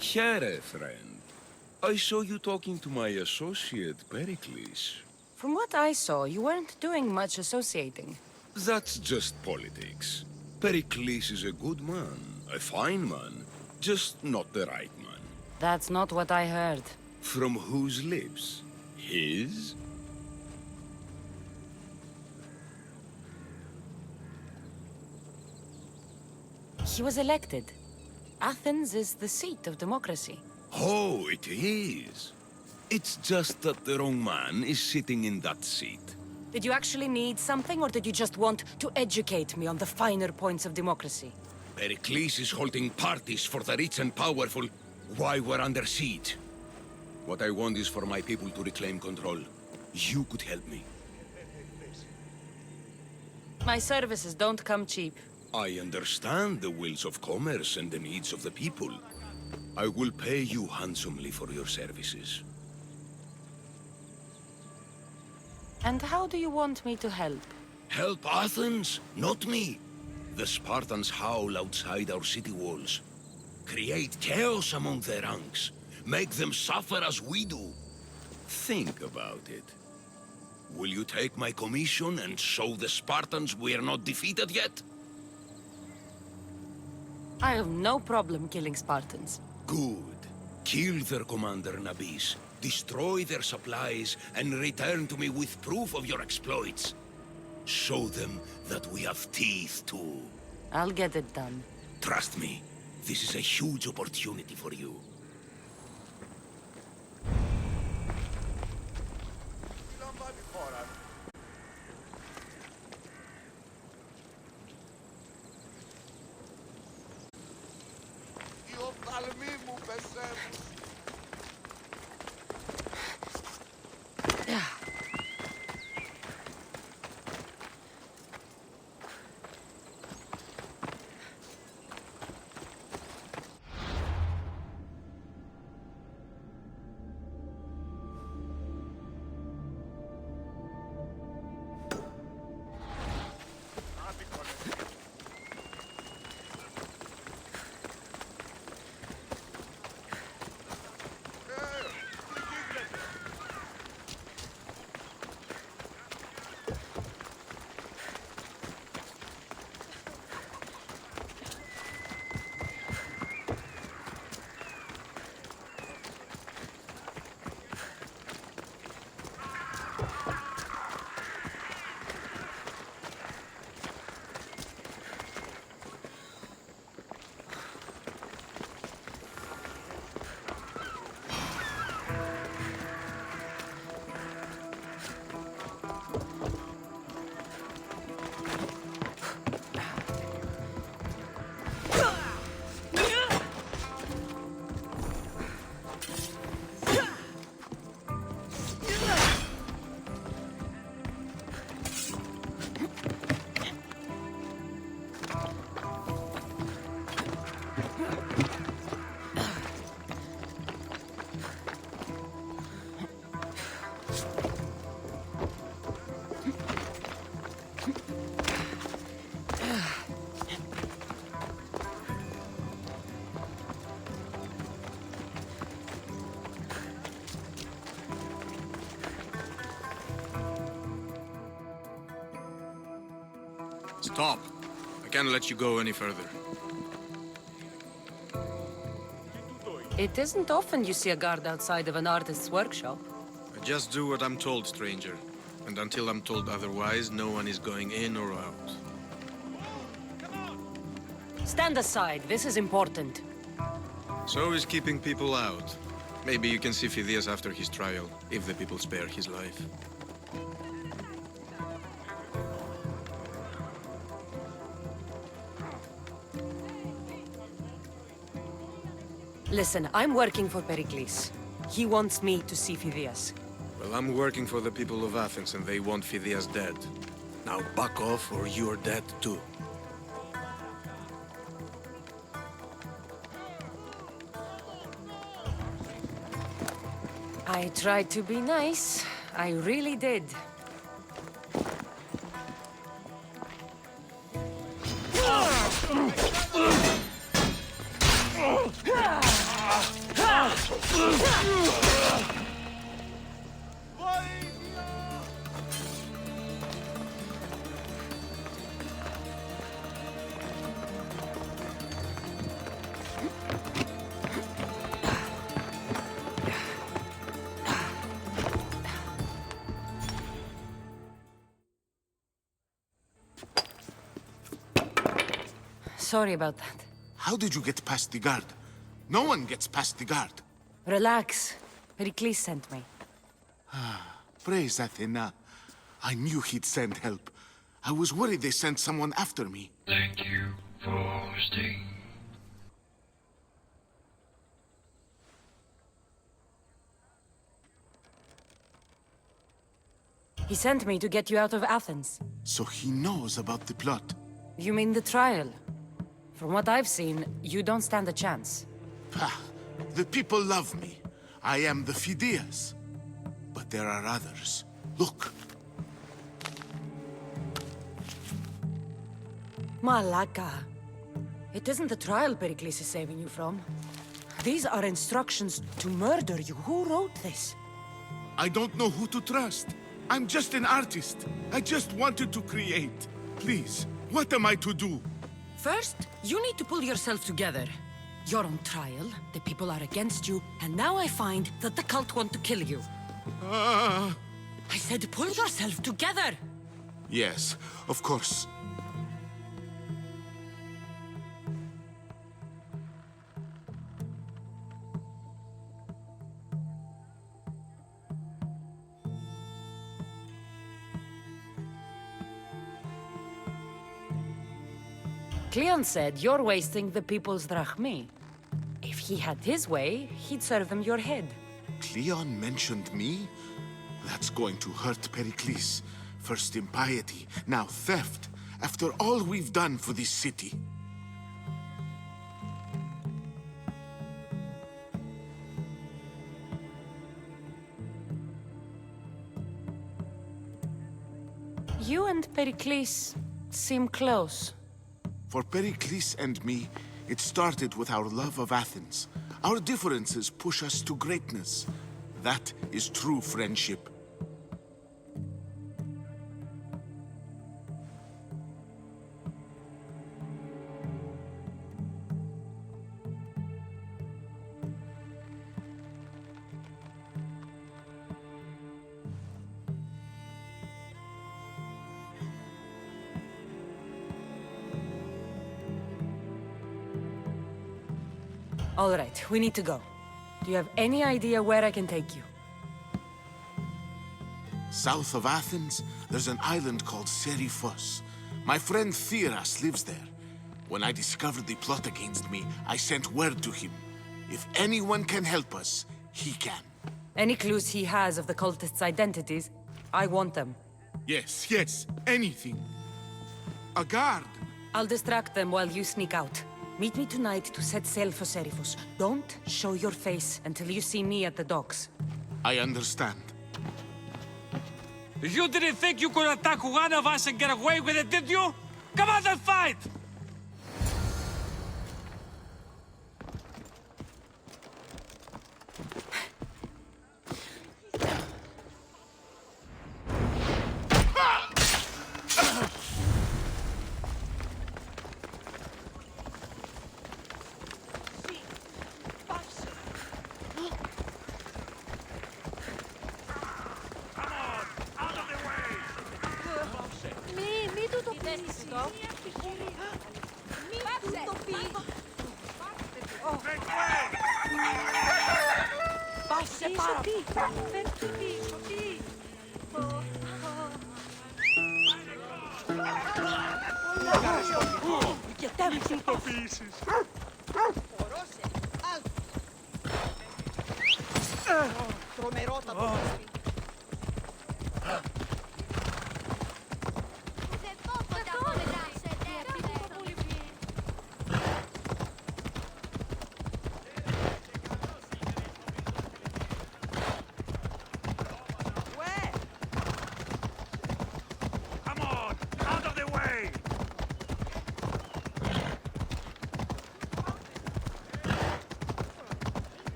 Here, friend. I saw you talking to my associate, Pericles. From what I saw, you weren't doing much associating. That's just politics. Pericles is a good man, a fine man, just not the right man. That's not what I heard. From whose lips? His? He was elected. Athens is the seat of democracy. Oh, it is. It's just that the wrong man is sitting in that seat. Did you actually need something, or did you just want to educate me on the finer points of democracy? Pericles is holding parties for the rich and powerful while we're under siege. What I want is for my people to reclaim control. You could help me. My services don't come cheap. I understand the wills of commerce and the needs of the people. I will pay you handsomely for your services. And how do you want me to help? Help Athens, not me. The Spartans howl outside our city walls. Create chaos among their ranks. Make them suffer as we do. Think about it. Will you take my commission and show the Spartans we are not defeated yet? I have no problem killing Spartans. Good. Kill their commander Nabis, destroy their supplies, and return to me with proof of your exploits. Show them that we have teeth too. I'll get it done. Trust me, this is a huge opportunity for you. Stop. I can't let you go any further. It isn't often you see a guard outside of an artist's workshop. I just do what I'm told, stranger. And until I'm told otherwise, no one is going in or out. Stand aside, this is important. So is keeping people out. Maybe you can see Phidias after his trial, if the people spare his life. Listen, I'm working for Pericles. He wants me to see Phidias. Well, I'm working for the people of Athens, and they want Phidias dead. Now back off, or you're dead too. I tried to be nice. I really did. Sorry about that. How did you get past the guard? No one gets past the guard. Relax. Pericles sent me. Praise Athena. I knew he'd send help. I was worried they sent someone after me. Thank you for hosting. He sent me to get you out of Athens. So he knows about the plot. You mean the trial? From what I've seen, you don't stand a chance. Pah, the people love me. I am the Phidias. But there are others. Look. Malaka. It isn't the trial Pericles is saving you from. These are instructions to murder you. Who wrote this? I don't know who to trust. I'm just an artist. I just wanted to create. Please, what am I to do? First, you need to pull yourself together. You're on trial, the people are against you, and now I find that the cult want to kill you. I said pull yourself together! Yes, of course. Cleon said you're wasting the people's drachmi. If he had his way, he'd serve them your head. Cleon mentioned me? That's going to hurt Pericles. First impiety, now theft. After all we've done for this city. You and Pericles seem close. For Pericles and me, it started with our love of Athens. Our differences push us to greatness. That is true friendship. All right, we need to go. Do you have any idea where I can take you? South of Athens, there's an island called Seriphos. My friend Theras lives there. When I discovered the plot against me, I sent word to him. If anyone can help us, he can. Any clues he has of the cultists' identities, I want them. Yes, anything. A guard. I'll distract them while you sneak out. Meet me tonight to set sail for Seriphos. Don't show your face until you see me at the docks. I understand. You didn't think you could attack one of us and get away with it, did you? Come on and fight!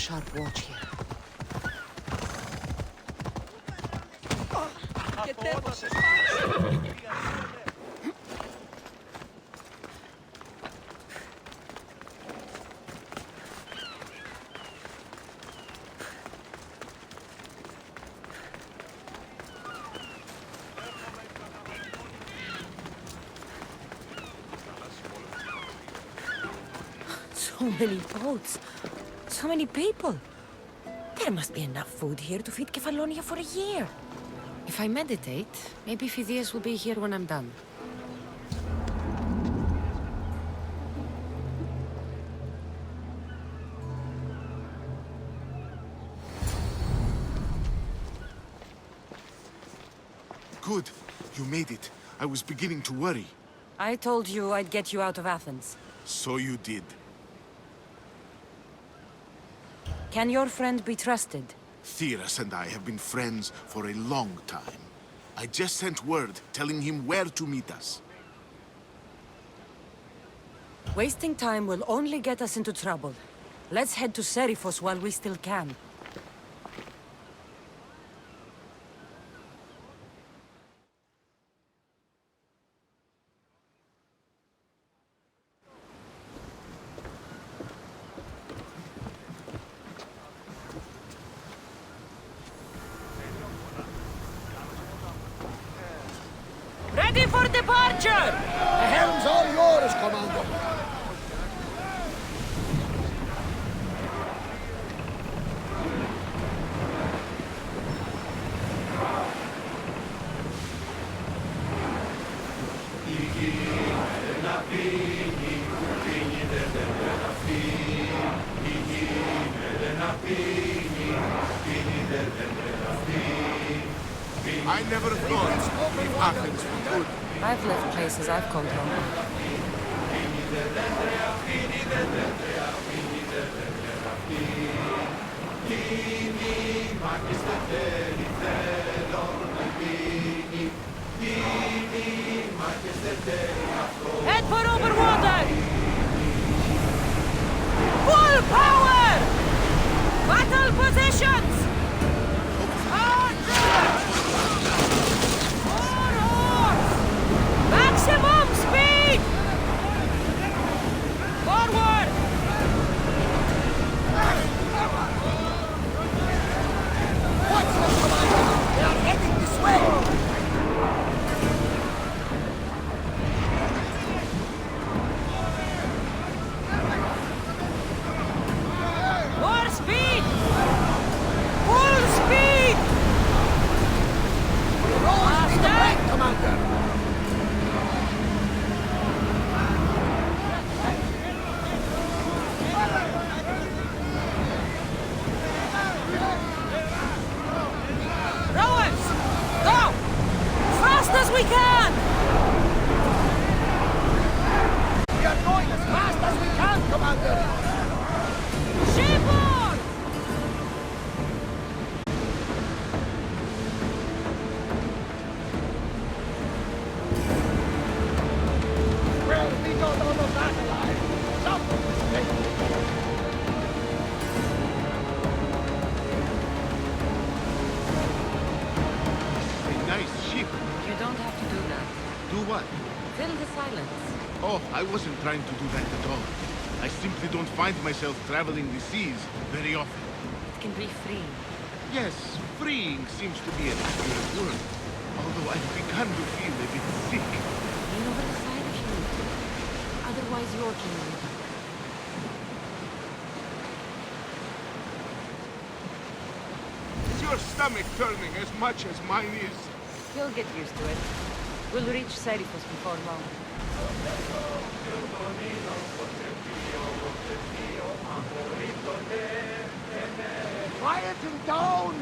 sharp watch here. So many boats. So many people. There must be enough food here to feed Kefalonia for a year. If I meditate, maybe Phidias will be here when I'm done. Good. You made it. I was beginning to worry. I told you I'd get you out of Athens. So you did. Can your friend be trusted? Theras and I have been friends for a long time. I just sent word telling him where to meet us. Wasting time will only get us into trouble. Let's head to Seriphos while we still can. Ready for departure! The helm's all yours, Commander. I never thought if Athens were good. I've left places I've called home. Head for open water! Full power! Battle positions! Maximum speed! Forward! Watch them, Commander! They are heading this way! More speed! Full speed! Rowers need the right, Commander! Rowers! Go! Fast as we can! We are going as fast as we can, Commander! Shipboard! Well, we got all of that alive. Some mistake. A nice ship. You don't have to do that. Do what? Fill the silence. Oh, I wasn't trying to do that at all. I simply don't find myself traveling the seas very often. It can be free. Yes, freeing seems to be an accurate word. Although I've begun to feel a bit sick. Lean over the side if you need to. Otherwise, you're killing. Is your stomach turning as much as mine is? You'll get used to it. We'll reach Seriphos before long. Quiet him down!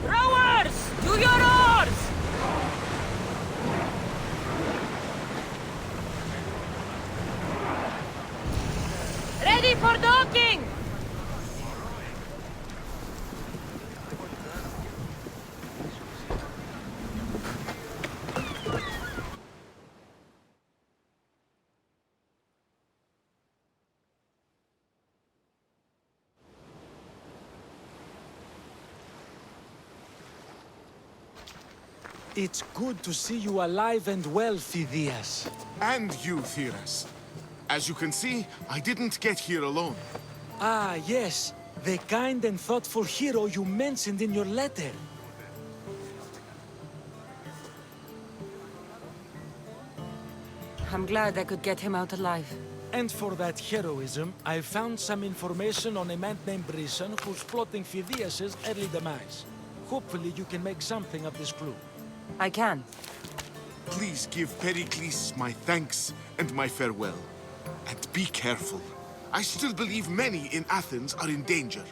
Rowers! To your oars! Ready for docking! It's good to see you alive and well, Phidias. And you, Theras. As you can see, I didn't get here alone. Ah, yes. The kind and thoughtful hero you mentioned in your letter. I'm glad I could get him out alive. And for that heroism, I found some information on a man named Brisson who's plotting Phidias' early demise. Hopefully you can make something of this clue. I can. Please give Pericles my thanks and my farewell. And be careful. I still believe many in Athens are in danger.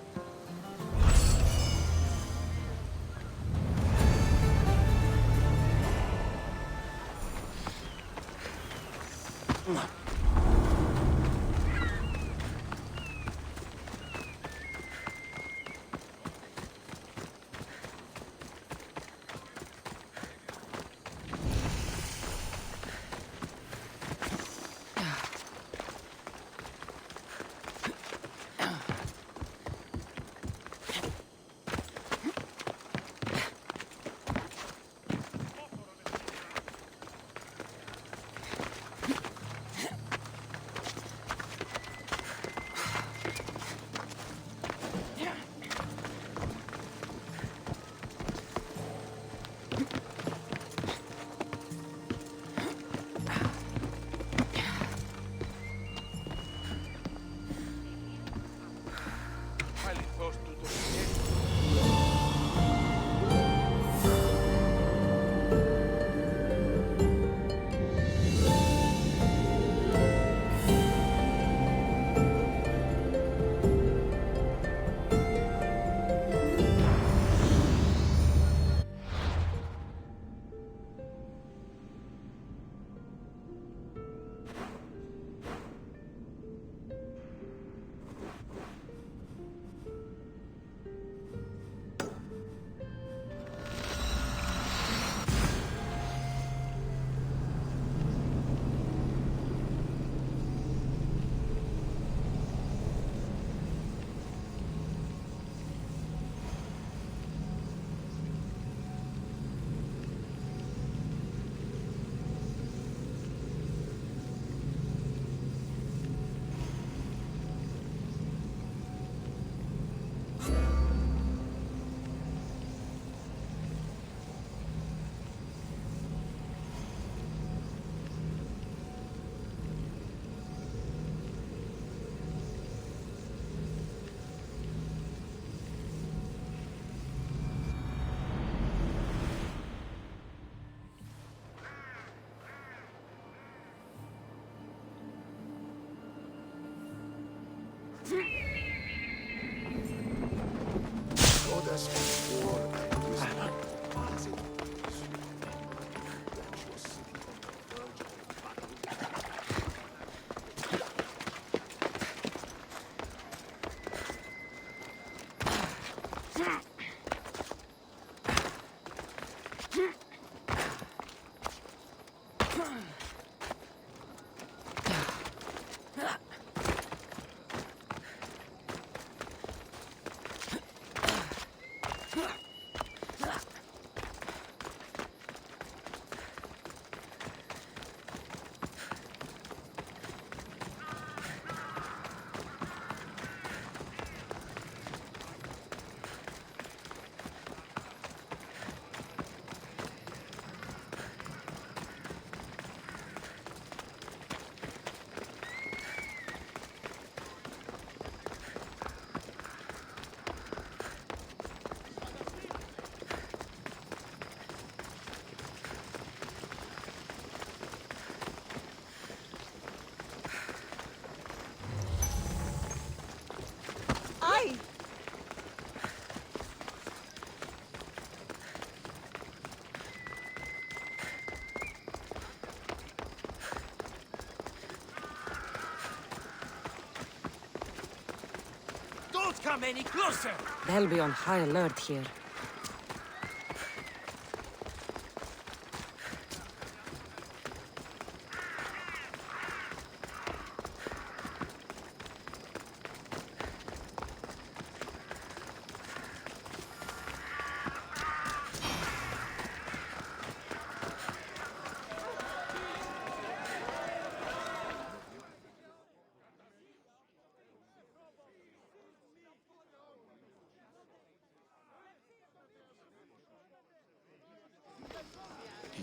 Don't come any closer! They'll be on high alert here.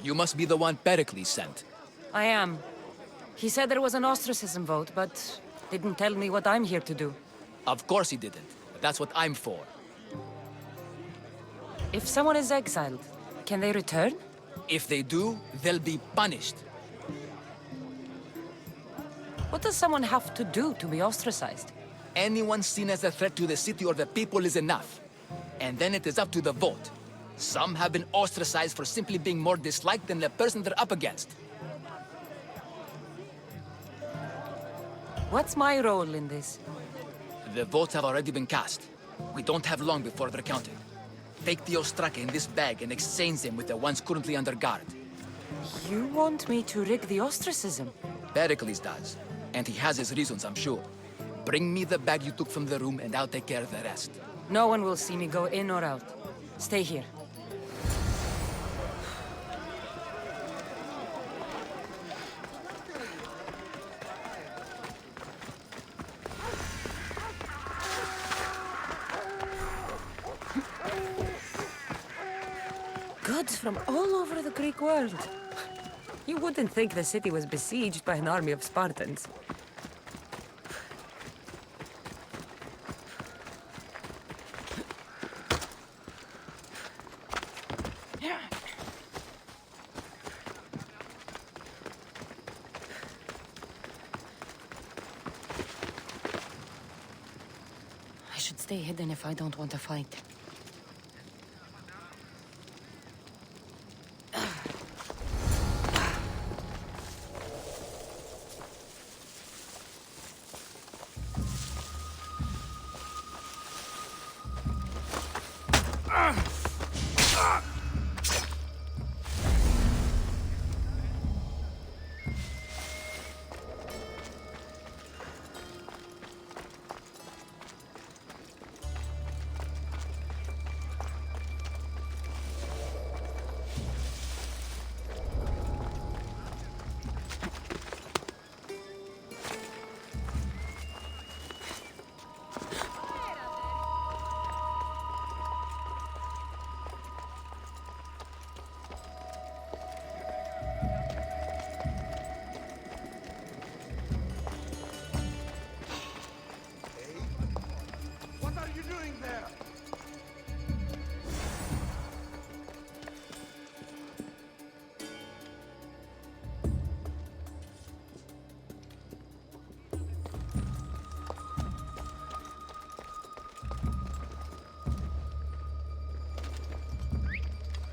You must be the one Pericles sent. I am. He said there was an ostracism vote, but didn't tell me what I'm here to do. Of course he didn't. That's what I'm for. If someone is exiled, can they return? If they do, they'll be punished. What does someone have to do to be ostracized? Anyone seen as a threat to the city or the people is enough. And then it is up to the vote. Some have been ostracized for simply being more disliked than the person they're up against. What's my role in this? The votes have already been cast. We don't have long before they're counted. Take the Ostraka in this bag and exchange them with the ones currently under guard. You want me to rig the ostracism? Pericles does. And he has his reasons, I'm sure. Bring me the bag you took from the room and I'll take care of the rest. No one will see me go in or out. Stay here. Goods from all over the Greek world. You wouldn't think the city was besieged by an army of Spartans. I should stay hidden if I don't want to fight. What are you doing there?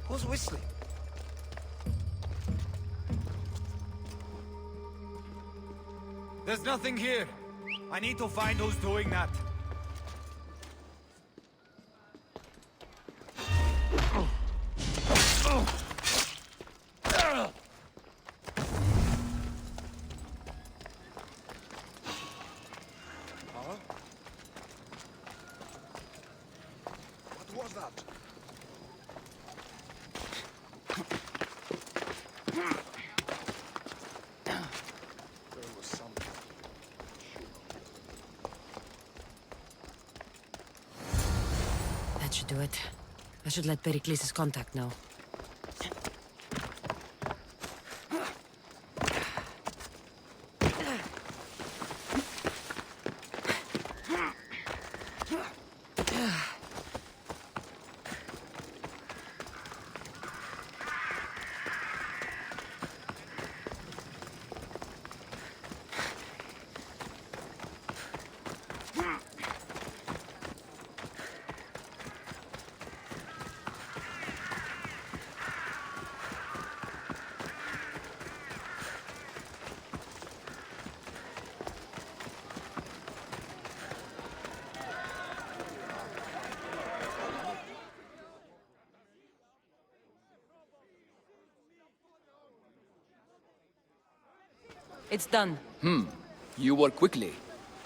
Who's whistling? There's nothing here. I need to find who's doing that. What was that? There was something. That should do it. I should let Pericles' contact know. It's done. You work quickly.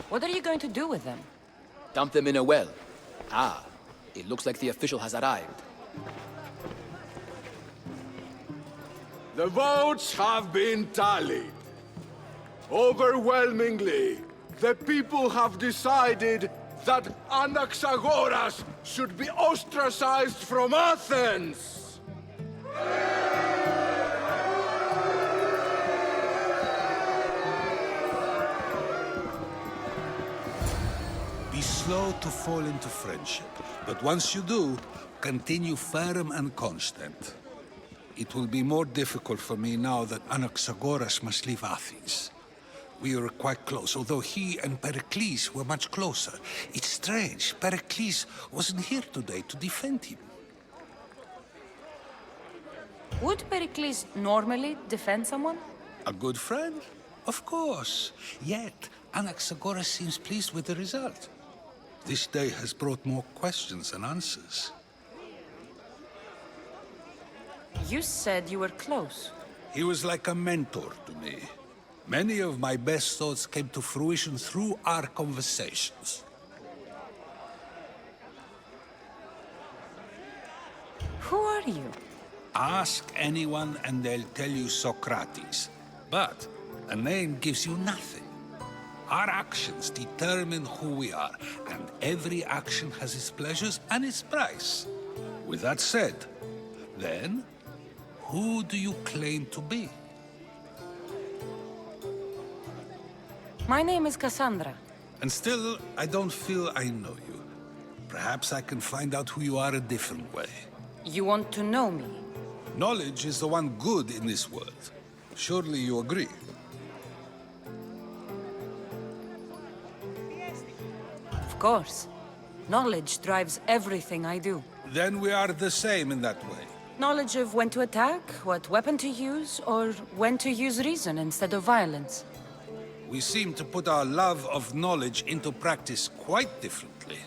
What are you going to do with them? Dump them in a well. Ah, it looks like the official has arrived. The votes have been tallied. Overwhelmingly, the people have decided that Anaxagoras should be ostracized from Athens! slow to fall into friendship, but once you do, continue firm and constant. It will be more difficult for me now that Anaxagoras must leave Athens. We were quite close, although he and Pericles were much closer. It's strange, Pericles wasn't here today to defend him. Would Pericles normally defend someone? A good friend? Of course. Yet, Anaxagoras seems pleased with the result. This day has brought more questions than answers. You said you were close. He was like a mentor to me. Many of my best thoughts came to fruition through our conversations. Who are you? Ask anyone and they'll tell you Socrates. But a name gives you nothing. Our actions determine who we are, and every action has its pleasures and its price. With that said, then, who do you claim to be? My name is Cassandra. And still, I don't feel I know you. Perhaps I can find out who you are a different way. You want to know me? Knowledge is the one good in this world. Surely you agree? Of course. Knowledge drives everything I do. Then we are the same in that way. Knowledge of when to attack, what weapon to use, or when to use reason instead of violence. We seem to put our love of knowledge into practice quite differently.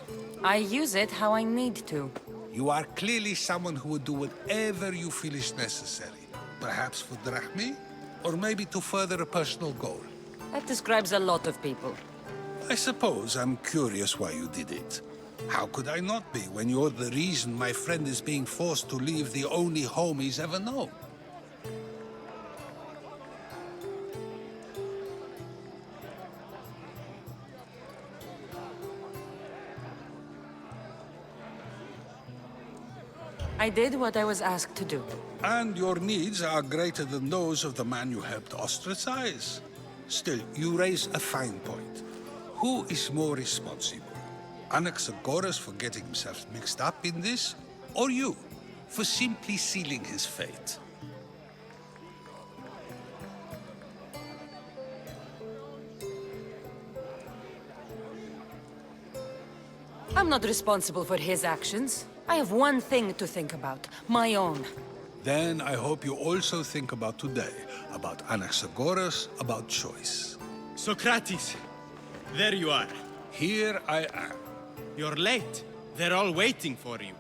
I use it how I need to. You are clearly someone who would do whatever you feel is necessary. Perhaps for drachmi, or maybe to further a personal goal. That describes a lot of people. I suppose I'm curious why you did it. How could I not be when you're the reason my friend is being forced to leave the only home he's ever known? I did what I was asked to do. And your needs are greater than those of the man you helped ostracize. Still, you raise a fine point. Who is more responsible? Anaxagoras for getting himself mixed up in this, or you, for simply sealing his fate? I'm not responsible for his actions. I have one thing to think about, my own. Then I hope you also think about today, about Anaxagoras, about choice. Socrates, there you are. Here I am. You're late. They're all waiting for you.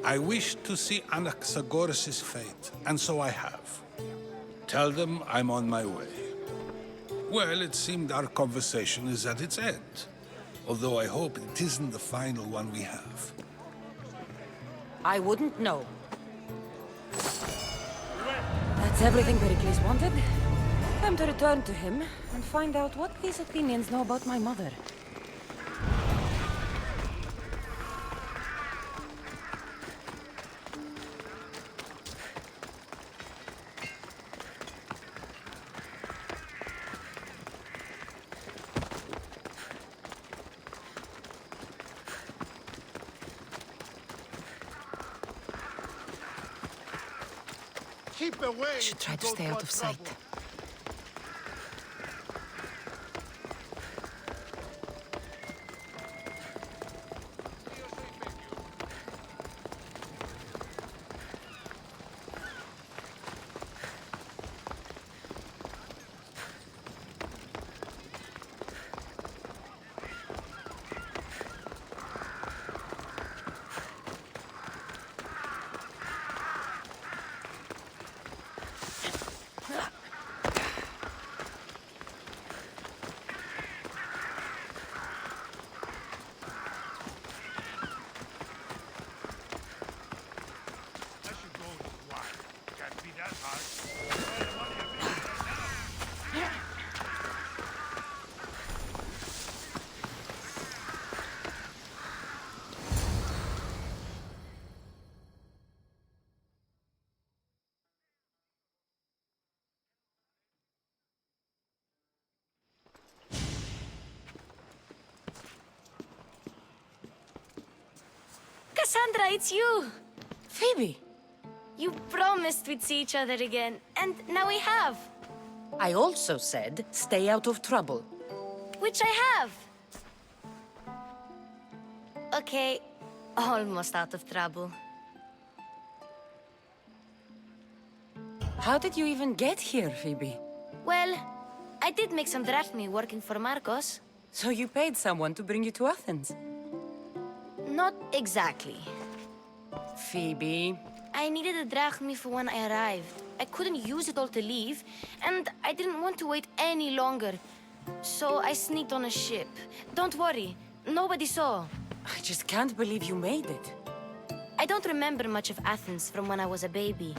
I wish to see Anaxagoras' fate, and so I have. Tell them I'm on my way. Well, it seemed our conversation is at its end. Although I hope it isn't the final one we have. I wouldn't know. That's everything Pericles wanted. Time to return to him and find out what these Athenians know about my mother. Keep away. I should try to stay out of sight. Cassandra, it's you! Phoebe! You promised we'd see each other again, and now we have. I also said, stay out of trouble. Which I have. Okay, almost out of trouble. How did you even get here, Phoebe? Well, I did make some drachmi working for Marcos. So you paid someone to bring you to Athens? Not exactly. Phoebe... I needed a drachmi for when I arrived. I couldn't use it all to leave, and I didn't want to wait any longer. So I sneaked on a ship. Don't worry, nobody saw. I just can't believe you made it. I don't remember much of Athens from when I was a baby.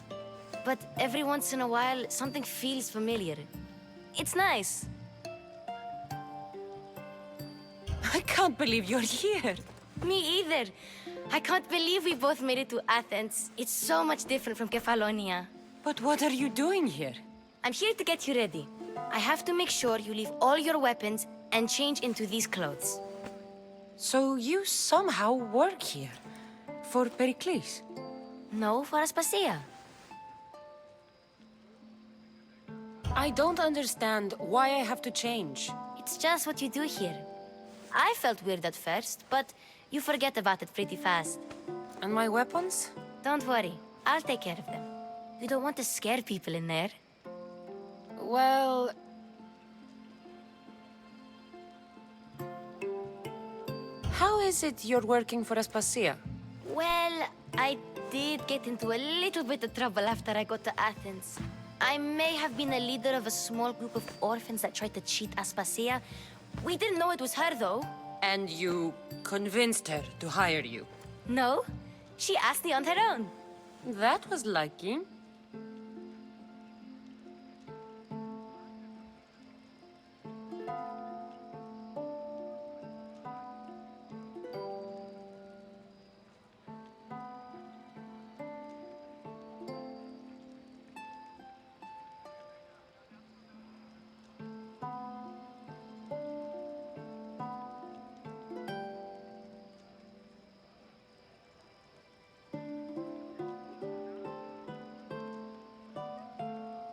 But every once in a while, something feels familiar. It's nice. I can't believe you're here. Me either. I can't believe we both made it to Athens. It's so much different from Kefalonia. But what are you doing here? I'm here to get you ready. I have to make sure you leave all your weapons and change into these clothes. So you somehow work here? For Pericles? No, for Aspasia. I don't understand why I have to change. It's just what you do here. I felt weird at first, but you forget about it pretty fast. And my weapons? Don't worry, I'll take care of them. You don't want to scare people in there. Well... How is it you're working for Aspasia? Well, I did get into a little bit of trouble after I got to Athens. I may have been a leader of a small group of orphans that tried to cheat Aspasia. We didn't know it was her, though. And you convinced her to hire you? No, she asked me on her own. That was lucky.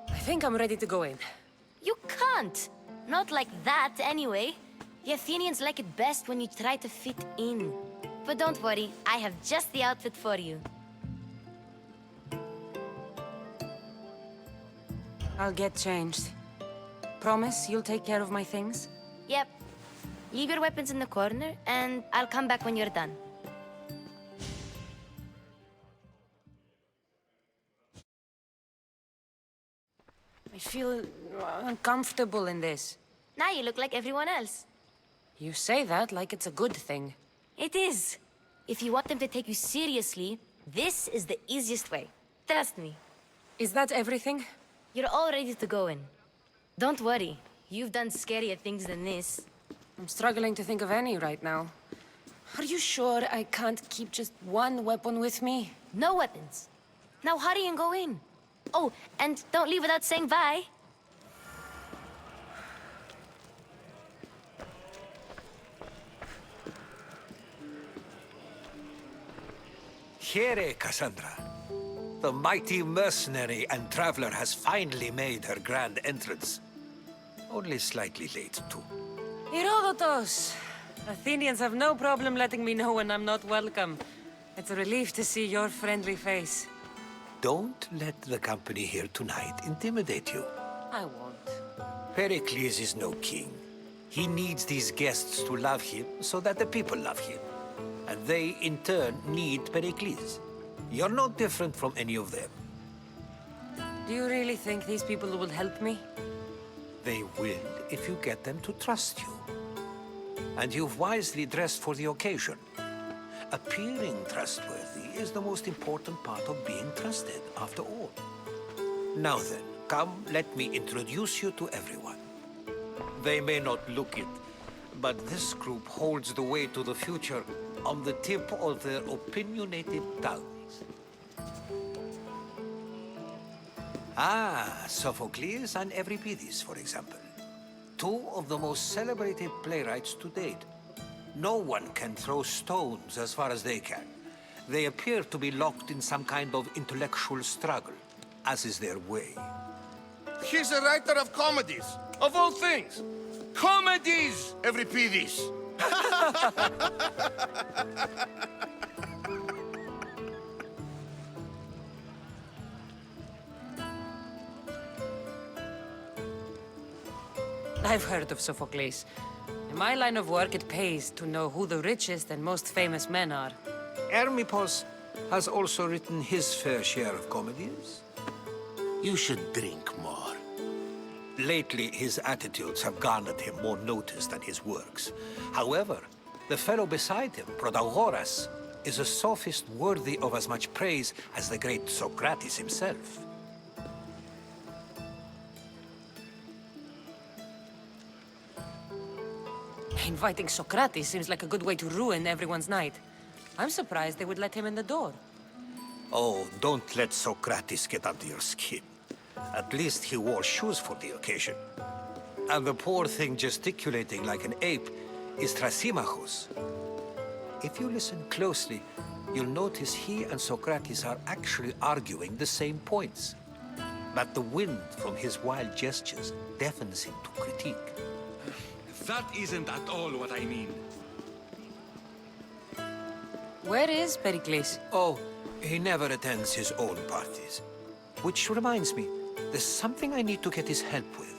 I think I'm ready to go in. You can't. Not like that, anyway. The Athenians like it best when you try to fit in. But don't worry, I have just the outfit for you. I'll get changed. Promise you'll take care of my things? Yep. Leave your weapons in the corner, and I'll come back when you're done. I feel uncomfortable in this. Now you look like everyone else. You say that like it's a good thing. It is. If you want them to take you seriously, this is the easiest way. Trust me. Is that everything? You're all ready to go in. Don't worry. You've done scarier things than this. I'm struggling to think of any right now. Are you sure I can't keep just one weapon with me? No weapons. Now hurry and go in. Oh, and don't leave without saying bye. Here, Cassandra. The mighty mercenary and traveler has finally made her grand entrance. Only slightly late, too. Herodotus! Athenians have no problem letting me know when I'm not welcome. It's a relief to see your friendly face. Don't let the company here tonight intimidate you. I won't. Pericles is no king. He needs these guests to love him so that the people love him. And they, in turn, need Pericles. You're no different from any of them. Do you really think these people will help me? They will if you get them to trust you. And you've wisely dressed for the occasion. Appearing trustworthy is the most important part of being trusted, after all. Now then, come, let me introduce you to everyone. They may not look it, but this group holds the way to the future on the tip of their opinionated tongues. Ah, Sophocles and Euripides, for example. Two of the most celebrated playwrights to date. No one can throw stones as far as they can. They appear to be locked in some kind of intellectual struggle, as is their way. He's a writer of comedies, of all things. Comedies, Euripides. I've heard of Sophocles. In my line of work, it pays to know who the richest and most famous men are. Hermippos has also written his fair share of comedies. You should drink more. Lately, his attitudes have garnered him more notice than his works. However, the fellow beside him, Protagoras, is a sophist worthy of as much praise as the great Socrates himself. Inviting Socrates seems like a good way to ruin everyone's night. I'm surprised they would let him in the door. Oh, don't let Socrates get under your skin. At least he wore shoes for the occasion. And the poor thing gesticulating like an ape is Thrasymachus. If you listen closely, you'll notice he and Socrates are actually arguing the same points. But the wind from his wild gestures deafens him to critique. That isn't at all what I mean. Where is Pericles? Oh, he never attends his own parties. Which reminds me, there's something I need to get his help with.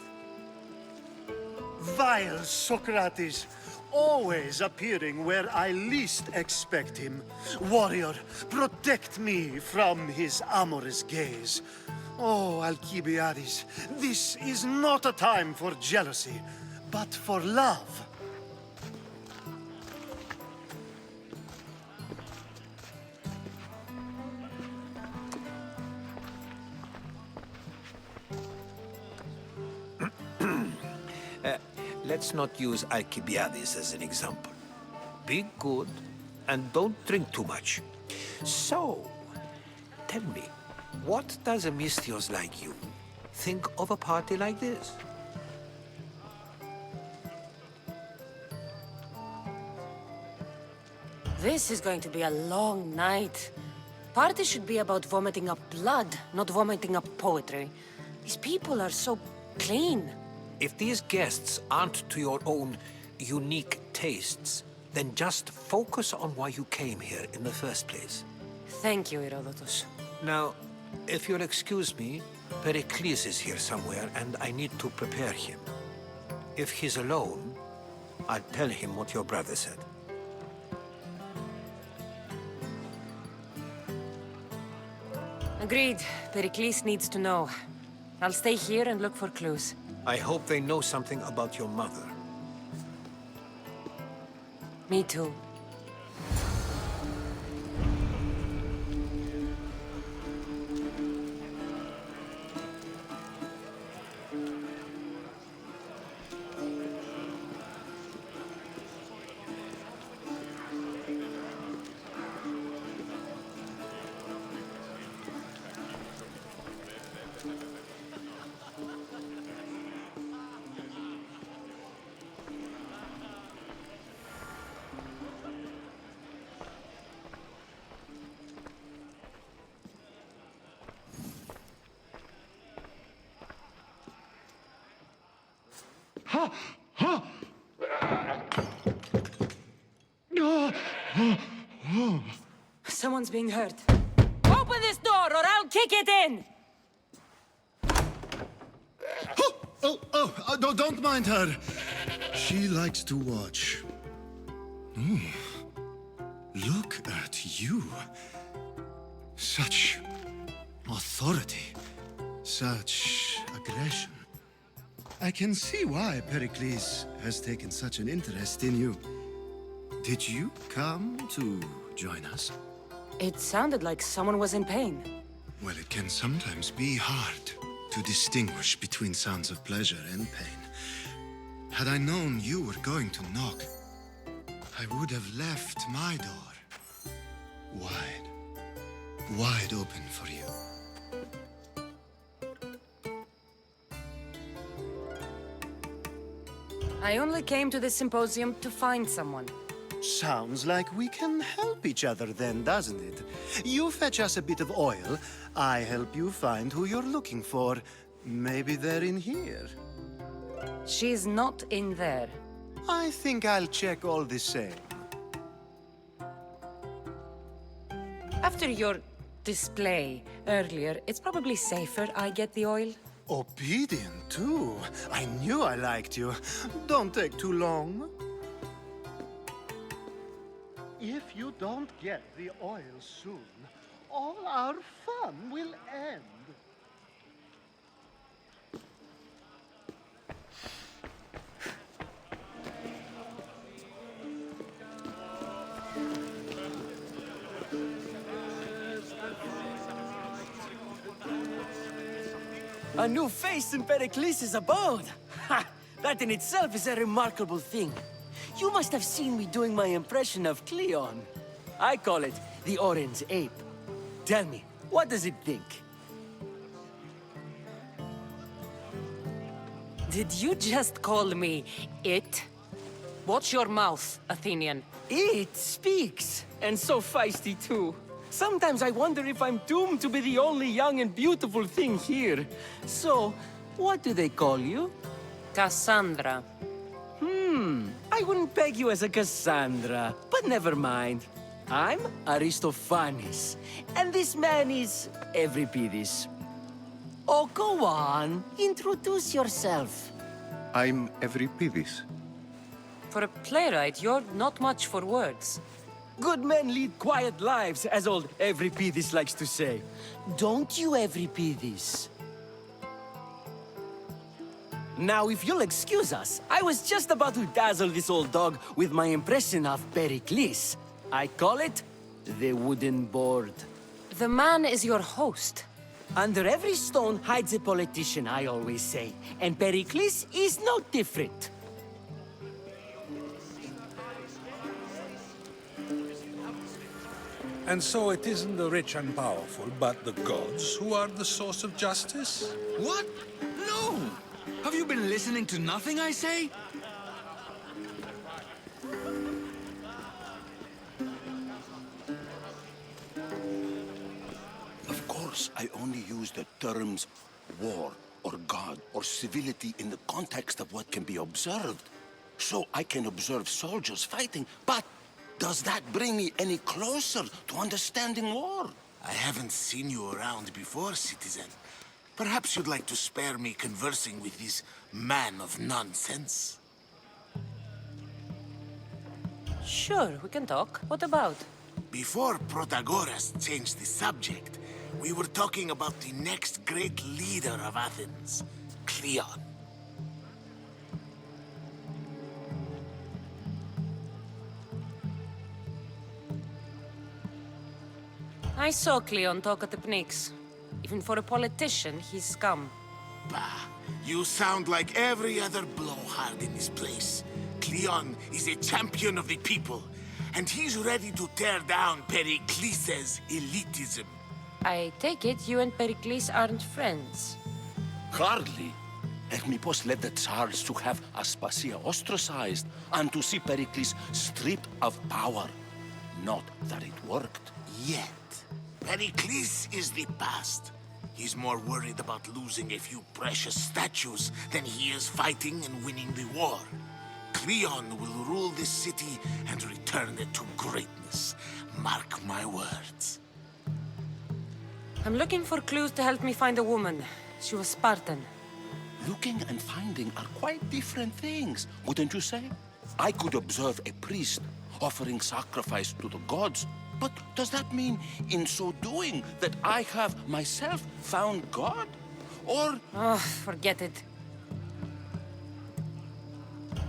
Vile Socrates, always appearing where I least expect him. Warrior, protect me from his amorous gaze. Oh, Alcibiades, this is not a time for jealousy, but for love. Let's not use Alcibiades as an example. Be good and don't drink too much. So, tell me, what does a Mystios like you think of a party like this? This is going to be a long night. Party should be about vomiting up blood, not vomiting up poetry. These people are so clean. If these guests aren't to your own unique tastes, then just focus on why you came here in the first place. Thank you, Herodotus. Now, if you'll excuse me, Pericles is here somewhere, and I need to prepare him. If he's alone, I'll tell him what your brother said. Agreed. Pericles needs to know. I'll stay here and look for clues. I hope they know something about your mother. Me too. Someone's being hurt. Open this door or I'll kick it in! Don't mind her. She likes to watch. Look at you. Such authority. Such aggression. I can see why Pericles has taken such an interest in you. Did you come to join us? It sounded like someone was in pain. Well, it can sometimes be hard to distinguish between sounds of pleasure and pain. Had I known you were going to knock, I would have left my door wide open for you. I only came to this symposium to find someone. Sounds like we can help each other then, doesn't it? You fetch us a bit of oil, I help you find who you're looking for. Maybe they're in here. She's not in there. I think I'll check all the same. After your display earlier, it's probably safer I get the oil. Obedient, too. I knew I liked you. Don't take too long. If you don't get the oil soon, all our fun will end. A new face in Pericles' abode! Ha! That in itself is a remarkable thing. You must have seen me doing my impression of Cleon. I call it the Orange Ape. Tell me, what does it think? Did you just call me it? Watch your mouth, Athenian. It speaks, and so feisty too. Sometimes I wonder if I'm doomed to be the only young and beautiful thing here. So, what do they call you? Cassandra. I wouldn't peg you as a Cassandra, but never mind. I'm Aristophanes, and this man is Euripides. Oh, go on. Introduce yourself. I'm Euripides. For a playwright, you're not much for words. Good men lead quiet lives, as old Euripides likes to say. Don't you, Euripides? Now, if you'll excuse us, I was just about to dazzle this old dog with my impression of Pericles. I call it the wooden board. The man is your host. Under every stone hides a politician, I always say. And Pericles is no different. And so it isn't the rich and powerful, but the gods who are the source of justice? What? No! Have you been listening to nothing I say? Of course, I only use the terms war or god or civility in the context of what can be observed. So I can observe soldiers fighting, but does that bring me any closer to understanding war? I haven't seen you around before, citizen. Perhaps you'd like to spare me conversing with this man of nonsense? Sure, we can talk. What about? Before Protagoras changed the subject, we were talking about the next great leader of Athens, Cleon. I saw Cleon talk at the Pnyx. Even for a politician, he's scum. Bah, you sound like every other blowhard in this place. Cleon is a champion of the people, and he's ready to tear down Pericles' elitism. I take it you and Pericles aren't friends. Hardly. Hermippos led the Tsars to have Aspasia ostracized and to see Pericles stripped of power. Not that it worked. Yet, Pericles is the past. He's more worried about losing a few precious statues than he is fighting and winning the war. Cleon will rule this city and return it to greatness. Mark my words. I'm looking for clues to help me find a woman. She was Spartan. Looking and finding are quite different things, wouldn't you say? I could observe a priest offering sacrifice to the gods, but does that mean, in so doing, that I have myself found God? Or... Oh, forget it.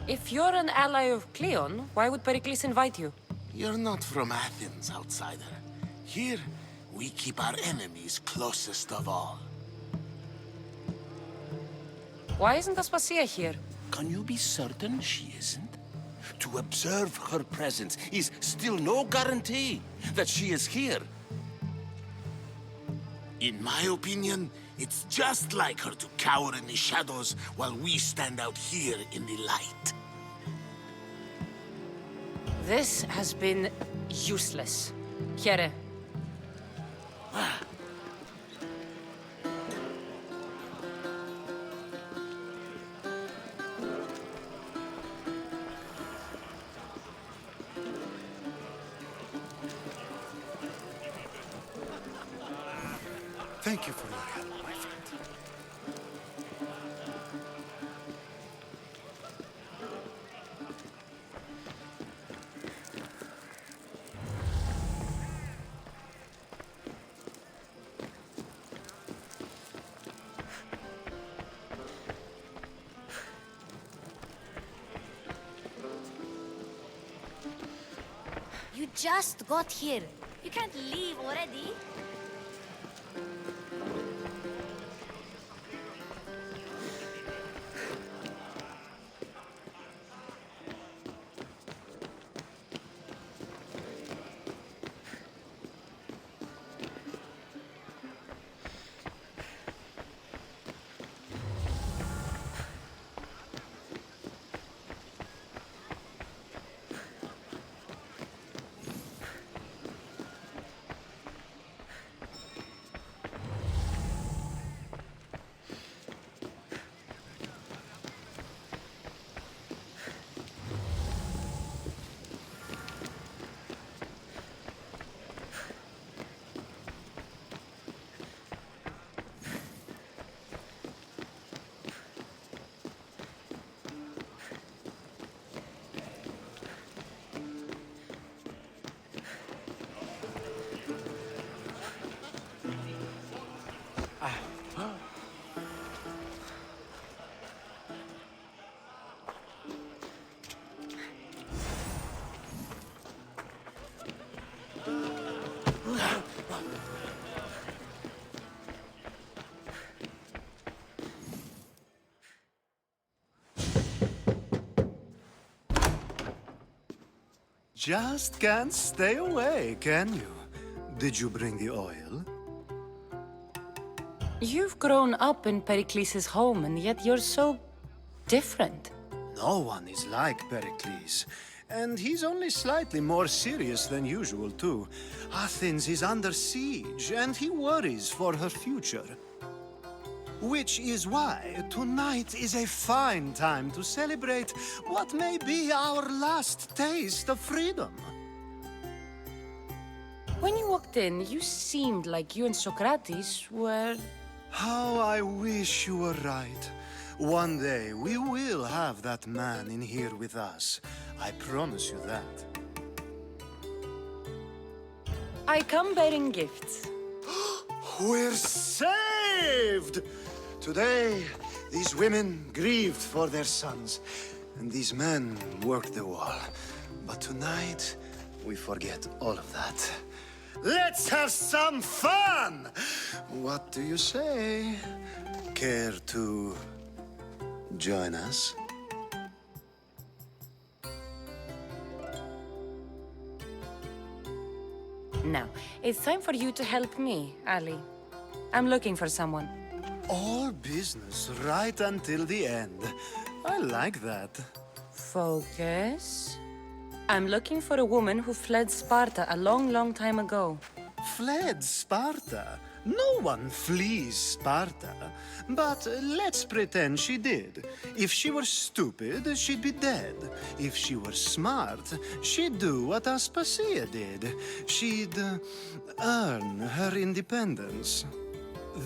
If you're an ally of Cleon, why would Pericles invite you? You're not from Athens, outsider. Here, we keep our enemies closest of all. Why isn't Aspasia here? Can you be certain she isn't? To observe her presence is still no guarantee that she is here. In my opinion, it's just like her to cower in the shadows while we stand out here in the light. This has been useless. Here. Thank you for your help, my friend. You just got here. You can't leave already. Just can't stay away, can you? Did you bring the oil? You've grown up in Pericles' home, and yet you're so different. No one is like Pericles. And he's only slightly more serious than usual, too. Athens is under siege, and he worries for her future. Which is why tonight is a fine time to celebrate what may be our last taste of freedom. When you walked in, you seemed like you and Socrates were... How I wish you were right. One day we will have that man in here with us. I promise you that. I come bearing gifts. We're saved! Today, these women grieved for their sons, and these men worked the wall. But tonight, we forget all of that. Let's have some fun! What do you say? Care to join us? Now, it's time for you to help me, Ali. I'm looking for someone. All business right until the end. I like that. Focus. I'm looking for a woman who fled Sparta a long, long time ago. Fled Sparta? No one flees Sparta. But let's pretend she did. If she were stupid, she'd be dead. If she were smart, she'd do what Aspasia did. She'd earn her independence.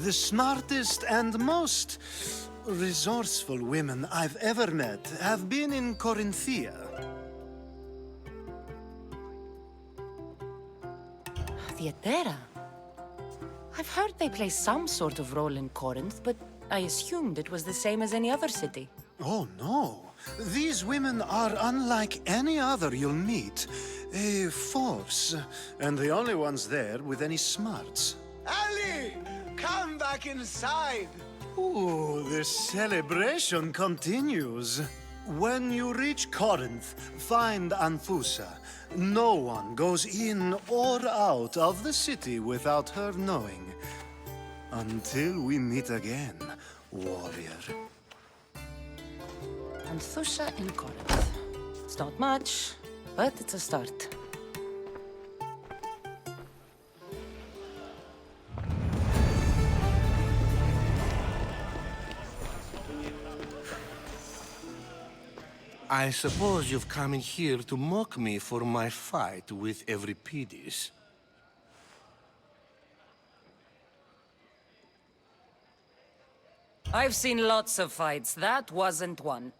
The smartest and most resourceful women I've ever met have been in Corinthia. Theatera? I've heard they play some sort of role in Corinth, but I assumed it was the same as any other city. Oh, no. These women are unlike any other you'll meet. A force, and the only ones there with any smarts. Ali! Come back inside! Ooh, the celebration continues. When you reach Corinth, find Anthusa. No one goes in or out of the city without her knowing. Until we meet again, warrior. Anthusa in Corinth. It's not much, But it's a start. I suppose you've come in here to mock me for my fight with Euripides. I've seen lots of fights. That wasn't one.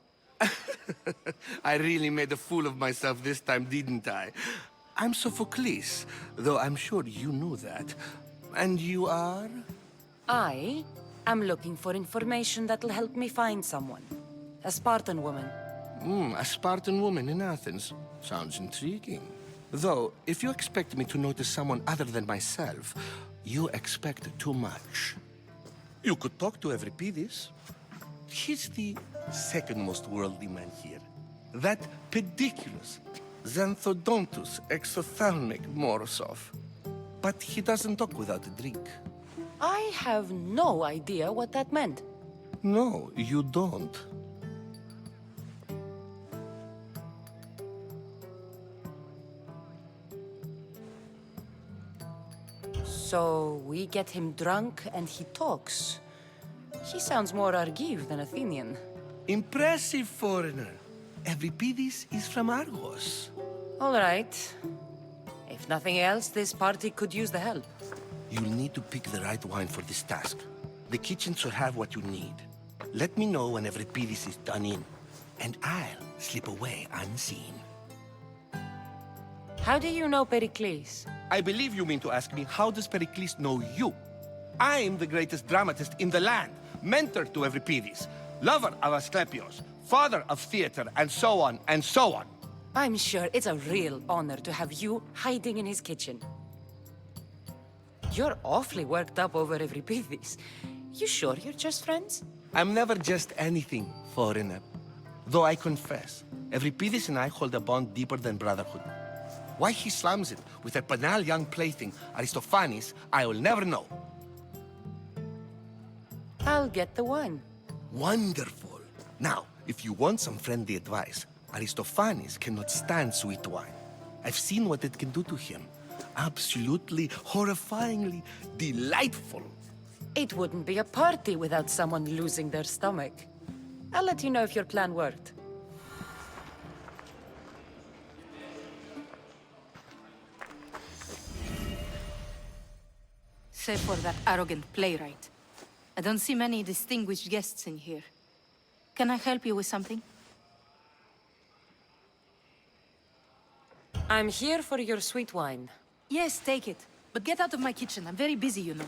I really made a fool of myself this time, didn't I? I'm Sophocles, though I'm sure you knew that. And you are? I am looking for information that'll help me find someone. A Spartan woman. A Spartan woman in Athens. Sounds intriguing. Though, if you expect me to notice someone other than myself, you expect too much. You could talk to Euripides. He's the second most worldly man here. That pediculous, xanthodontus exophthalmic Morosov. But he doesn't talk without a drink. I have no idea what that meant. No, you don't. So we get him drunk and he talks. He sounds more Argive than Athenian. Impressive, foreigner. Euripides is from Argos. All right. If nothing else, this party could use the help. You'll need to pick the right wine for this task. The kitchen should have what you need. Let me know when Euripides is done in, and I'll slip away unseen. How do you know Pericles? I believe you mean to ask me, how does Pericles know you? I'm the greatest dramatist in the land, mentor to Euripides, lover of Asclepios, father of theater, and so on, and so on. I'm sure it's a real honor to have you hiding in his kitchen. You're awfully worked up over Euripides. You sure you're just friends? I'm never just anything, foreigner. Though I confess, Euripides and I hold a bond deeper than brotherhood. Why he slams it with a banal young plaything, Aristophanes, I will never know. I'll get the wine. Wonderful. Now, if you want some friendly advice, Aristophanes cannot stand sweet wine. I've seen what it can do to him. Absolutely, horrifyingly delightful. It wouldn't be a party without someone losing their stomach. I'll let you know if your plan worked. Save for that arrogant playwright. I don't see many distinguished guests in here. Can I help you with something? I'm here for your sweet wine. Yes, take it. But get out of my kitchen. I'm very busy, you know.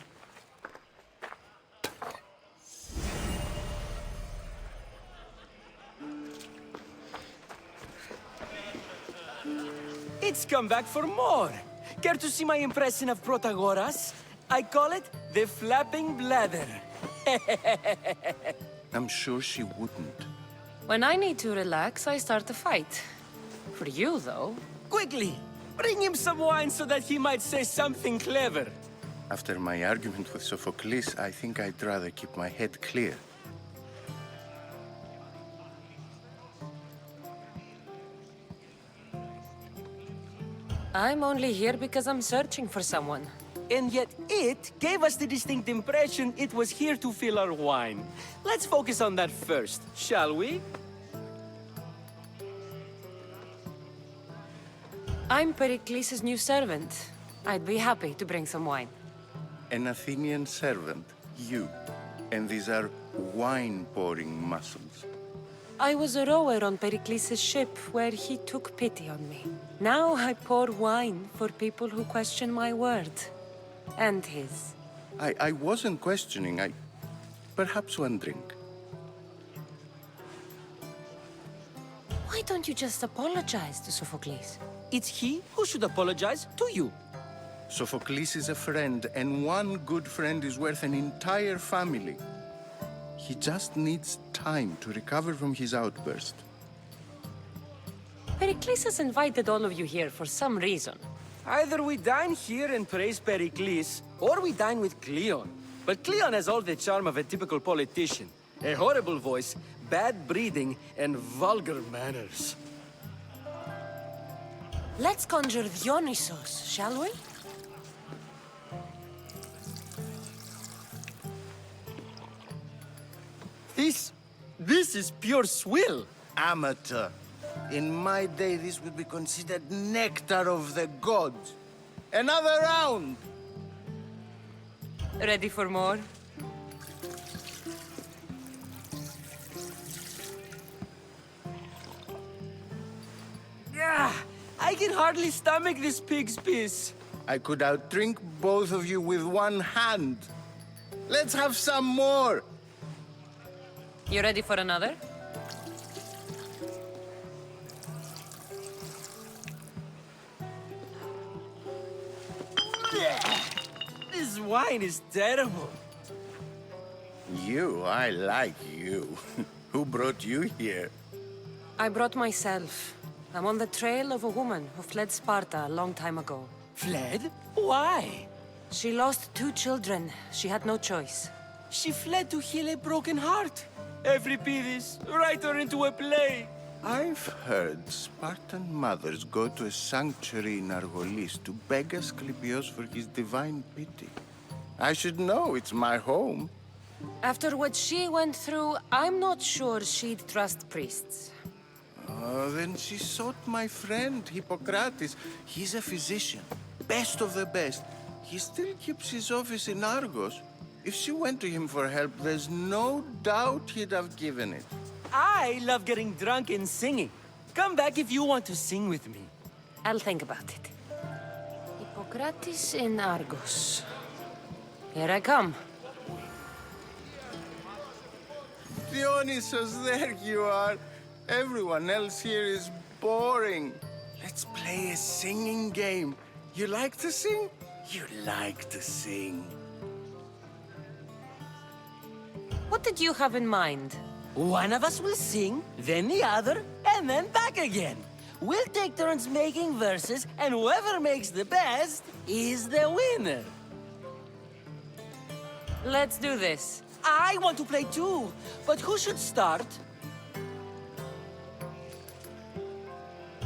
It's come back for more. Care to see my impression of Protagoras? I call it the flapping bladder. I'm sure she wouldn't. When I need to relax, I start a fight. For you, though... Quickly! Bring him some wine so that he might say something clever. After my argument with Sophocles, I think I'd rather keep my head clear. I'm only here because I'm searching for someone. And yet it gave us the distinct impression it was here to fill our wine. Let's focus on that first, shall we? I'm Pericles' new servant. I'd be happy to bring some wine. An Athenian servant, you. And these are wine-pouring muscles. I was a rower on Pericles' ship where he took pity on me. Now I pour wine for people who question my word. And his. I wasn't questioning. Perhaps one drink. Why don't you just apologize to Sophocles? It's he who should apologize to you. Sophocles is a friend, and one good friend is worth an entire family. He just needs time to recover from his outburst. Pericles has invited all of you here for some reason. Either we dine here and praise Pericles, or we dine with Cleon. But Cleon has all the charm of a typical politician. A horrible voice, bad breeding, and vulgar manners. Let's conjure Dionysos, shall we? This is pure swill. Amateur. In my day, this would be considered nectar of the gods. Another round! Ready for more? Yeah, I can hardly stomach this pig's piss. I could outdrink both of you with one hand. Let's have some more! You ready for another? This wine is terrible. I like you. Who brought you here? I brought myself. I'm on the trail of a woman who fled Sparta a long time ago. Fled? Why? She lost 2 children. She had no choice. She fled to heal a broken heart. Euripides, write her into a play. I've heard Spartan mothers go to a sanctuary in Argolis to beg Asclepios for his divine pity. I should know, it's my home. After what she went through, I'm not sure she'd trust priests. Then she sought my friend, Hippocrates. He's a physician, best of the best. He still keeps his office in Argos. If she went to him for help, there's no doubt he'd have given it. I love getting drunk and singing. Come back if you want to sing with me. I'll think about it. Hippocrates in Argos. Here I come. Dionysos, there you are. Everyone else here is boring. Let's play a singing game. You like to sing? You like to sing. What did you have in mind? One of us will sing, then the other, and then back again. We'll take turns making verses, and whoever makes the best is the winner. Let's do this. I want to play too, but who should start?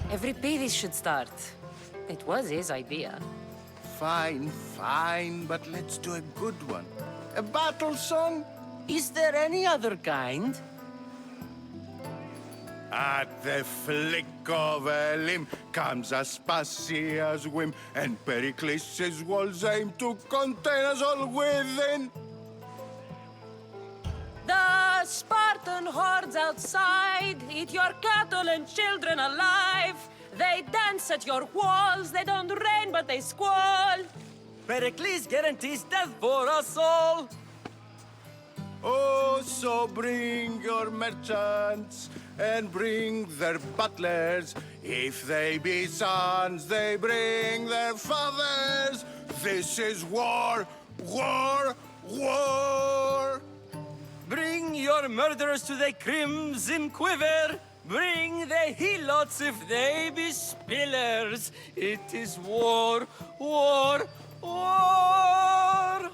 Euripides should start. It was his idea. Fine, but let's do a good one. A battle song? Is there any other kind? At the flick of a limb comes Aspasia's whim, and Pericles' walls aim to contain us all within. The Spartan hordes outside eat your cattle and children alive. They dance at your walls. They don't rain, but they squall. Pericles guarantees death for us all. Oh, so bring your merchants and bring their butlers. If they be sons, they bring their fathers. This is war, war, war. Bring your murderers to the crimson quiver. Bring the helots if they be spillers. It is war, war, war.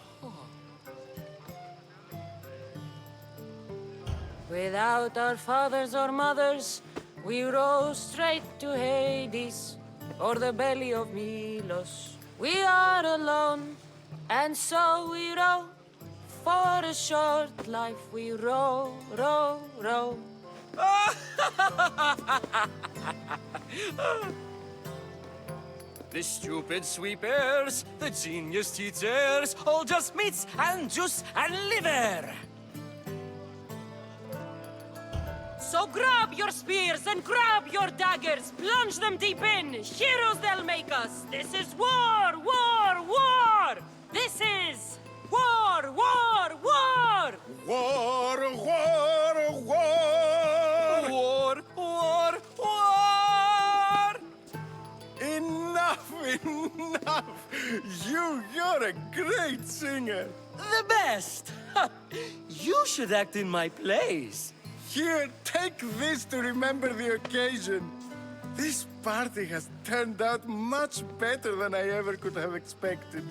Without our fathers or mothers, we row straight to Hades, or the belly of Milos. We are alone, and so we row. For a short life we row, row, row. The stupid sweepers, the genius teachers, all just meats and juice and liver. So grab your spears and grab your daggers, plunge them deep in. Heroes they'll make us. This is war, war, war. This is war, war, war. War, war, war. War, war, war. Enough, enough. You're a great singer. The best. You should act in my plays. Here, take this to remember the occasion. This party has turned out much better than I ever could have expected.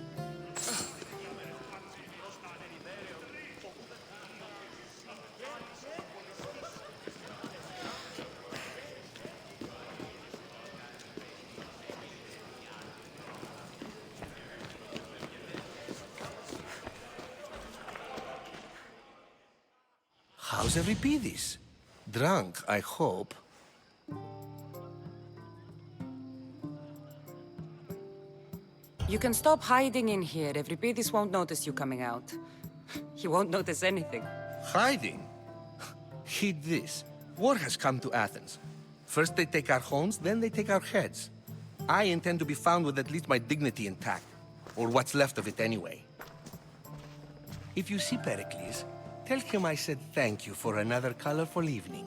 How's Euripides? Drunk, I hope. You can stop hiding in here. Euripides won't notice you coming out. He won't notice anything. Hiding? Heed this. War has come to Athens. First they take our homes, then they take our heads. I intend to be found with at least my dignity intact. Or what's left of it anyway. If you see Pericles, tell him I said thank you for another colorful evening.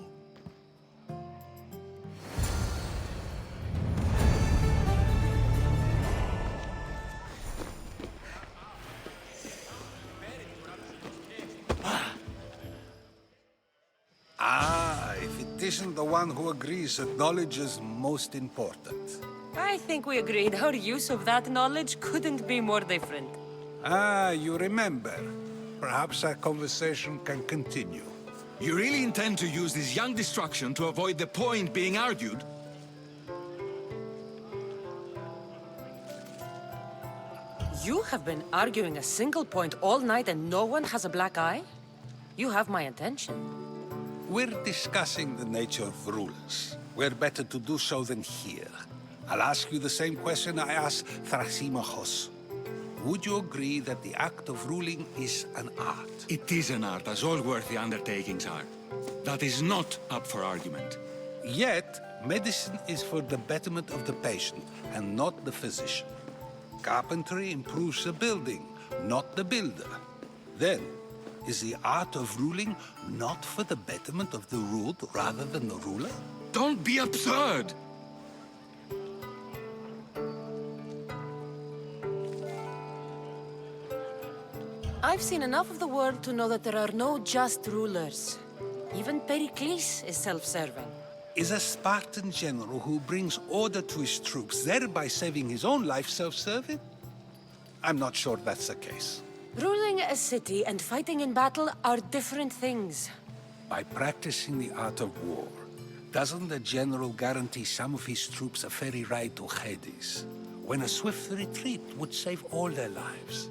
If it isn't the one who agrees that knowledge is most important. I think we agreed our use of that knowledge couldn't be more different. You remember. Perhaps our conversation can continue. You really intend to use this young destruction to avoid the point being argued? You have been arguing a single point all night and no one has a black eye? You have my attention. We're discussing the nature of rulers. Where better to do so than here? I'll ask you the same question I asked Thrasymachos. Would you agree that the act of ruling is an art? It is an art, as all worthy undertakings are. That is not up for argument. Yet, medicine is for the betterment of the patient, and not the physician. Carpentry improves the building, not the builder. Then, is the art of ruling not for the betterment of the ruled rather than the ruler? Don't be absurd! I've seen enough of the world to know that there are no just rulers. Even Pericles is self-serving. Is a Spartan general who brings order to his troops, thereby saving his own life, self-serving? I'm not sure that's the case. Ruling a city and fighting in battle are different things. By practicing the art of war, doesn't the general guarantee some of his troops a ferry ride to Hades, when a swift retreat would save all their lives?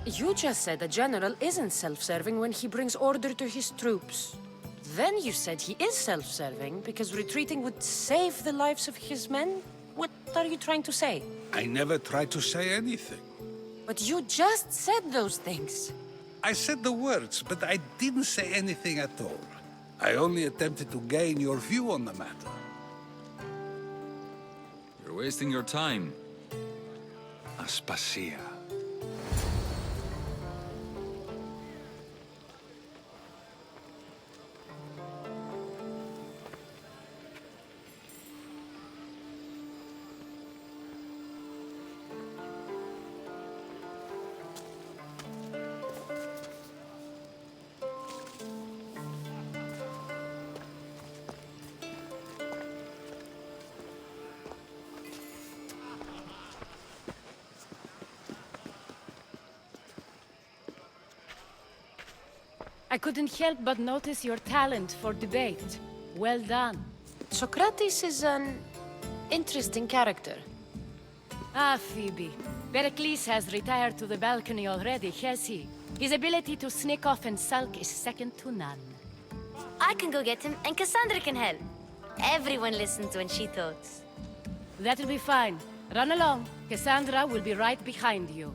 You just said a general isn't self-serving when he brings order to his troops. Then you said he is self-serving because retreating would save the lives of his men? What are you trying to say? I never tried to say anything. But you just said those things. I said the words, but I didn't say anything at all. I only attempted to gain your view on the matter. You're wasting your time. Aspasia. I couldn't help but notice your talent for debate. Well done. Socrates is an interesting character. Ah, Phoebe. Pericles has retired to the balcony already, has he? His ability to sneak off and sulk is second to none. I can go get him, and Cassandra can help. Everyone listens when she talks. That'll be fine. Run along. Cassandra will be right behind you.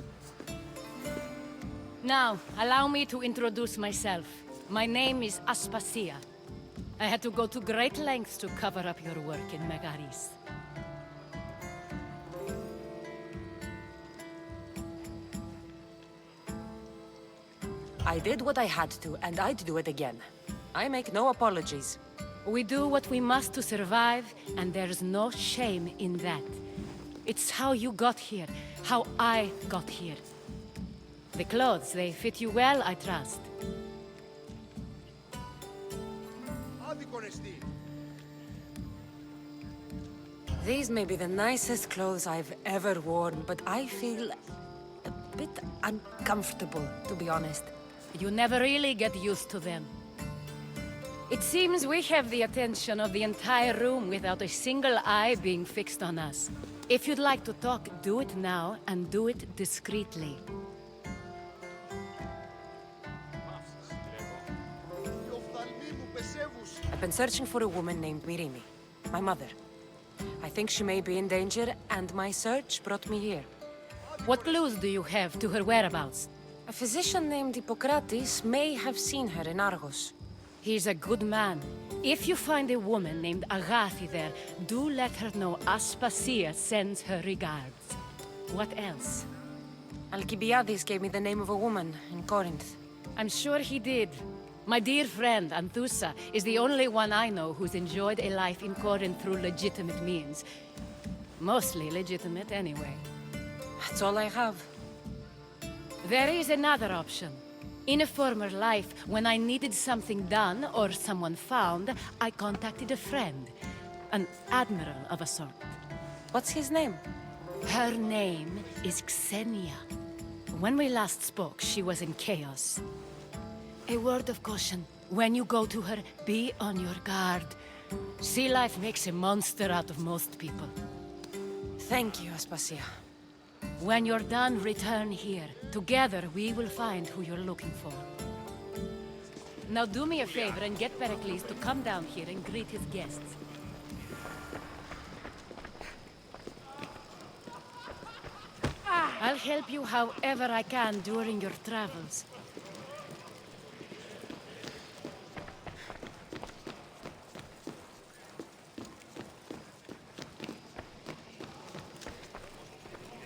Now, allow me to introduce myself. My name is Aspasia. I had to go to great lengths to cover up your work in Megaris. I did what I had to, and I'd do it again. I make no apologies. We do what we must to survive, and there's no shame in that. It's how you got here, how I got here. The clothes, they fit you well, I trust. These may be the nicest clothes I've ever worn, but I feel a bit uncomfortable, to be honest. You never really get used to them. It seems we have the attention of the entire room without a single eye being fixed on us. If you'd like to talk, do it now, and do it discreetly. I've been searching for a woman named Mirimi, my mother. I think she may be in danger, and my search brought me here. What clues do you have to her whereabouts? A physician named Hippocrates may have seen her in Argos. He's a good man. If you find a woman named Agathi there, do let her know Aspasia sends her regards. What else? Alcibiades gave me the name of a woman in Corinth. I'm sure he did. My dear friend, Anthusa, is the only one I know who's enjoyed a life in Corinth through legitimate means. Mostly legitimate, anyway. That's all I have. There is another option. In a former life, when I needed something done or someone found, I contacted a friend. An admiral of a sort. What's his name? Her name is Xenia. When we last spoke, she was in chaos. A word of caution. When you go to her, be on your guard. Sea life makes a monster out of most people. Thank you, Aspasia. When you're done, return here. Together, we will find who you're looking for. Now do me a favor and get Pericles to come down here and greet his guests. I'll help you however I can during your travels.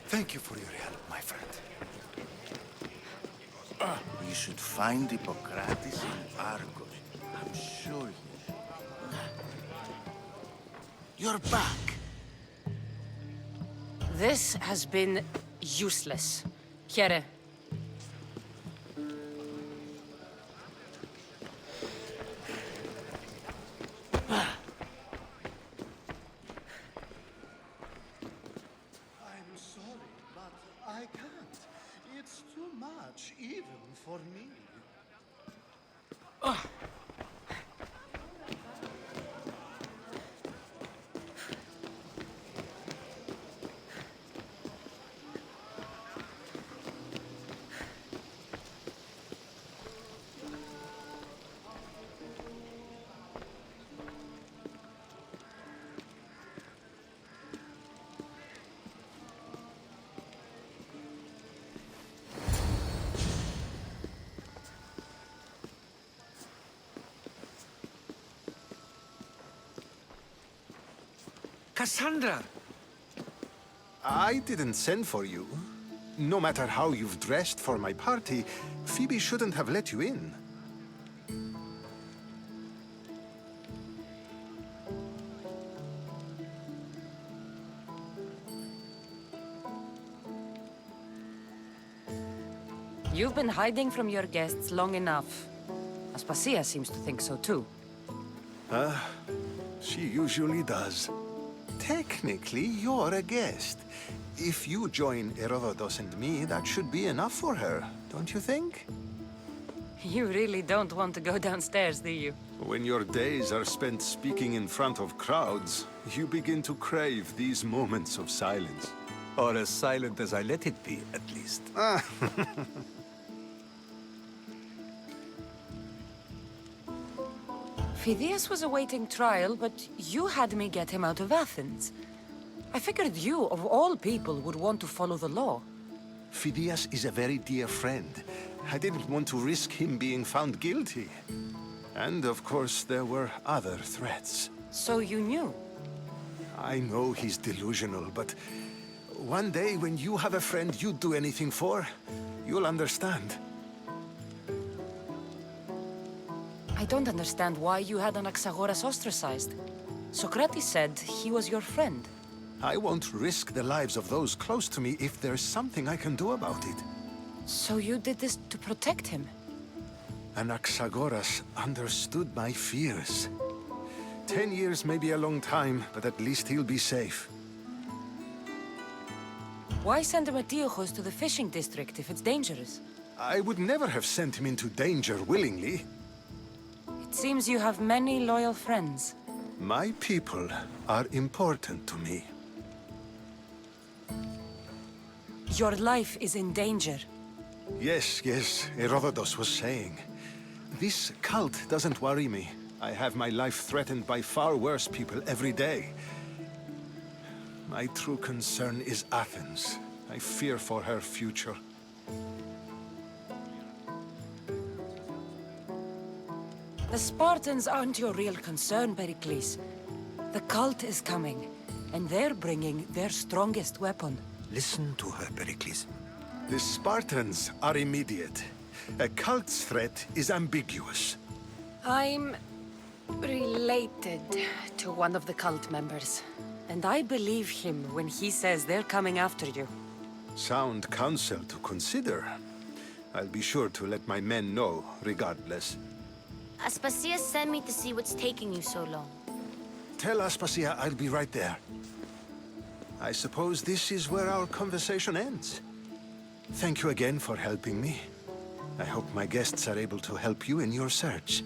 Thank you for your help, my friend. We should find Hippocrates in Argos. I'm sure he is. You're back. This has been useless. Here. I'm sorry, but I can't. It's too much, even for me. Cassandra! I didn't send for you. No matter how you've dressed for my party, Phoebe shouldn't have let you in. You've been hiding from your guests long enough. Aspasia seems to think so too. She usually does. Technically, you're a guest. If you join Herodotus and me, that should be enough for her, don't you think? You really don't want to go downstairs, do you? When your days are spent speaking in front of crowds, you begin to crave these moments of silence. Or as silent as I let it be, at least. Phidias was awaiting trial, but you had me get him out of Athens. I figured you, of all people, would want to follow the law. Phidias is a very dear friend. I didn't want to risk him being found guilty. And of course, there were other threats. So you knew? I know he's delusional, but one day when you have a friend you'd do anything for, you'll understand. I don't understand why you had Anaxagoras ostracized. Socrates said he was your friend. I won't risk the lives of those close to me if there's something I can do about it. So you did this to protect him? Anaxagoras understood my fears. 10 years may be a long time, but at least he'll be safe. Why send Metiochos to the fishing district if it's dangerous? I would never have sent him into danger willingly. It seems you have many loyal friends. My people are important to me. Your life is in danger. Yes, Herodotus was saying. This cult doesn't worry me. I have my life threatened by far worse people every day. My true concern is Athens. I fear for her future. The Spartans aren't your real concern, Pericles. The cult is coming, and they're bringing their strongest weapon. Listen to her, Pericles. The Spartans are immediate. A cult's threat is ambiguous. I'm related to one of the cult members, and I believe him when he says they're coming after you. Sound counsel to consider. I'll be sure to let my men know, regardless. Aspasia sent me to see what's taking you so long. Tell Aspasia I'll be right there. I suppose this is where our conversation ends. Thank you again for helping me. I hope my guests are able to help you in your search.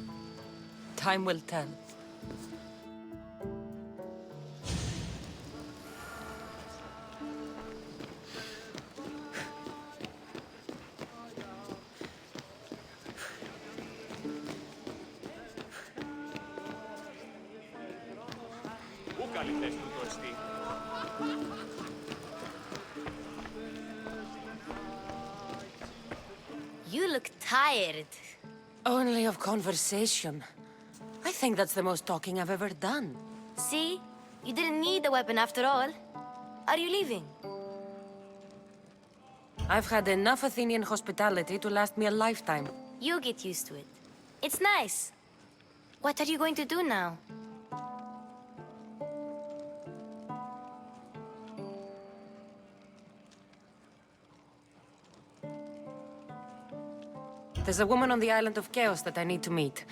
Time will tell. You look tired. Only of conversation. I think that's the most talking I've ever done. See? You didn't need the weapon after all. Are you leaving? I've had enough Athenian hospitality to last me a lifetime. You get used to it. It's nice. What are you going to do now? There's a woman on the island of Chaos that I need to meet.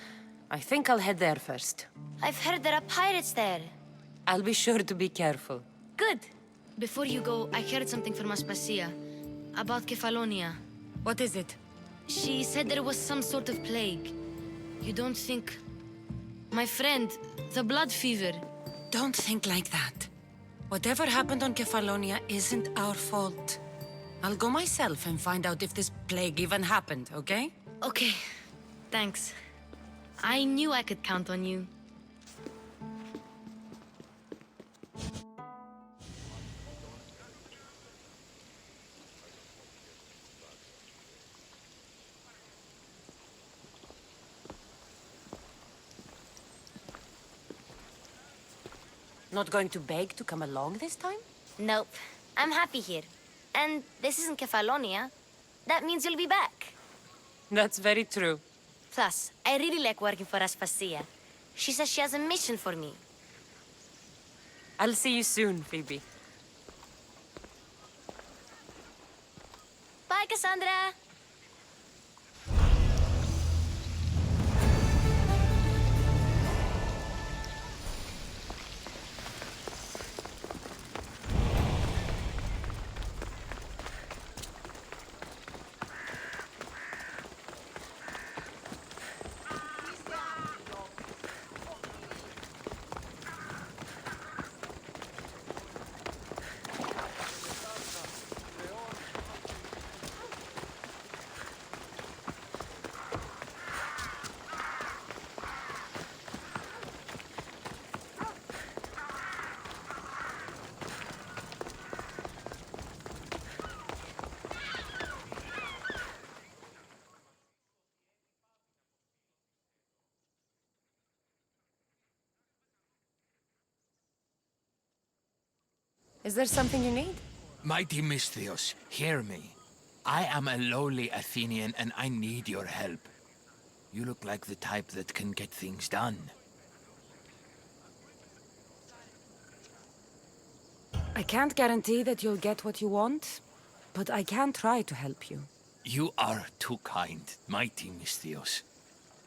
I think I'll head there first. I've heard there are pirates there. I'll be sure to be careful. Good. Before you go, I heard something from Aspasia. About Kefalonia. What is it? She said there was some sort of plague. You don't think... My friend, the blood fever. Don't think like that. Whatever happened on Kefalonia isn't our fault. I'll go myself and find out if this plague even happened, okay? Okay. Thanks. I knew I could count on you. Not going to beg to come along this time? Nope. I'm happy here. And this isn't Kefalonia. That means you'll be back. That's very true. Plus, I really like working for Aspasia. She says she has a mission for me. I'll see you soon, Phoebe. Bye, Cassandra! Is there something you need? Mighty Misthios, hear me. I am a lowly Athenian and I need your help. You look like the type that can get things done. I can't guarantee that you'll get what you want, but I can try to help you. You are too kind, Mighty Misthios.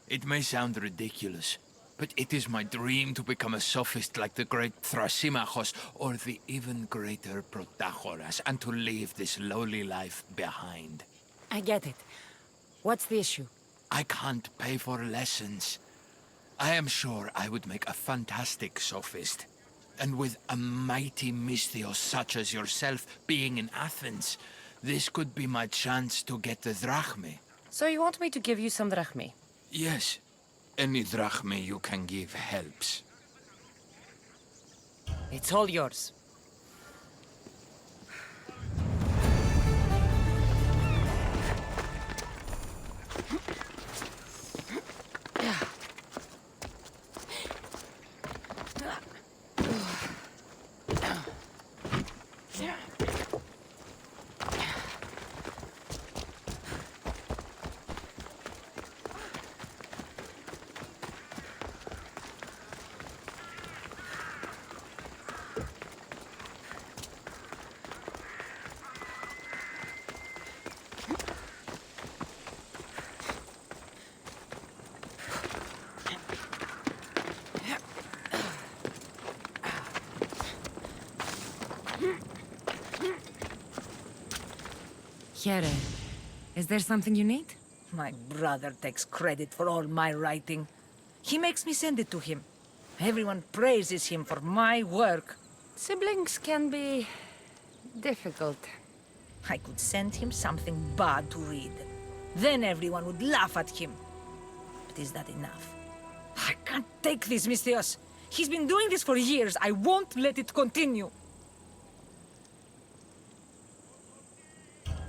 It may sound ridiculous, but it is my dream to become a sophist like the great Thrasymachos or the even greater Protagoras, and to leave this lowly life behind. I get it. What's the issue? I can't pay for lessons. I am sure I would make a fantastic sophist. And with a mighty Misthios such as yourself being in Athens, this could be my chance to get the drachmae. So you want me to give you some drachmae? Yes. Any drachma you can give helps. It's all yours. Here, is there something you need? My brother takes credit for all my writing. He makes me send it to him. Everyone praises him for my work. Siblings can be difficult. I could send him something bad to read. Then everyone would laugh at him. But is that enough? I can't take this, Misthios. He's been doing this for years. I won't let it continue.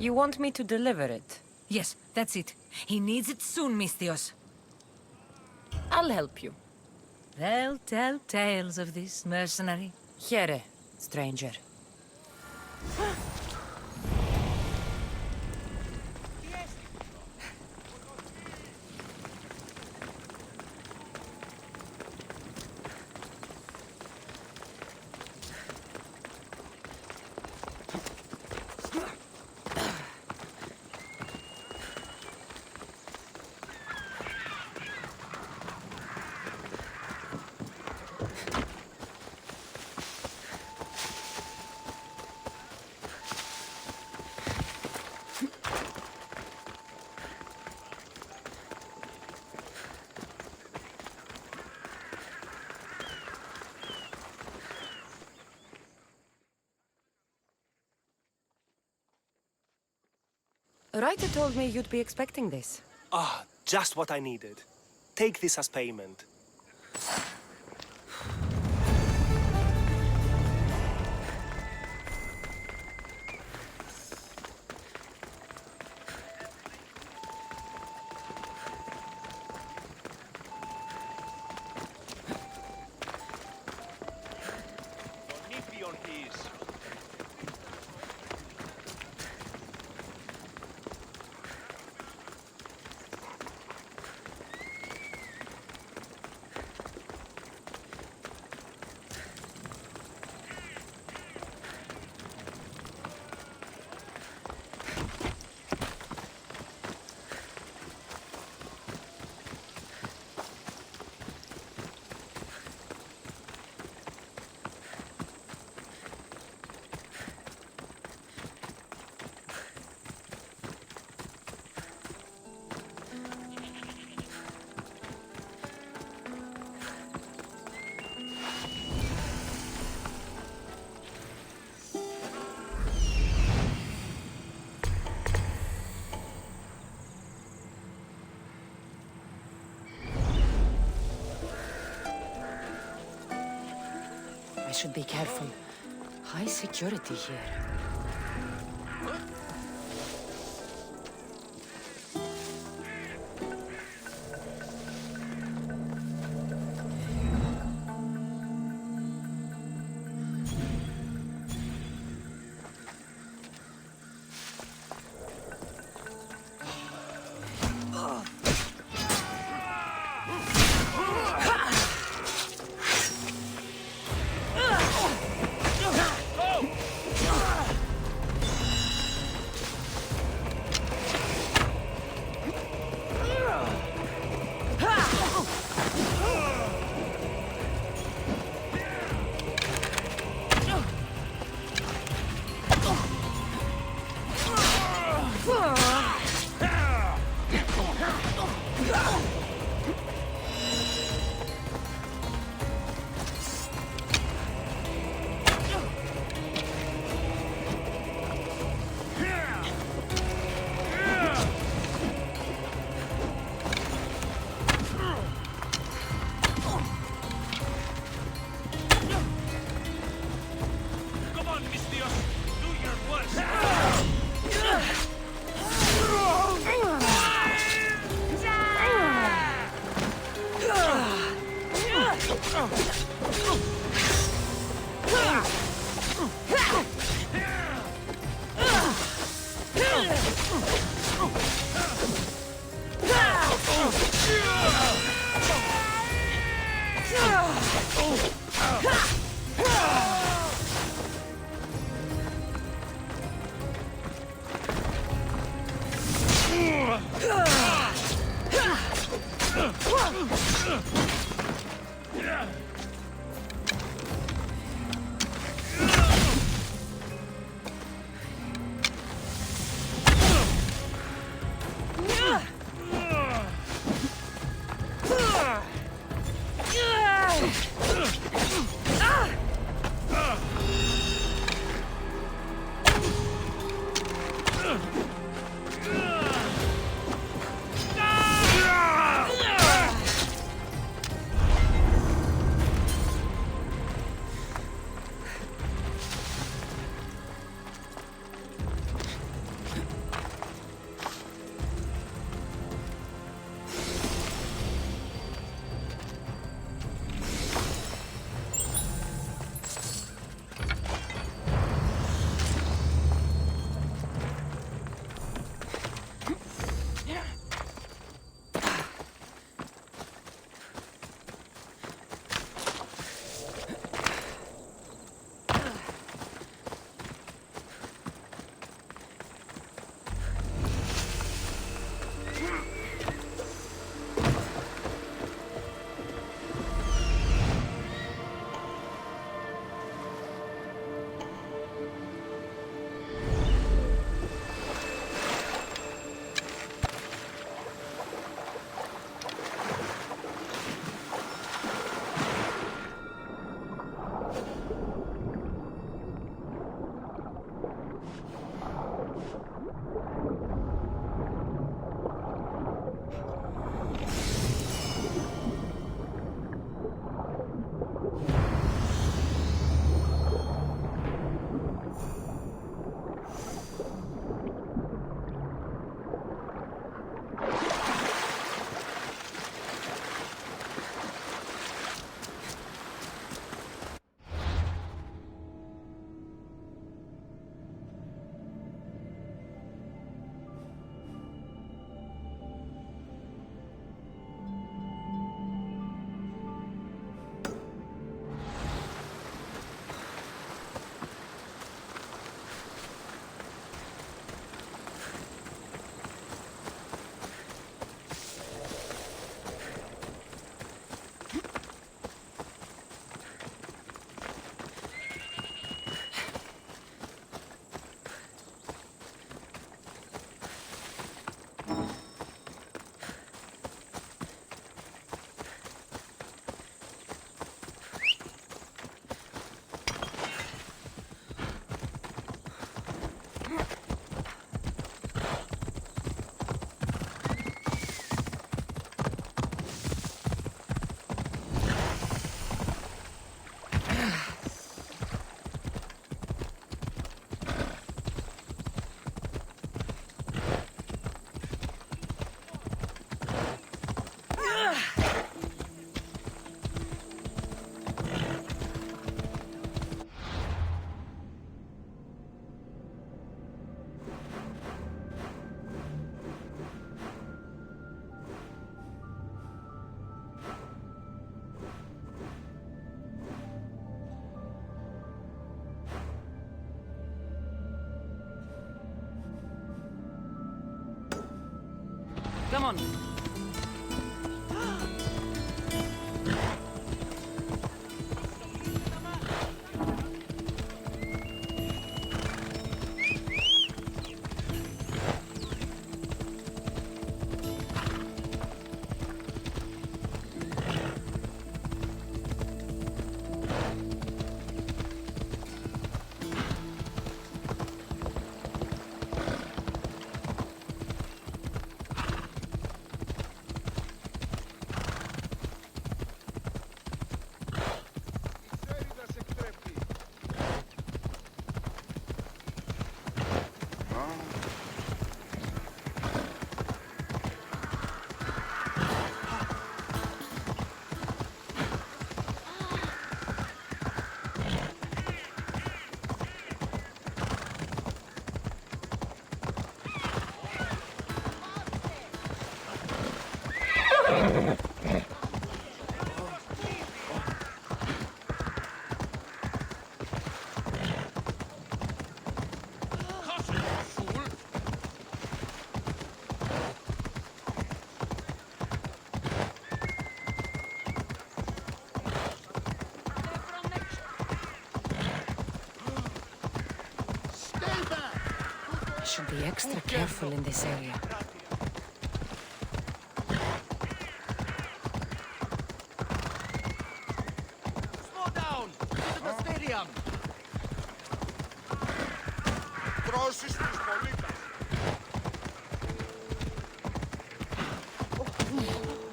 You want me to deliver it? Yes, that's it. He needs it soon, Misthios. I'll help you. They'll tell tales of this mercenary. Here, stranger. Ryder told me you'd be expecting this. Ah, just what I needed. Take this as payment. I should be careful. High security here. Come on. should be extra careful in this area. Slow down! To the stadium! Τρώσεις τους πολίτες!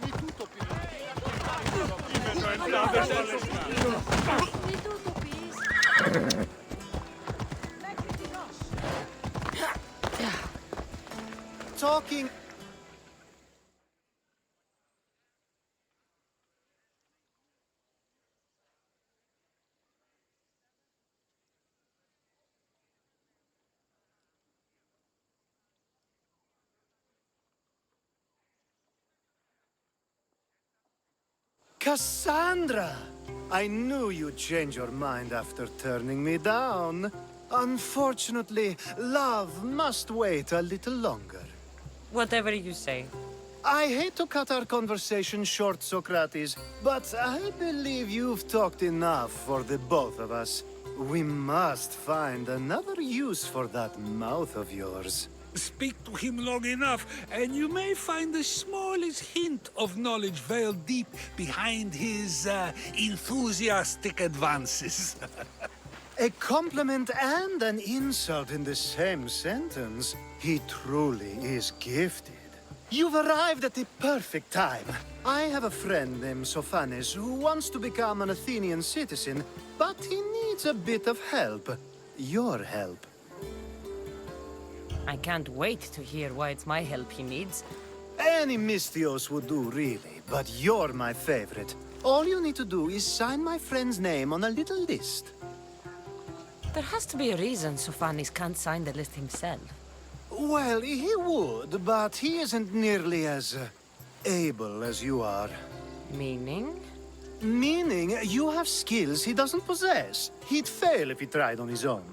Μη τούτο Talking... Cassandra! I knew you'd change your mind after turning me down. Unfortunately, love must wait a little longer. Whatever you say. I hate to cut our conversation short, Socrates, but I believe you've talked enough for the both of us. We must find another use for that mouth of yours. Speak to him long enough, and you may find the smallest hint of knowledge veiled deep behind his enthusiastic advances. A compliment and an insult in the same sentence. He truly is gifted. You've arrived at the perfect time. I have a friend named Sophanes who wants to become an Athenian citizen, but he needs a bit of help. Your help. I can't wait to hear why it's my help he needs. Any Mystios would do, really, but you're my favorite. All you need to do is sign my friend's name on a little list. There has to be a reason Sophanis can't sign the list himself. Well, he would, but he isn't nearly as able as you are. Meaning? Meaning you have skills he doesn't possess. He'd fail if he tried on his own.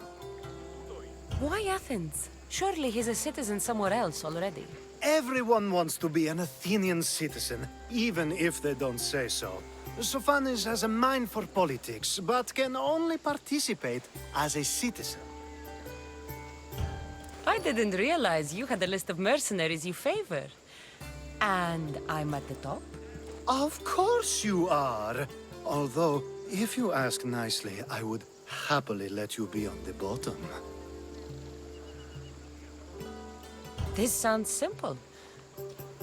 Why Athens? Surely he's a citizen somewhere else already. Everyone wants to be an Athenian citizen, even if they don't say so. Sophanes has a mind for politics, but can only participate as a citizen. I didn't realize you had a list of mercenaries you favor. And I'm at the top? Of course you are. Although, if you ask nicely, I would happily let you be on the bottom. This sounds simple.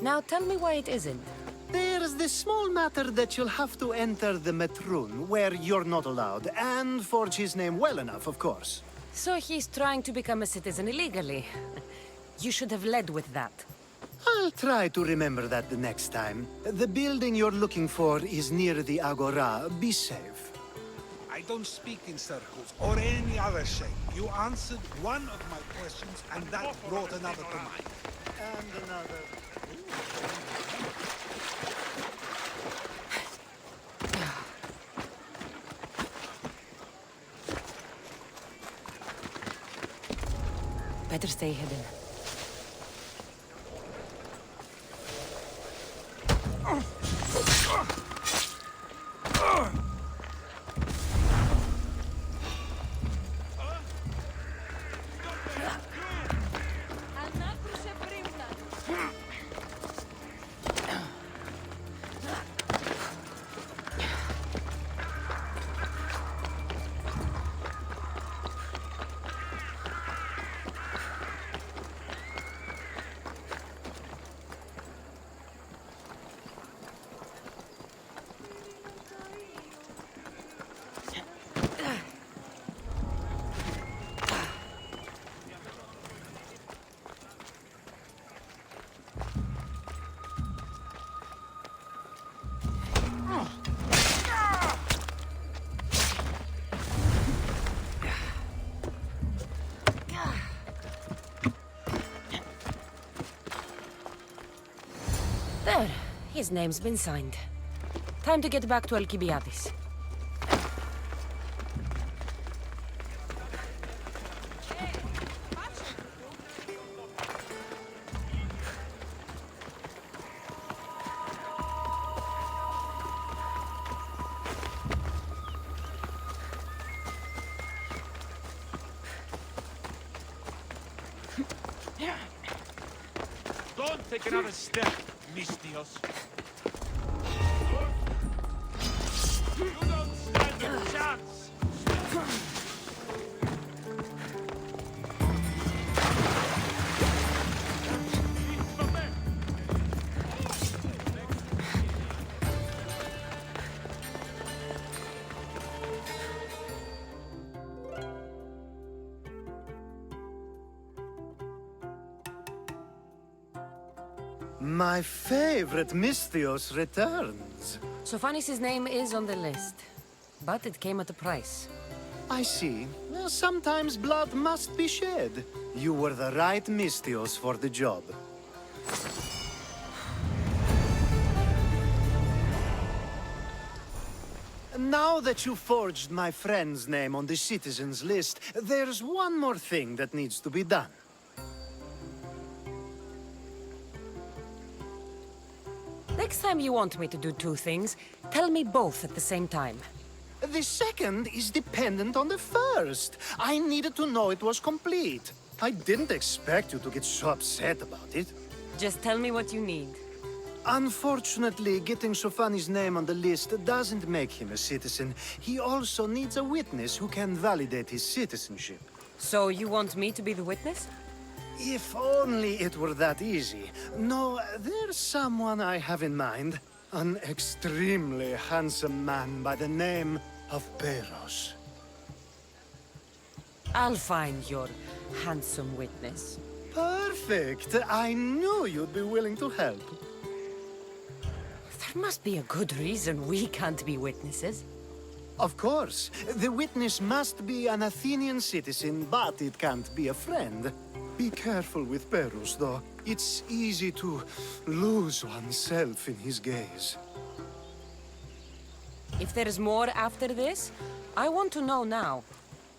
Now tell me why it isn't. There's this small matter that you'll have to enter the Metroon, where you're not allowed, and forge his name well enough, of course. So he's trying to become a citizen illegally. You should have led with that. I'll try to remember that the next time. The building you're looking for is near the Agora. Be safe. I don't speak in circles or any other shape. You answered one of my questions, and that brought another to mind. And another. Better stay hidden. There. His name's been signed. Time to get back to Alcibiades. take another step, Mistios. You don't stand a chance! My favorite Mistios returns. Sophanis' name is on the list, but it came at a price. I see. Well, sometimes blood must be shed. You were the right Mistios for the job. Now that you forged my friend's name on the citizens list, there's one more thing that needs to be done. Next time you want me to do two things, tell me both at the same time. The second is dependent on the first. I needed to know it was complete. I didn't expect you to get so upset about it. Just tell me what you need. Unfortunately, getting Sophanis' name on the list doesn't make him a citizen. He also needs a witness who can validate his citizenship. So you want me to be the witness? If only it were that easy. No, there's someone I have in mind. An extremely handsome man by the name of Peros. I'll find your handsome witness. Perfect. I knew you'd be willing to help. There must be a good reason we can't be witnesses. Of course. The witness must be an Athenian citizen, but it can't be a friend. Be careful with Peros, though. It's easy to lose oneself in his gaze. If there's more after this, I want to know now.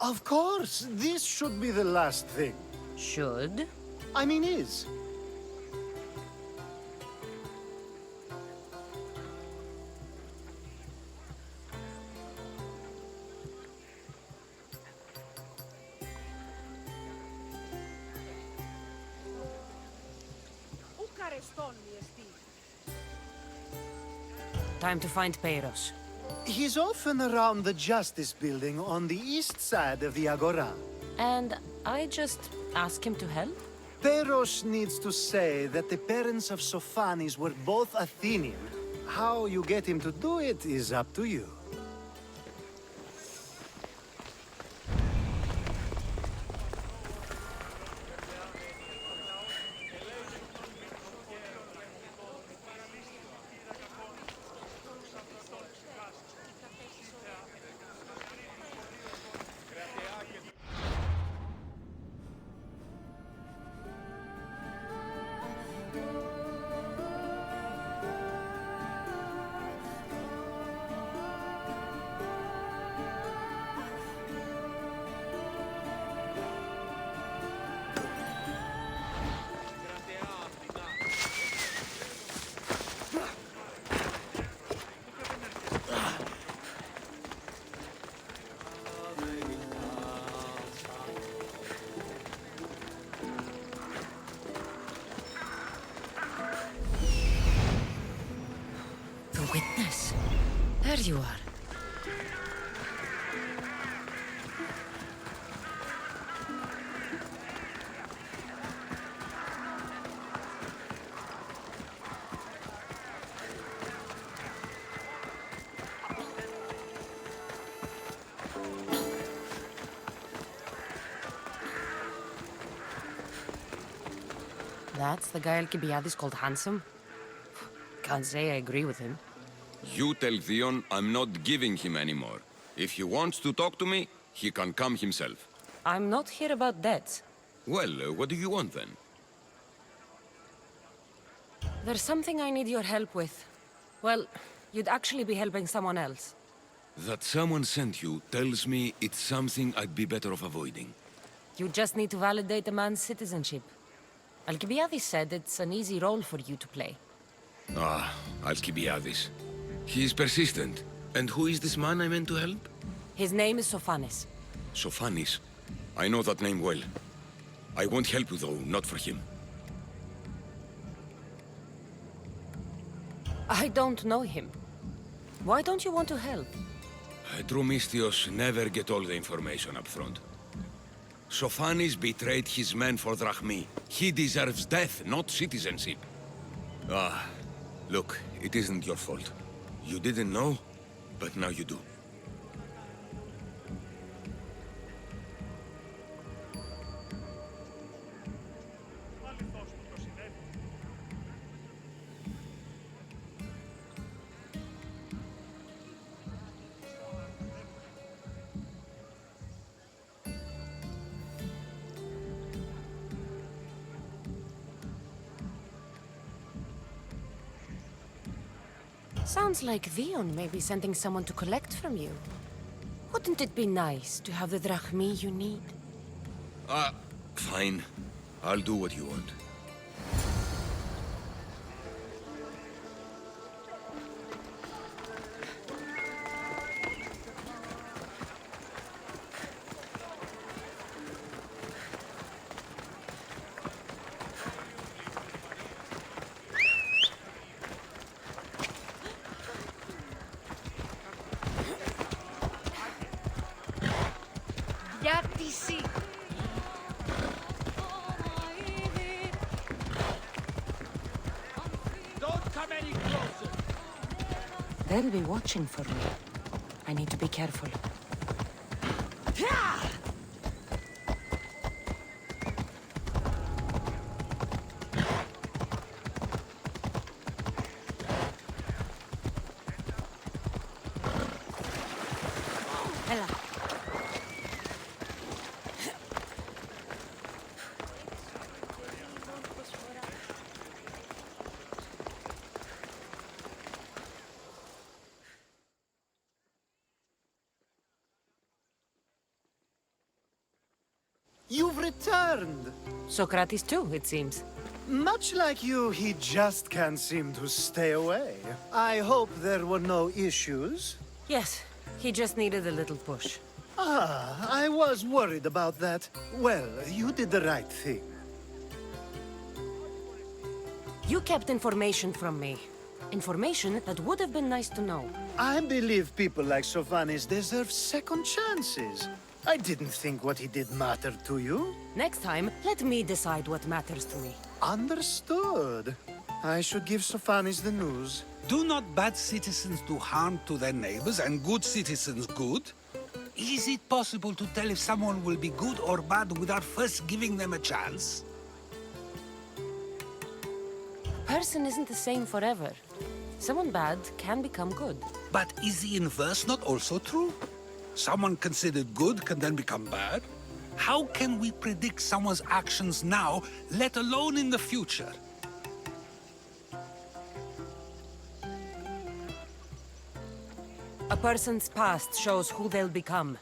Of course. This should be the last thing. Should? I mean is. Time to find Peros. He's often around the Justice Building on the east side of the Agora. And I just ask him to help? Peros needs to say that the parents of Sophanis were both Athenian. How you get him to do it is up to you. Witness. There you are. That's the guy Alcibiades called handsome? Can't say I agree with him. You tell Theon I'm not giving him anymore. If he wants to talk to me, he can come himself. I'm not here about debts. Well, what do you want then? There's something I need your help with. Well, you'd actually be helping someone else. That someone sent you tells me it's something I'd be better off avoiding. You just need to validate a man's citizenship. Alcibiades said it's an easy role for you to play. Ah, Alcibiades. He's persistent. And who is this man I meant to help? His name is Sophanis. Sophanis. I know that name well. I want help though, not for him. I don't know him. Why don't you want to help? True Mystios never get all the information up front. Sophanis betrayed his men for Drachmi. He deserves death, not citizenship. Ah, look, it isn't your fault. You didn't know, but now you do. Sounds like Vion may be sending someone to collect from you. Wouldn't it be nice to have the drachmi you need? Fine. I'll do what you want. Odyssey. Don't come any closer. They'll be watching for me. I need to be careful. Ella. You've returned! Socrates too, it seems. Much like you, he just can't seem to stay away. I hope there were no issues. Yes, he just needed a little push. Ah, I was worried about that. Well, you did the right thing. You kept information from me. Information that would have been nice to know. I believe people like Sophanis deserve second chances. I didn't think what he did mattered to you. Next time, let me decide what matters to me. Understood. I should give Sophanis the news. Do not bad citizens do harm to their neighbors and good citizens good? Is it possible to tell if someone will be good or bad without first giving them a chance? A person isn't the same forever. Someone bad can become good. But is the inverse not also true? Someone considered good can then become bad? How can we predict someone's actions now, let alone in the future? A person's past shows who they'll become.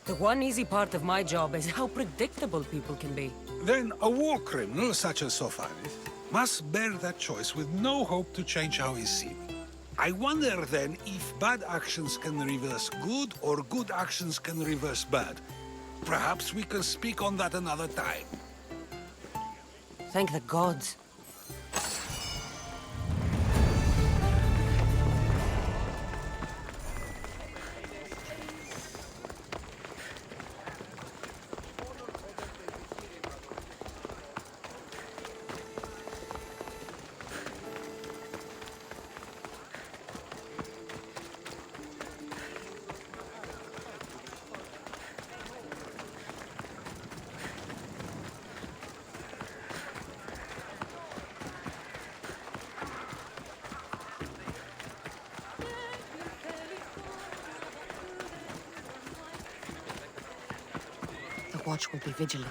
The one easy part of my job is how predictable people can be. Then a war criminal such as Sophanis must bear that choice with no hope to change how he's seen. I wonder then if bad actions can reverse good or good actions can reverse bad. Perhaps we can speak on that another time. Thank the gods. The watch will be vigilant.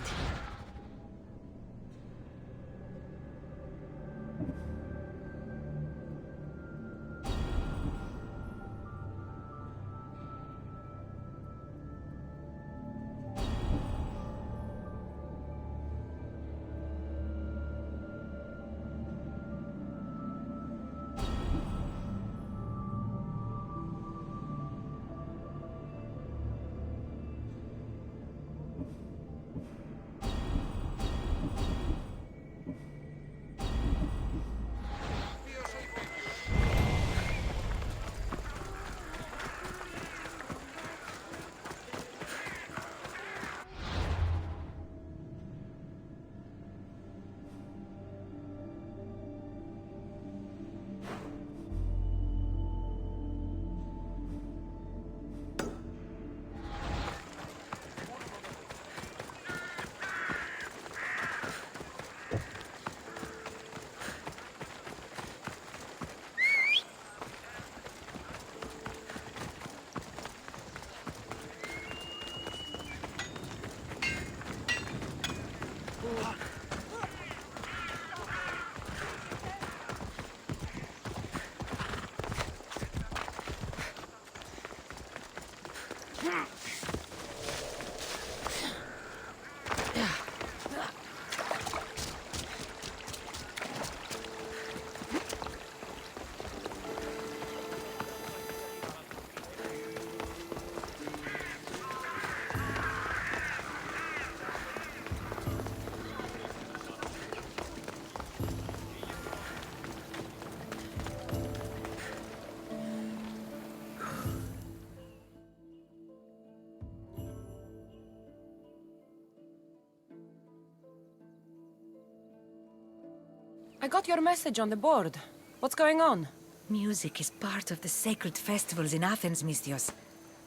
I got your message on the board. What's going on? Music is part of the sacred festivals in Athens, Misthios.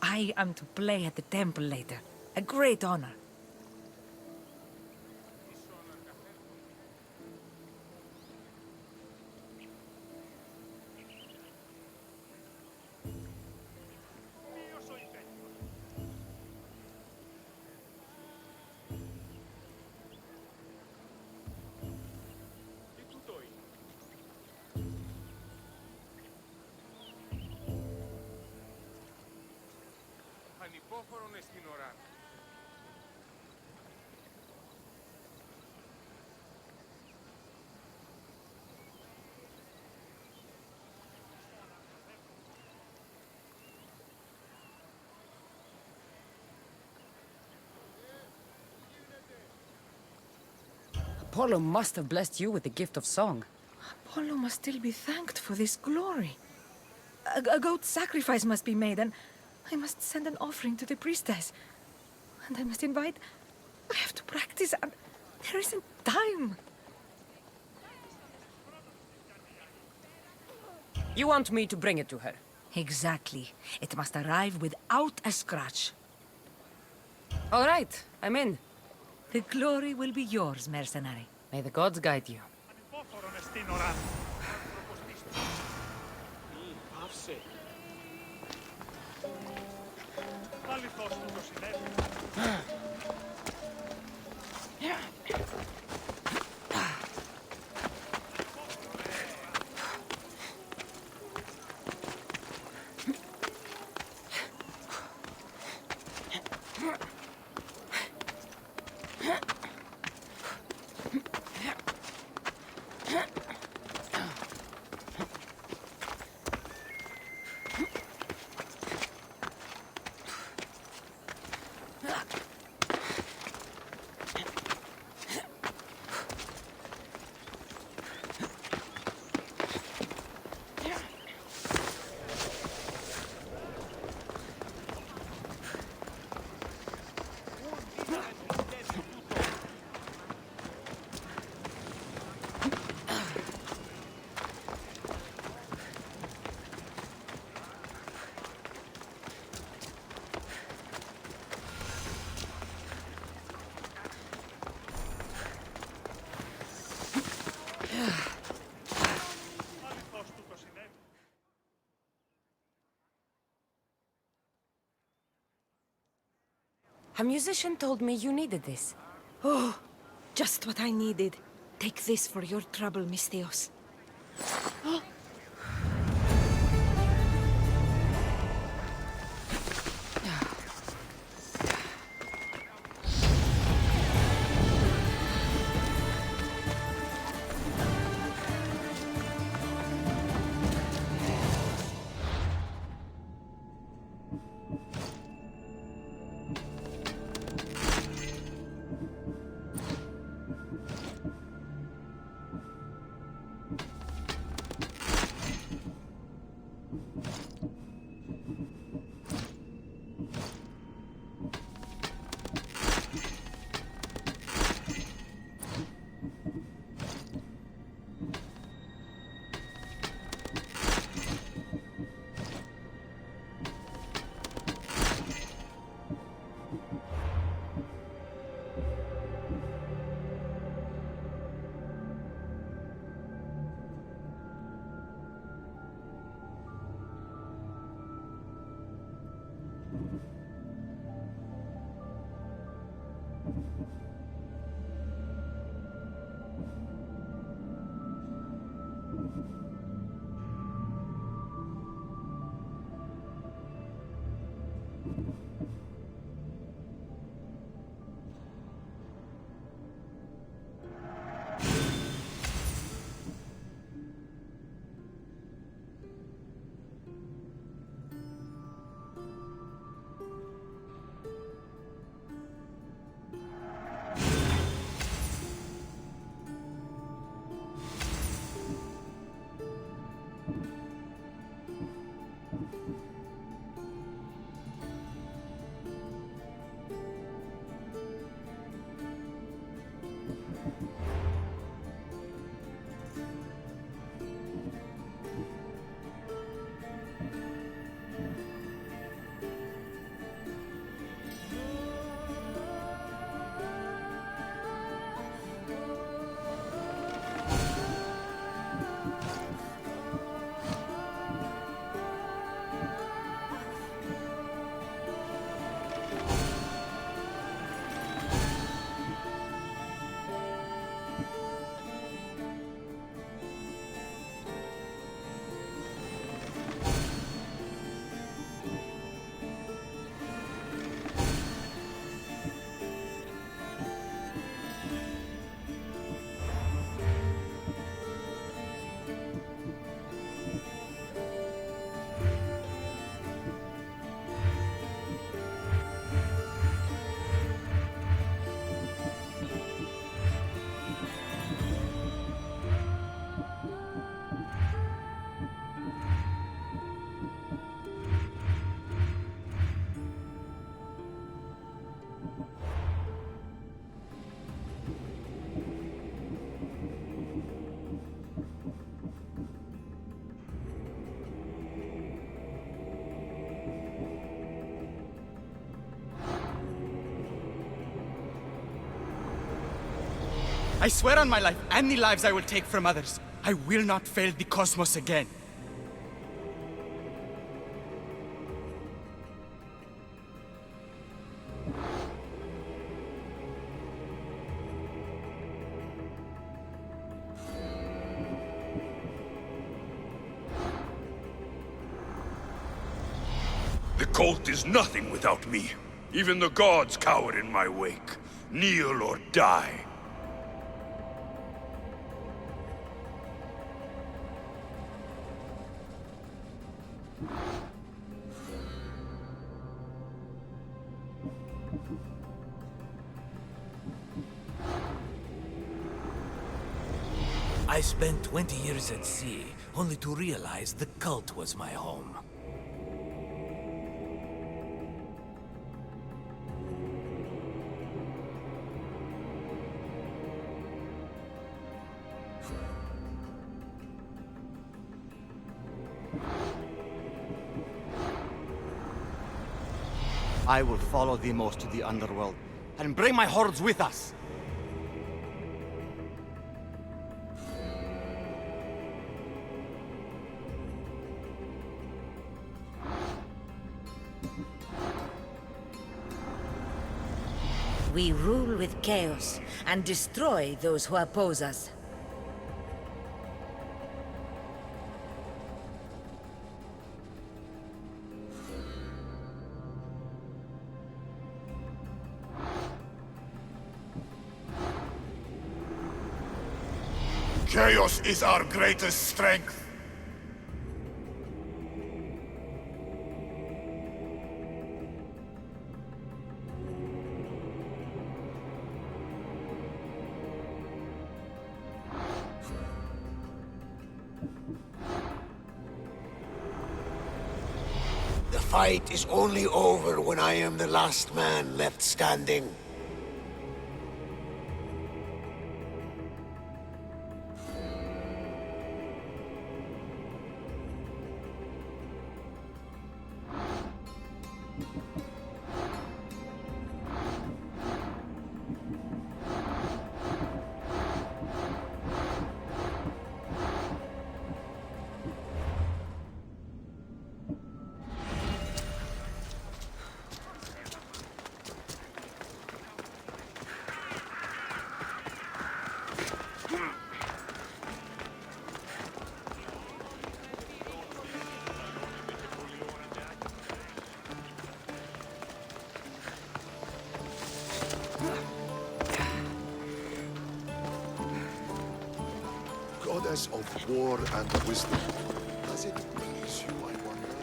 I am to play at the temple later. A great honor. Ανυπόφορον εστιν ορά. Apollo must have blessed you with the gift of song. Apollo must still be thanked for this glory. A goat sacrifice must be made, and I must send an offering to the priestess. And I must invite... I have to practice, and there isn't time. You want me to bring it to her? Exactly. It must arrive without a scratch. All right, I'm in. The glory will be yours, mercenary. May the gods guide you. A musician told me you needed this. Oh, just what I needed. Take this for your trouble, Misthios. I swear on my life and the lives I will take from others, I will not fail the cosmos again. The cult is nothing without me. Even the gods cower in my wake. Kneel or die. I spent 20 years at sea, only to realize the cult was my home. I will follow Demos to the underworld, and bring my hordes with us! We rule with chaos, and destroy those who oppose us. Chaos is our greatest strength. The fight is only over when I am the last man left standing. Goddess of war and wisdom. Does it please you, I wonder,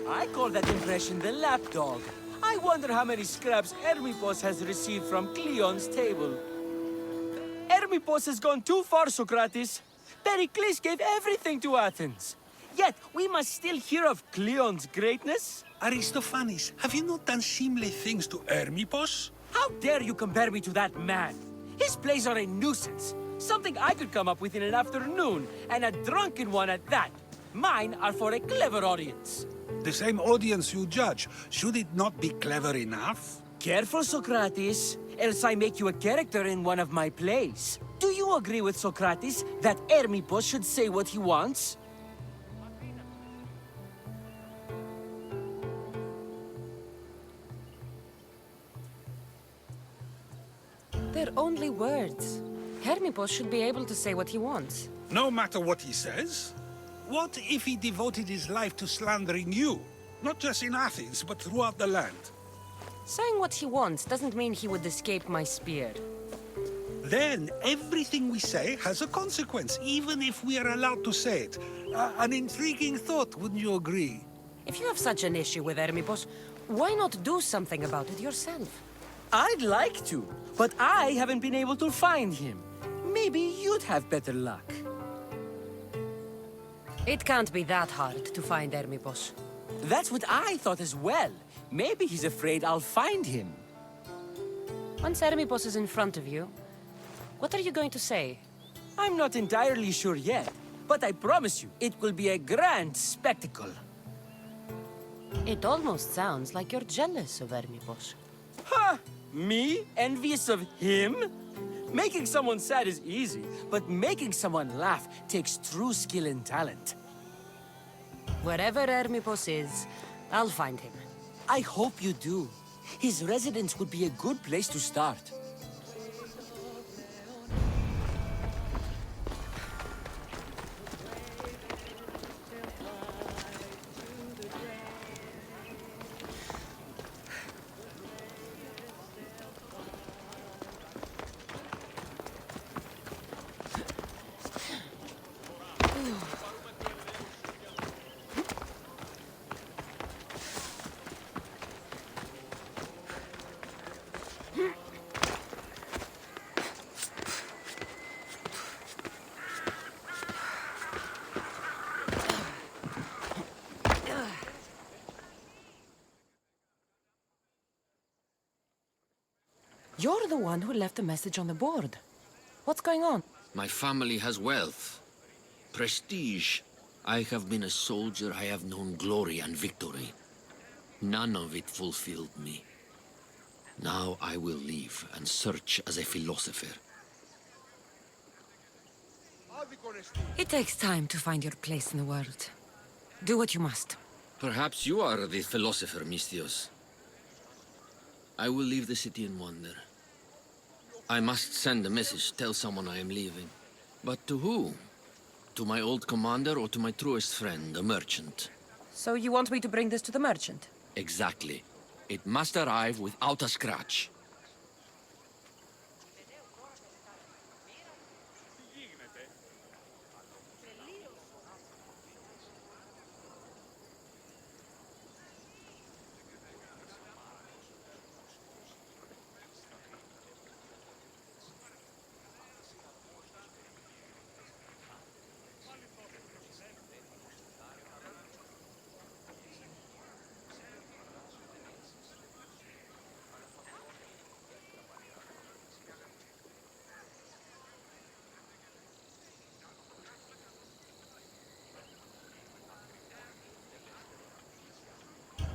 I call that impression the lapdog. I wonder how many scraps Hermipos has received from Cleon's table. Hermipos has gone too far, Socrates. Pericles gave everything to Athens. Yet, we must still hear of Cleon's greatness. Aristophanes, have you not done seemly things to Hermipos? How dare you compare me to that man? His plays are a nuisance. Something I could come up with in an afternoon, and a drunken one at that. Mine are for a clever audience. The same audience you judge, should it not be clever enough? Careful, Socrates, else I make you a character in one of my plays. Do you agree with Socrates that Hermipos should say what he wants? They're only words. Hermipos should be able to say what he wants. No matter what he says? What if he devoted his life to slandering you? Not just in Athens, but throughout the land. Saying what he wants doesn't mean he would escape my spear. Then everything we say has a consequence, even if we are allowed to say it. An intriguing thought, wouldn't you agree? If you have such an issue with Hermipos, why not do something about it yourself? I'd like to, but I haven't been able to find him. Maybe you'd have better luck. It can't be that hard to find Hermipos. That's what I thought as well. Maybe he's afraid I'll find him. Once Hermipos is in front of you, what are you going to say? I'm not entirely sure yet. but I promise you, it will be a grand spectacle. It almost sounds like you're jealous of Hermipos. Ha! Me? Envious of him? Making someone sad is easy, but making someone laugh takes true skill and talent. Wherever Hermipos is, I'll find him. I hope you do. His residence would be a good place to start. You're the one who left a message on the board. What's going on? My family has wealth, prestige. I have been a soldier, I have known glory and victory. None of it fulfilled me. Now I will leave and search as a philosopher. It takes time to find your place in the world. Do what you must. Perhaps you are the philosopher, Misthios. I will leave the city and wander. I must send a message, tell someone I am leaving. But to who? To my old commander or to my truest friend, a merchant? So you want me to bring this to the merchant? Exactly. It must arrive without a scratch.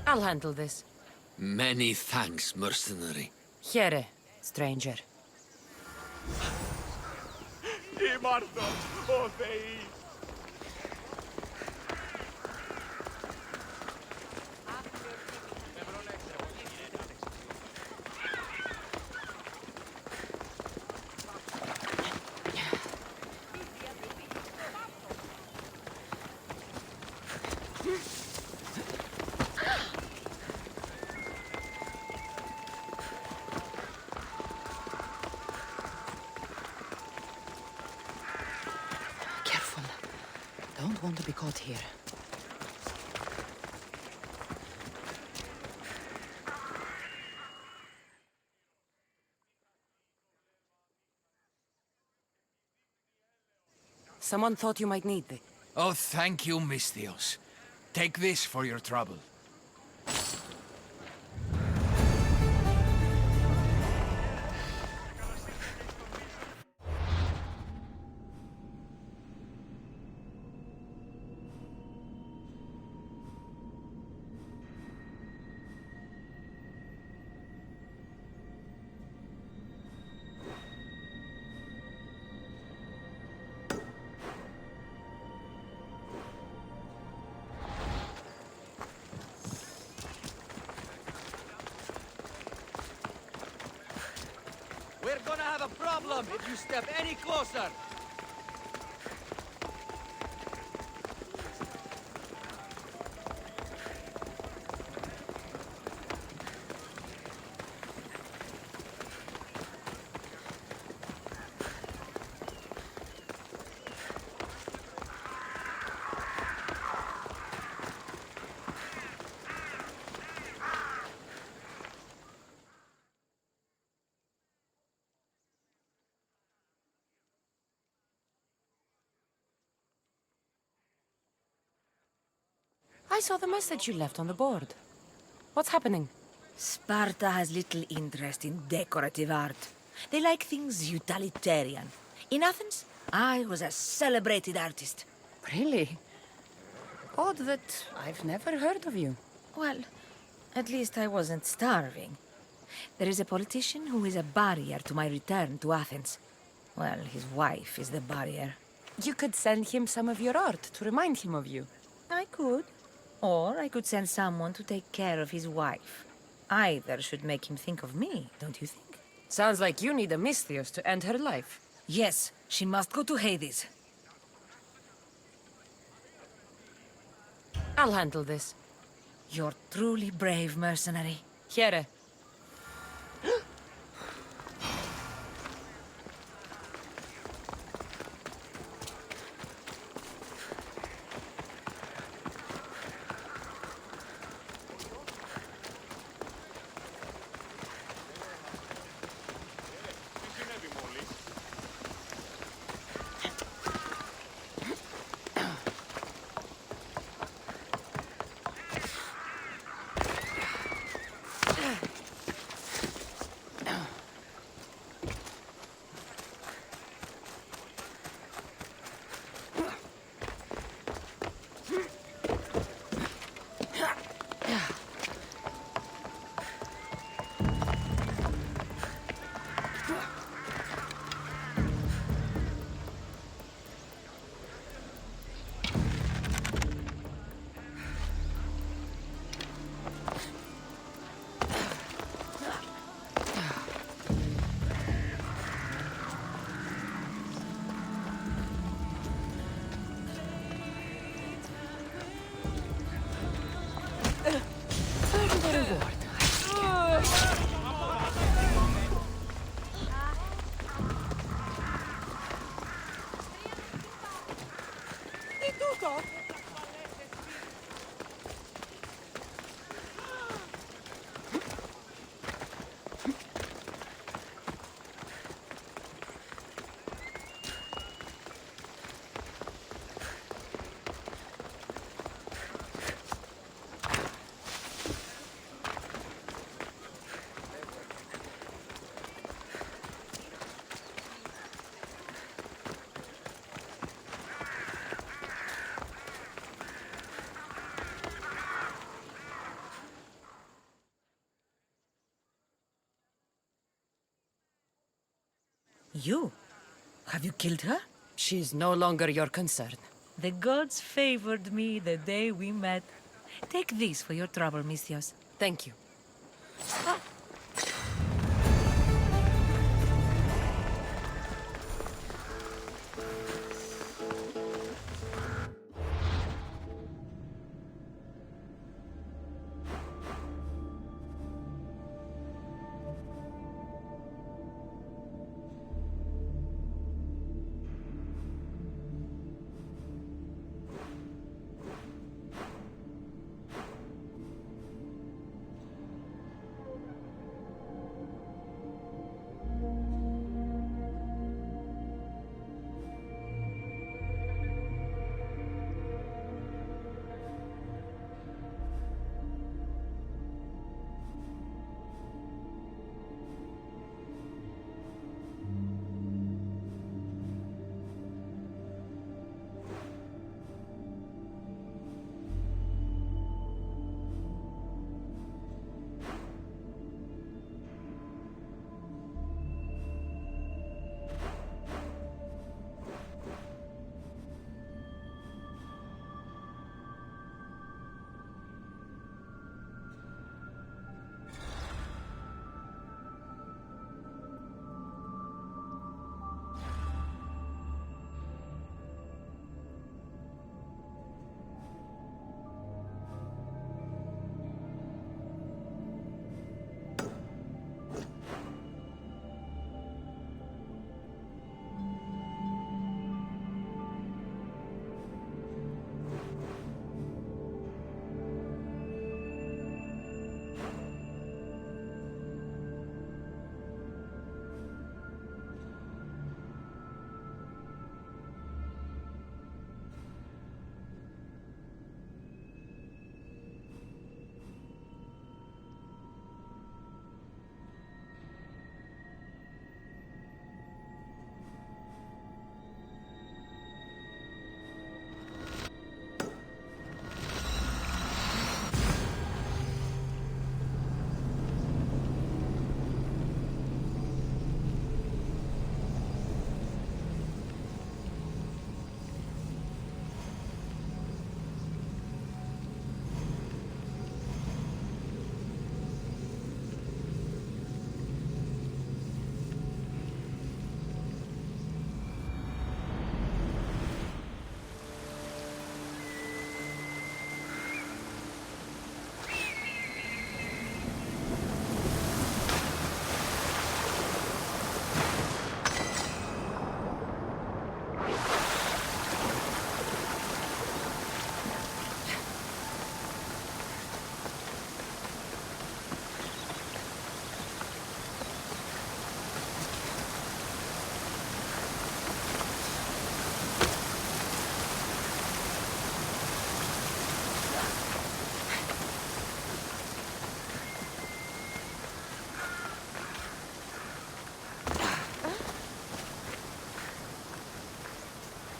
I'll handle this. Many thanks, mercenary. Here, stranger. Careful. Don't want to be caught here. Someone thought you might need this. Oh, thank you, Misthios. Take this for your trouble. We're gonna have a problem if you step any closer! I saw the message you left on the board. What's happening? Sparta has little interest in decorative art. They like things utilitarian. In Athens, I was a celebrated artist. Really? Odd that I've never heard of you. Well, at least I wasn't starving. There is a politician who is a barrier to my return to Athens. Well, his wife is the barrier. You could send him some of your art to remind him of you. I could. Or I could send someone to take care of his wife. Either should make him think of me, don't you think? Sounds like you need a Misthios to end her life. Yes, she must go to Hades. I'll handle this. You're truly brave, mercenary. Here. You? Have you killed her? She's no longer your concern. The gods favored me the day we met. Take this for your trouble, Misthios. Thank you.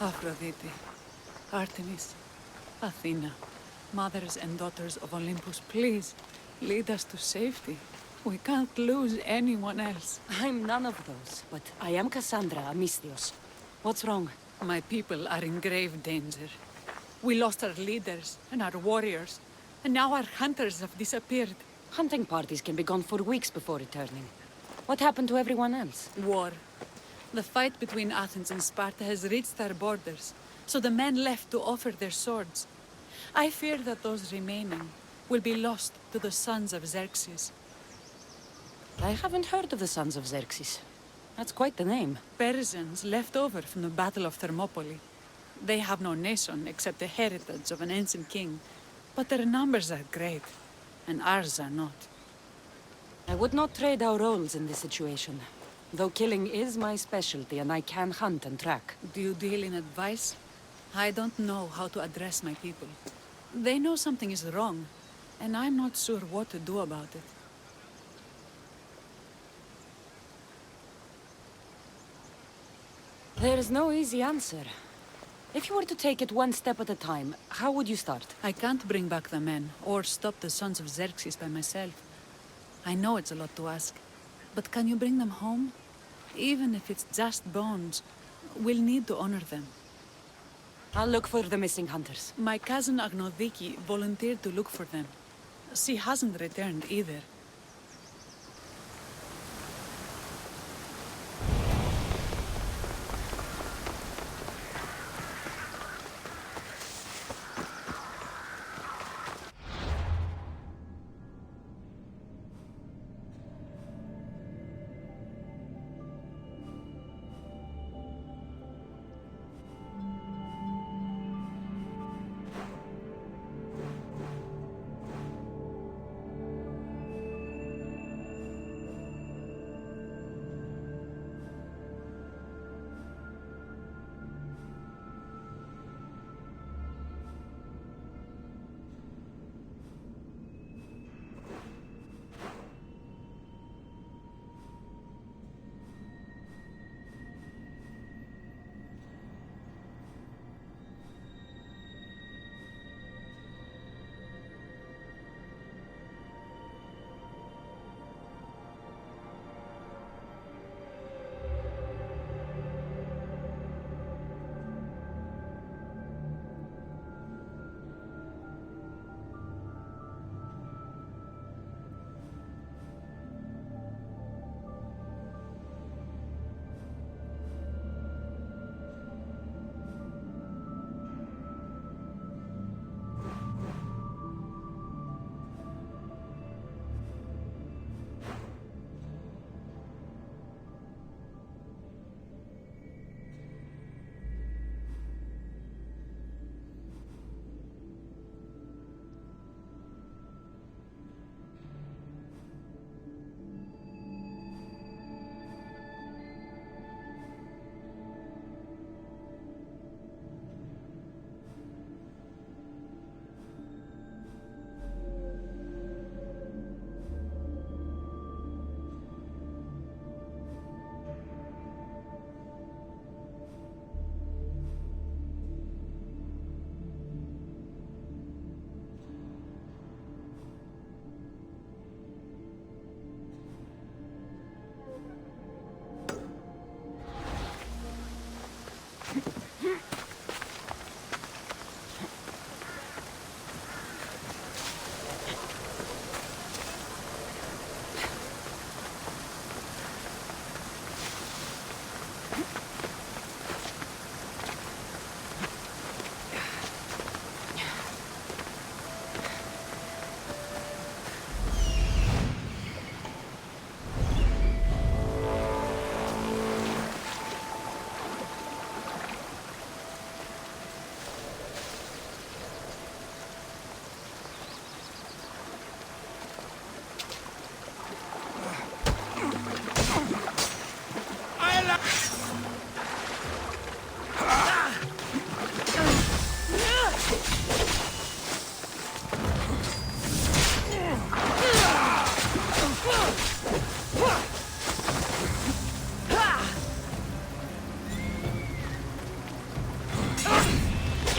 Aphrodite, Artemis, Athena, mothers and daughters of Olympus, please, lead us to safety. We can't lose anyone else. I'm none of those, but I am Cassandra Amistios. What's wrong? My people are in grave danger. We lost our leaders and our warriors, and now our hunters have disappeared. Hunting parties can be gone for weeks before returning. What happened to everyone else? War. The fight between Athens and Sparta has reached our borders, so the men left to offer their swords. I fear that those remaining will be lost to the sons of Xerxes. I haven't heard of the sons of Xerxes. That's quite the name. Persians left over from the Battle of Thermopylae. They have no nation except the heritage of an ancient king, but their numbers are great, and ours are not. I would not trade our roles in this situation, though killing is my specialty and I can hunt and track. Do you deal in advice? I don't know how to address my people. They know something is wrong, and I'm not sure what to do about it. There is no easy answer. If you were to take it one step at a time, how would you start? I can't bring back the men, or stop the sons of Xerxes by myself. I know it's a lot to ask, but can you bring them home? Even if it's just bones, we'll need to honor them. I'll look for the missing hunters. My cousin Agnodiki volunteered to look for them. She hasn't returned either.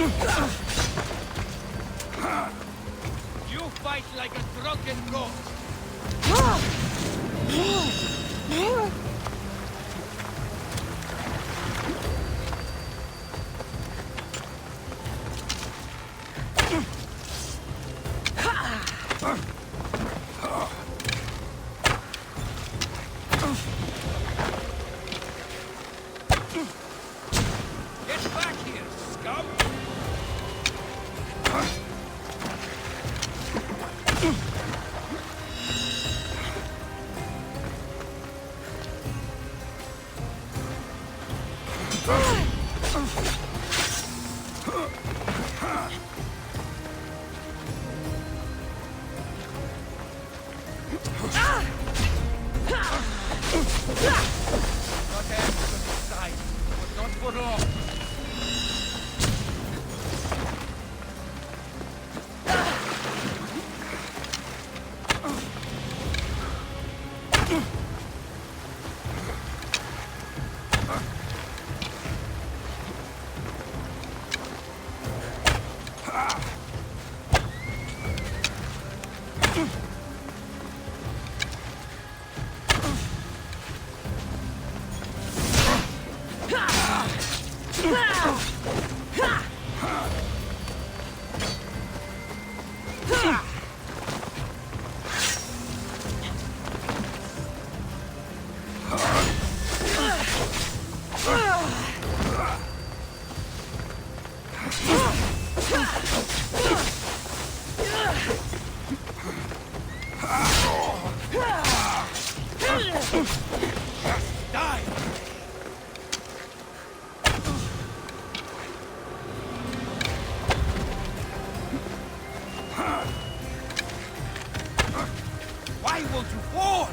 You fight like a drunken goat. Get back here, scum! Why won't you fall?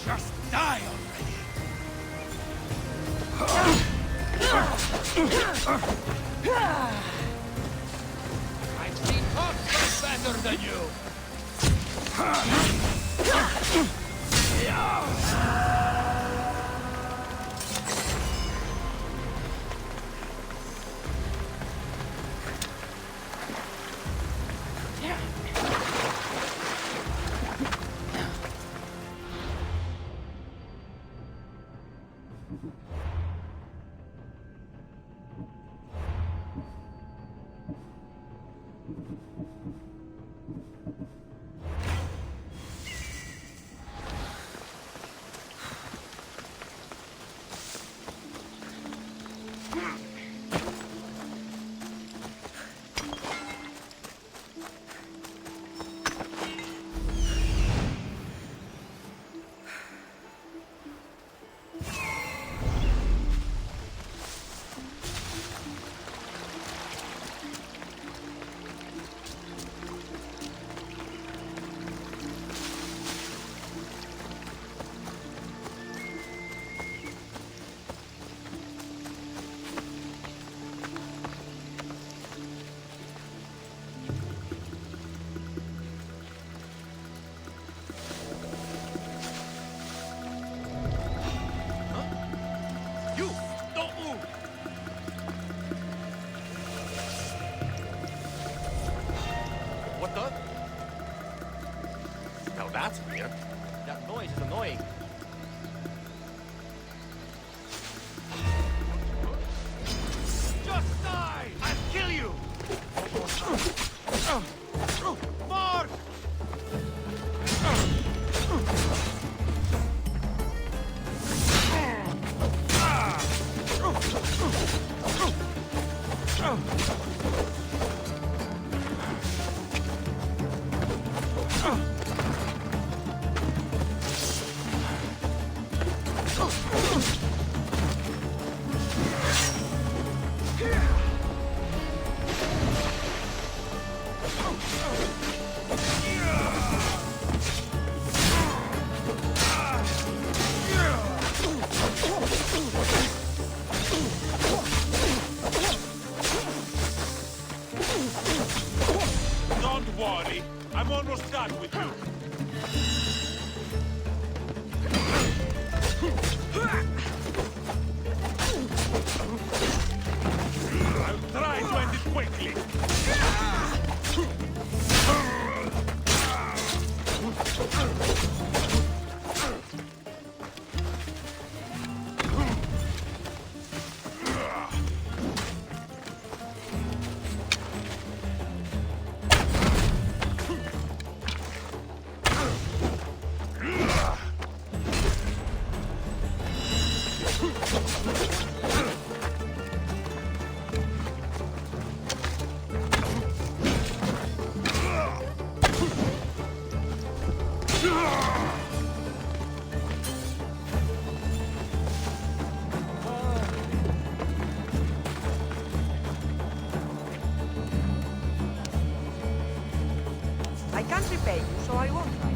Just die already. I've seen monsters better than you. What the? Now that's weird. That noise is annoying. Just die! I'll kill you! Mark! Don't worry, I'm almost done with you. I'll try to end it quickly. I can't repay you, so I won't try.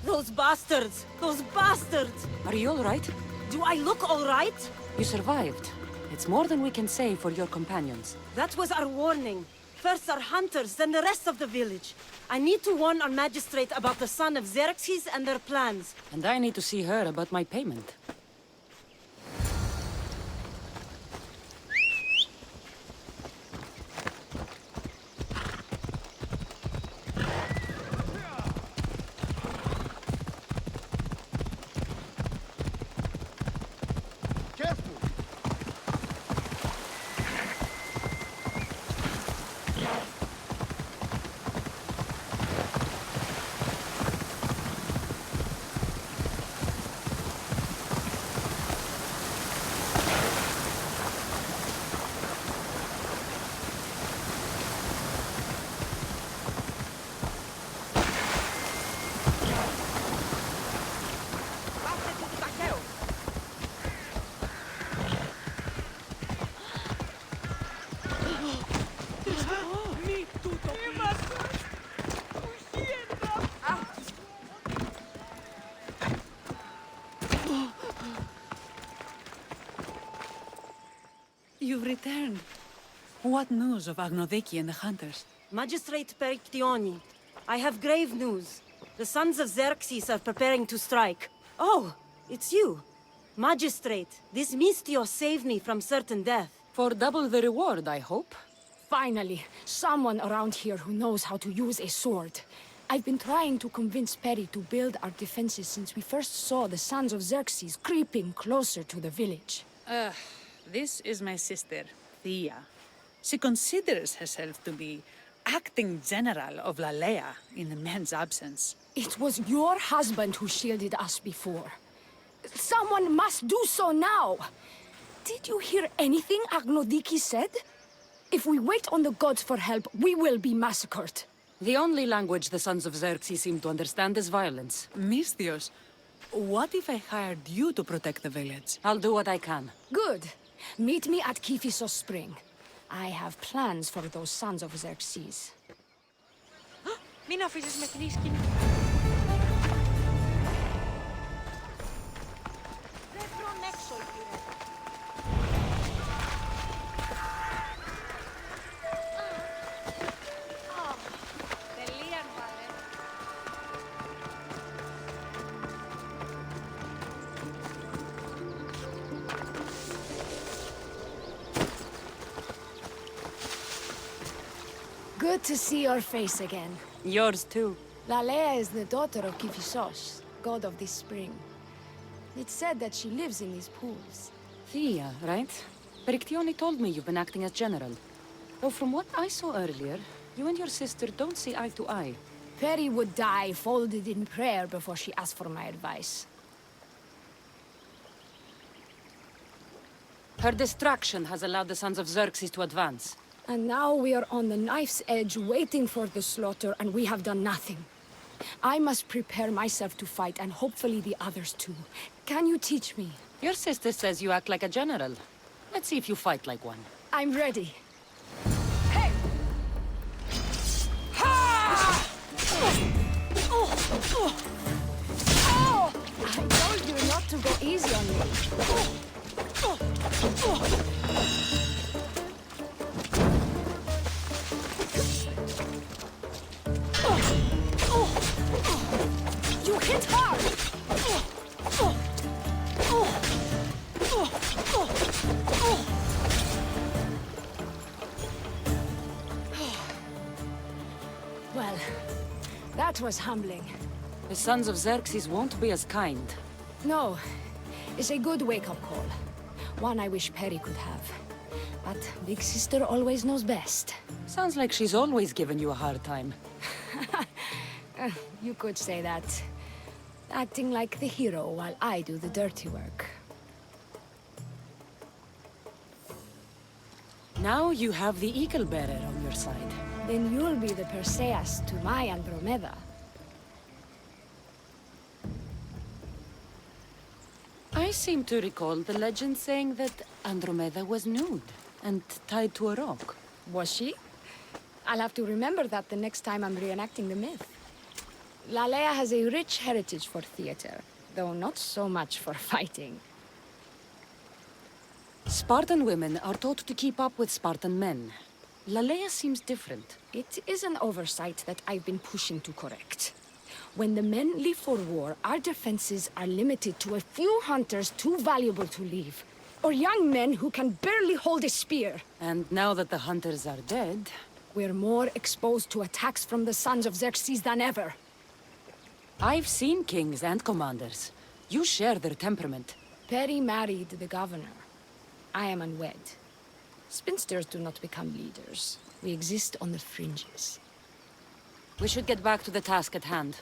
Those bastards! Those bastards! Are you all right? Do I look all right? You survived. It's more than we can say for your companions. That was our warning. First our hunters, then the rest of the village. I need to warn our magistrate about the son of Xerxes and their plans. And I need to see her about my payment. You've returned. What news of Agnodiki and the hunters? Magistrate Perictioni, I have grave news. The sons of Xerxes are preparing to strike. Oh, it's you. Magistrate, this Mistio saved me from certain death. For double the reward, I hope. Finally, someone around here who knows how to use a sword. I've been trying to convince Peri to build our defenses since we first saw the sons of Xerxes creeping closer to the village. This is my sister, Thea. She considers herself to be acting general of Lalea in the man's absence. It was your husband who shielded us before. Someone must do so now! Did you hear anything Agnodiki said? If we wait on the gods for help, we will be massacred. The only language the sons of Xerxes seem to understand is violence. Misthios, what if I hired you to protect the village? I'll do what I can. Good. Meet me at Kiphisos Spring. I have plans for those sons of Xerxes. Μην αφήσεις με θρήσκη. Δεν τρονέξω, κύριε. Τελείαν, βάλε. Good to see your face again. Yours too. Lalea is the daughter of Kiphisos, god of this spring. It's said that she lives in these pools. Thea, right? Perictioni told me you've been acting as general. Though from what I saw earlier, you and your sister don't see eye to eye. Peri would die folded in prayer before she asked for my advice. Her distraction has allowed the sons of Xerxes to advance. And now we are on the knife's edge waiting for the slaughter, and we have done nothing. I must prepare myself to fight, and hopefully the others too. Can you teach me? Your sister says you act like a general. Let's see if you fight like one. I'm ready. Hey! Ha! That was humbling. The sons of Xerxes won't be as kind. No, it's a good wake-up call. One I wish Perry could have. But Big Sister always knows best. Sounds like she's always given you a hard time. You could say that. Acting like the hero while I do the dirty work. Now you have the Eagle Bearer on your side. Then you'll be the Perseus to my Andromeda. I seem to recall the legend saying that Andromeda was nude and tied to a rock. Was she? I'll have to remember that the next time I'm reenacting the myth. Lalea has a rich heritage for theater, though not so much for fighting. Spartan women are taught to keep up with Spartan men. Lalea seems different. It is an oversight that I've been pushing to correct. When the men leave for war, our defenses are limited to a few hunters too valuable to leave. Or young men who can barely hold a spear. And now that the hunters are dead... we're more exposed to attacks from the sons of Xerxes than ever. I've seen kings and commanders. You share their temperament. Perry married the governor. I am unwed. Spinsters do not become leaders. We exist on the fringes. We should get back to the task at hand.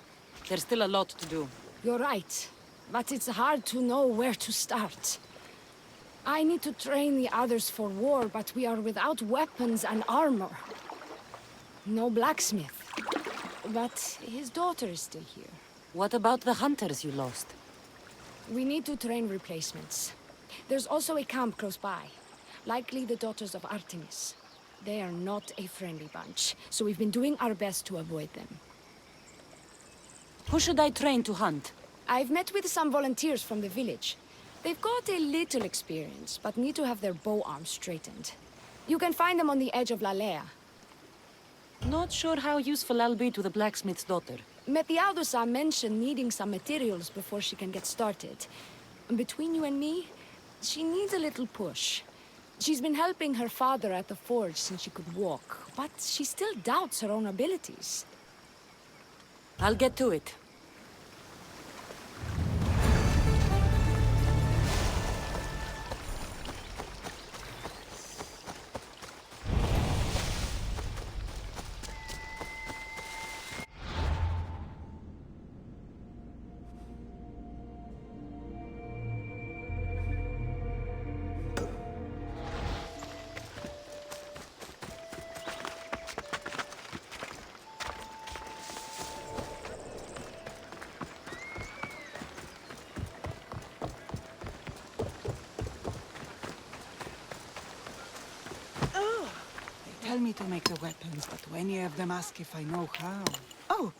There's still a lot to do. You're right, but it's hard to know where to start. I need to train the others for war, but we are without weapons and armor. No blacksmith. But his daughter is still here. What about the hunters you lost? We need to train replacements. There's also a camp close by. Likely the daughters of Artemis. They are not a friendly bunch, so we've been doing our best to avoid them. Who should I train to hunt? I've met with some volunteers from the village. They've got a little experience, but need to have their bow arms straightened. You can find them on the edge of Lalea. Not sure how useful I'll be to the blacksmith's daughter. Methiadusa mentioned needing some materials before she can get started. Between you and me, she needs a little push. She's been helping her father at the forge since she could walk, but she still doubts her own abilities. I'll get to it. Tell me to make the weapons, but any of them ask if I know how. Oh,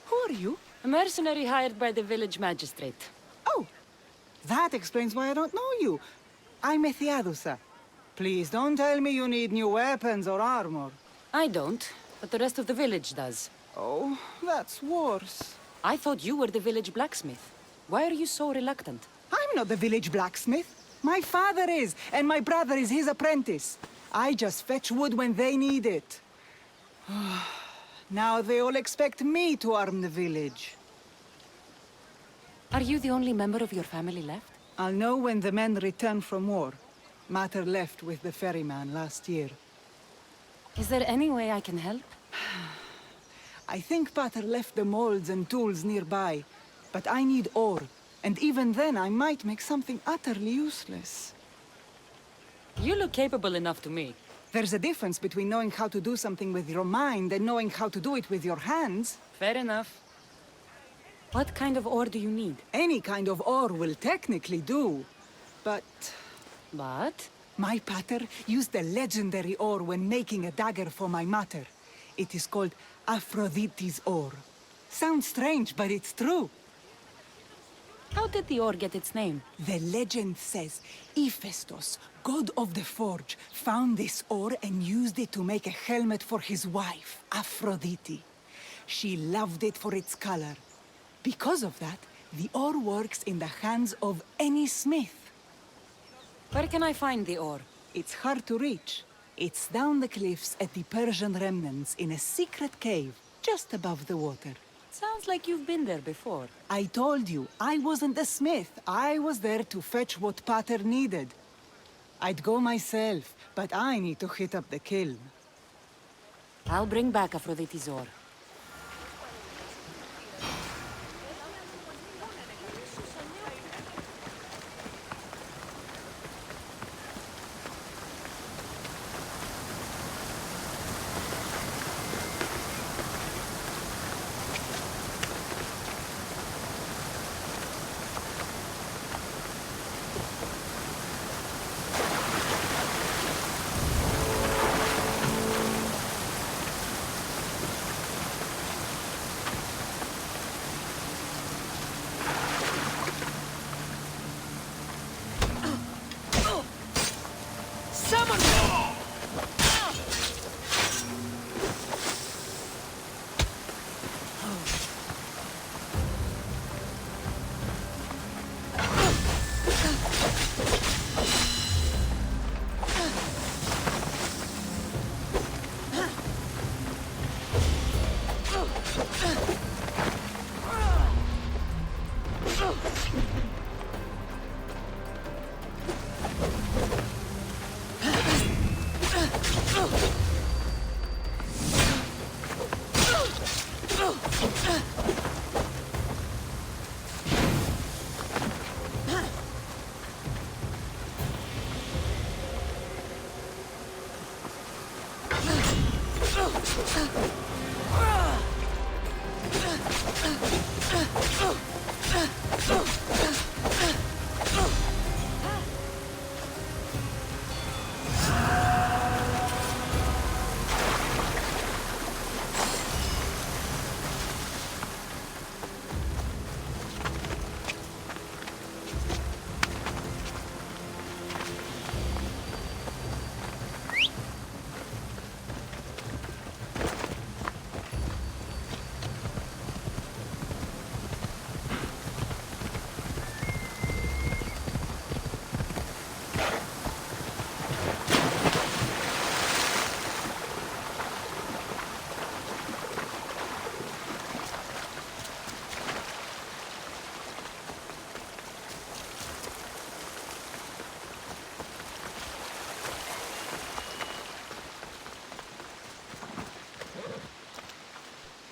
who are you? A mercenary hired by the village magistrate. Oh, that explains why I don't know you. I'm Methiadusa. Please don't tell me you need new weapons or armor. I don't, but the rest of the village does. Oh, that's worse. I thought you were the village blacksmith. Why are you so reluctant? I'm not the village blacksmith. My father is, and my brother is his apprentice. I just fetch wood when they need it. Now they all expect me to arm the village. Are you the only member of your family left? I'll know when the men return from war. Mater left with the ferryman last year. Is there any way I can help? I think Pater left the molds and tools nearby, but I need ore, and even then I might make something utterly useless. You look capable enough to me. There's a difference between knowing how to do something with your mind and knowing how to do it with your hands. Fair enough. What kind of ore do you need? Any kind of ore will technically do, but... But? My pater used a legendary ore when making a dagger for my mater. It is called Aphrodite's ore. Sounds strange, but it's true. How did the ore get its name? The legend says Hephaestus, god of the forge, found this ore and used it to make a helmet for his wife, Aphrodite. She loved it for its color. Because of that, the ore works in the hands of any smith. Where can I find the ore? It's hard to reach. It's down the cliffs at the Persian remnants in a secret cave. just above the water. Sounds like you've been there before. I told you, I wasn't the smith. I was there to fetch what Pater needed. I'd go myself, but I need to hit up the kiln. I'll bring back Aphrodite's ore.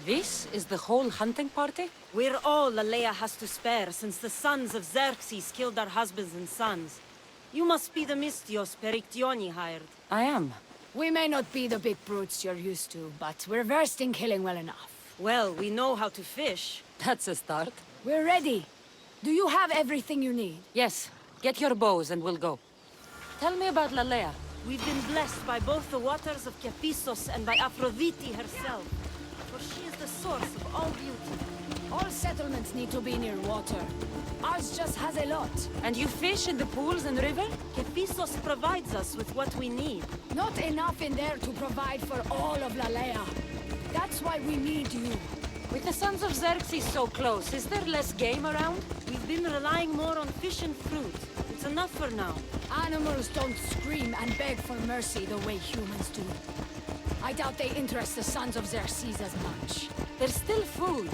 This is the whole hunting party? We're all Lalea has to spare since the sons of Xerxes killed our husbands and sons. You must be the Mystios Perictioni hired. I am. We may not be the big brutes you're used to, but we're versed in killing well enough. Well, we know how to fish. That's a start. We're ready. Do you have everything you need? Yes. Get your bows and we'll go. Tell me about Lalea. We've been blessed by both the waters of Kephissos and by Aphrodite herself. For she is the source of all beauty. All settlements need to be near water. Ours just has a lot. And you fish in the pools and river? Kephissos provides us with what we need. Not enough in there to provide for all of Lalea. That's why we need you. With the sons of Xerxes so close, is there less game around? We've been relying more on fish and fruit. It's enough for now. Animals don't scream and beg for mercy the way humans do. I doubt they interest the sons of Xerxes as much. There's still food.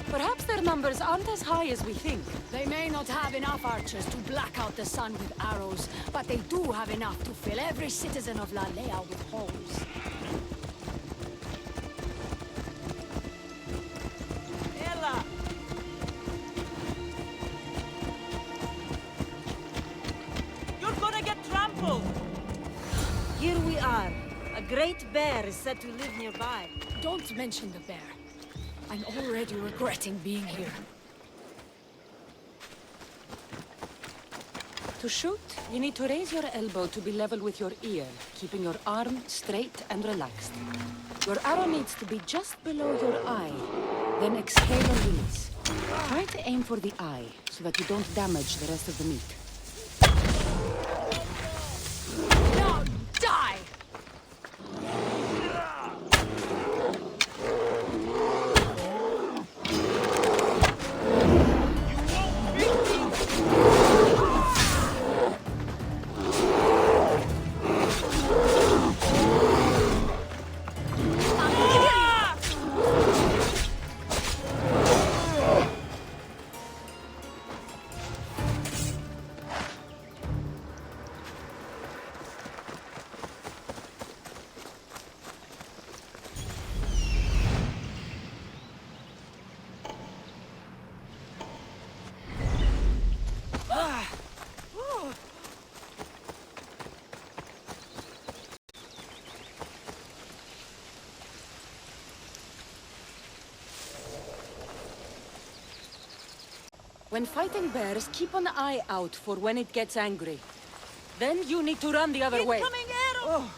Perhaps their numbers aren't as high as we think. They may not have enough archers to black out the sun with arrows, but they do have enough to fill every citizen of Lalea with holes. Ella! You're gonna get trampled! Here we are. A great bear is said to live nearby. Don't mention the bear. I'm already regretting being here. To shoot, you need to raise your elbow to be level with your ear, keeping your arm straight and relaxed. Your arrow needs to be just below your eye. Then exhale and release. Try to aim for the eye, so that you don't damage the rest of the meat. Now, die! When fighting bears, keep an eye out for when it gets angry. Then you need to run the other way. Incoming arrow! Oh.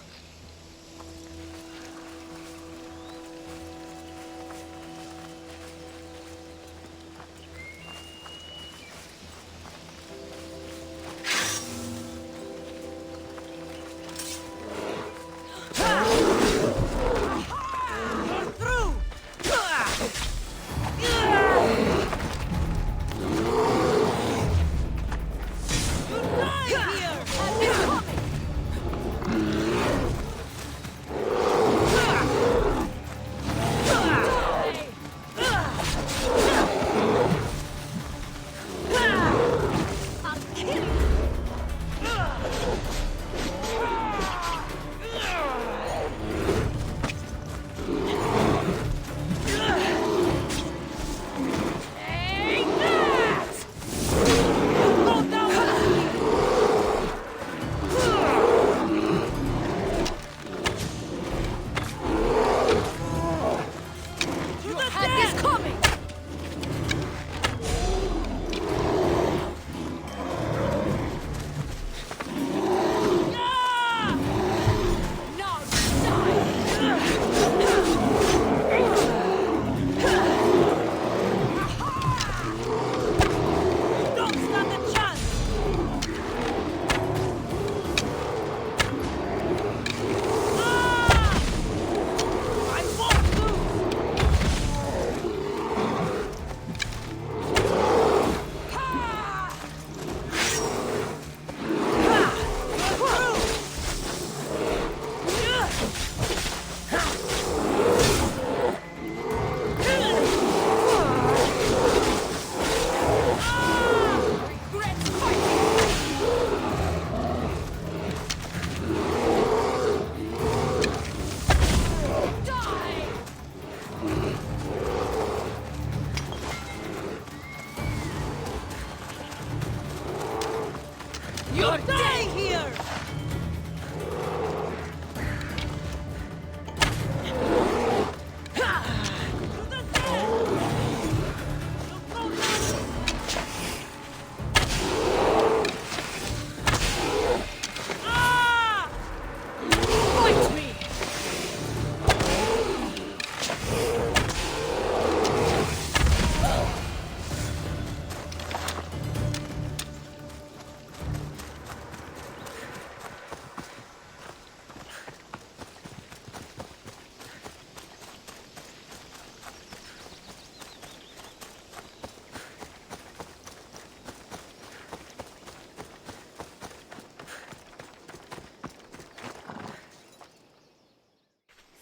You're dying here! Fight me!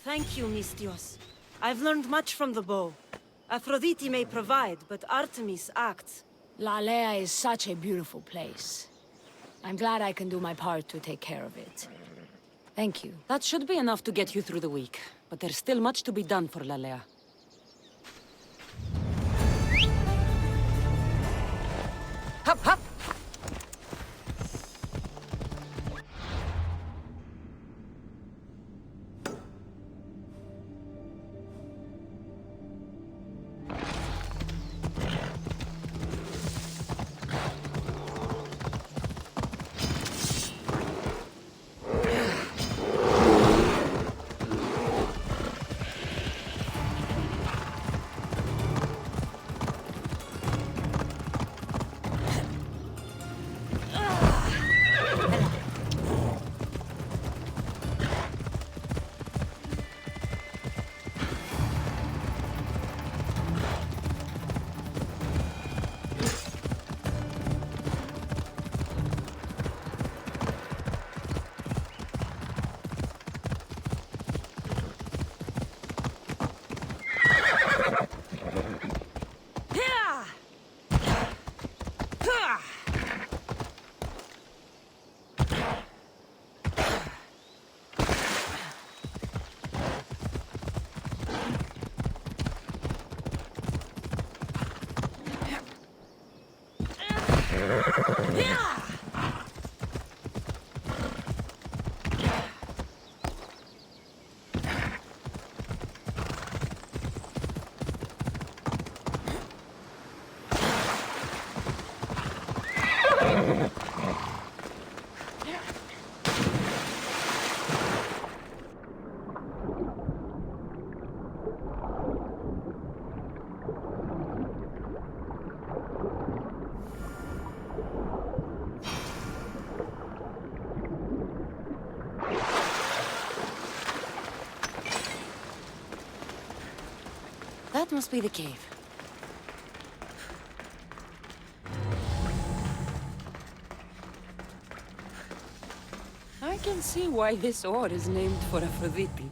Thank you, Mistios. I've learned much from the bow. Aphrodite may provide, but Artemis acts. Lalea is such a beautiful place. I'm glad I can do my part to take care of it. Thank you. That should be enough to get you through the week, but there's still much to be done for Lalea. Hop, hop! That must be the cave. I can see why this ore is named for Aphrodite.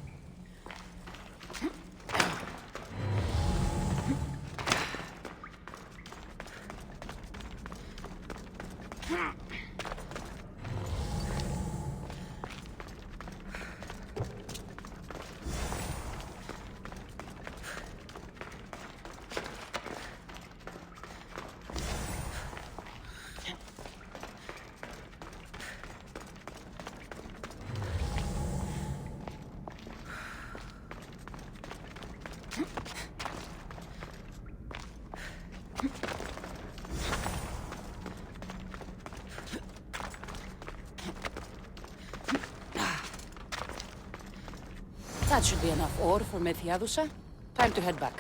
That should be enough ore for Methiadusa. Time to head back.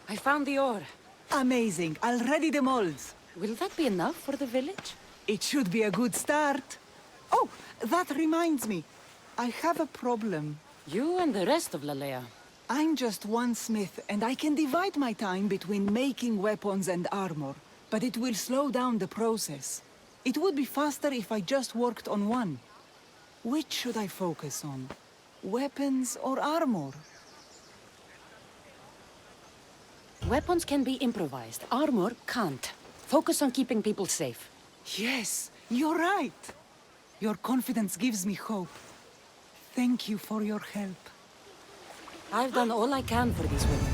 I found the ore. Amazing. I'll ready the molds. Will that be enough for the village? It should be a good start. Oh, that reminds me. I have a problem. You and the rest of Lalea. I'm just one smith, and I can divide my time between making weapons and armor, but it will slow down the process. It would be faster if I just worked on one. Which should I focus on? Weapons or armor? Weapons can be improvised. Armor can't. Focus on keeping people safe. Yes, you're right. Your confidence gives me hope. Thank you for your help. I've done all I can for these women.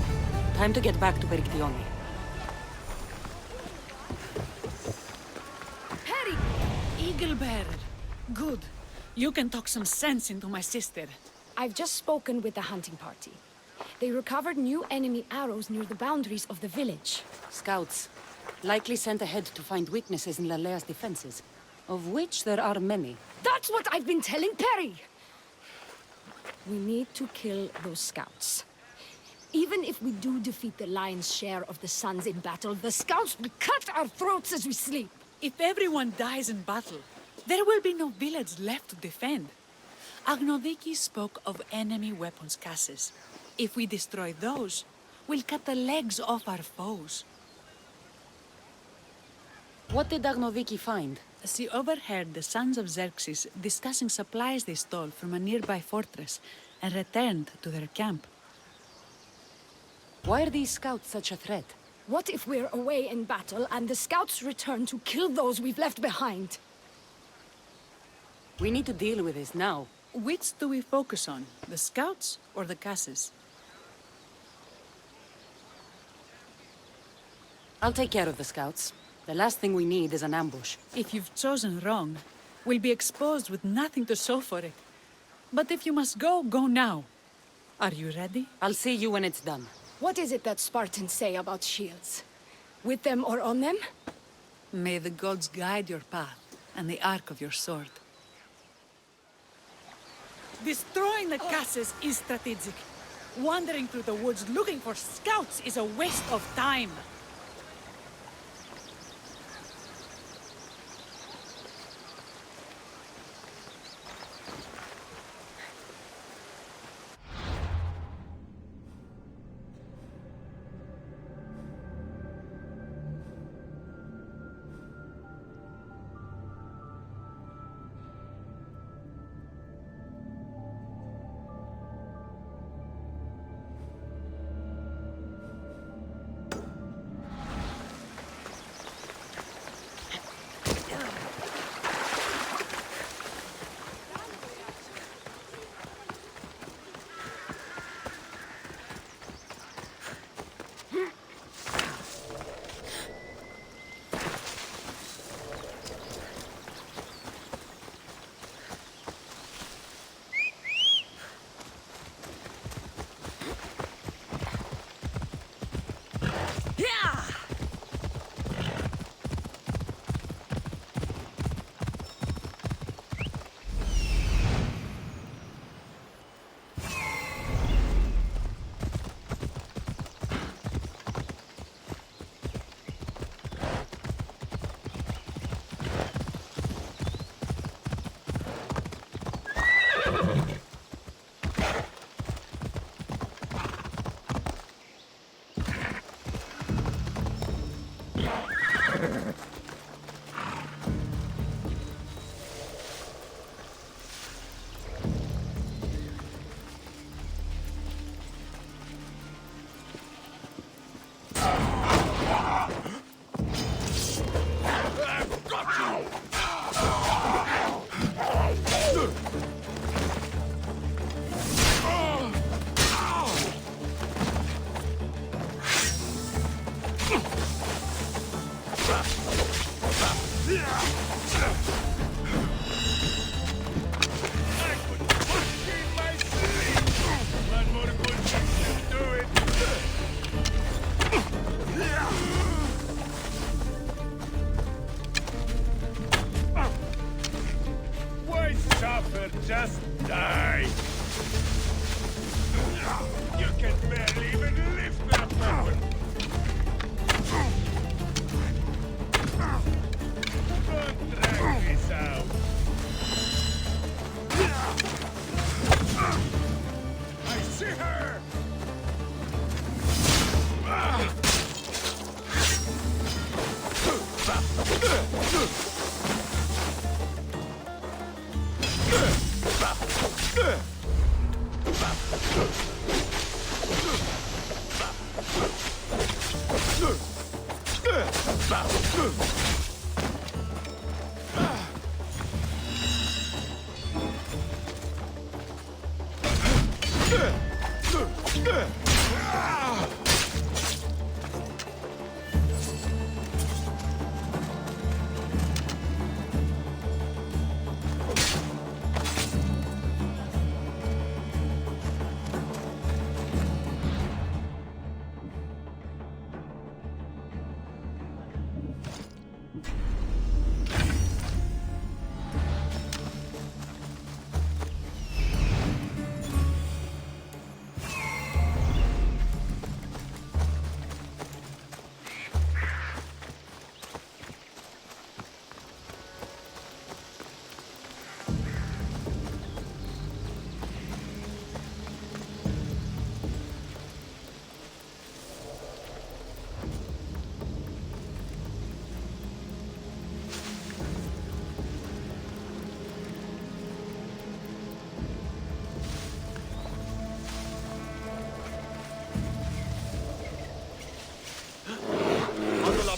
Time to get back to Perictione. Harry! Eagle bearer. Good. You can talk some sense into my sister. I've just spoken with the hunting party. They recovered new enemy arrows near the boundaries of the village. Scouts. Likely sent ahead to find weaknesses in Lalea's defenses. Of which there are many. That's what I've been telling Perry! We need to kill those scouts. Even if we do defeat the lion's share of the sons in battle, the scouts will cut our throats as we sleep. If everyone dies in battle, there will be no village left to defend. Agnodiki spoke of enemy weapons cases. If we destroy those, we'll cut the legs off our foes. What did Agnoviki find? She overheard the sons of Xerxes discussing supplies they stole from a nearby fortress and returned to their camp. Why are these scouts such a threat? What if we're away in battle and the scouts return to kill those we've left behind? We need to deal with this now. Which do we focus on? The scouts or the casses? I'll take care of the scouts. The last thing we need is an ambush. If you've chosen wrong, we'll be exposed with nothing to show for it. But if you must go, go now. Are you ready? I'll see you when it's done. What is it that Spartans say about shields? With them or on them? May the gods guide your path and the arc of your sword. Destroying the casses is strategic. Wandering through the woods looking for scouts is a waste of time. Just die! You can barely even lift that weapon! Don't drag this out! I see her!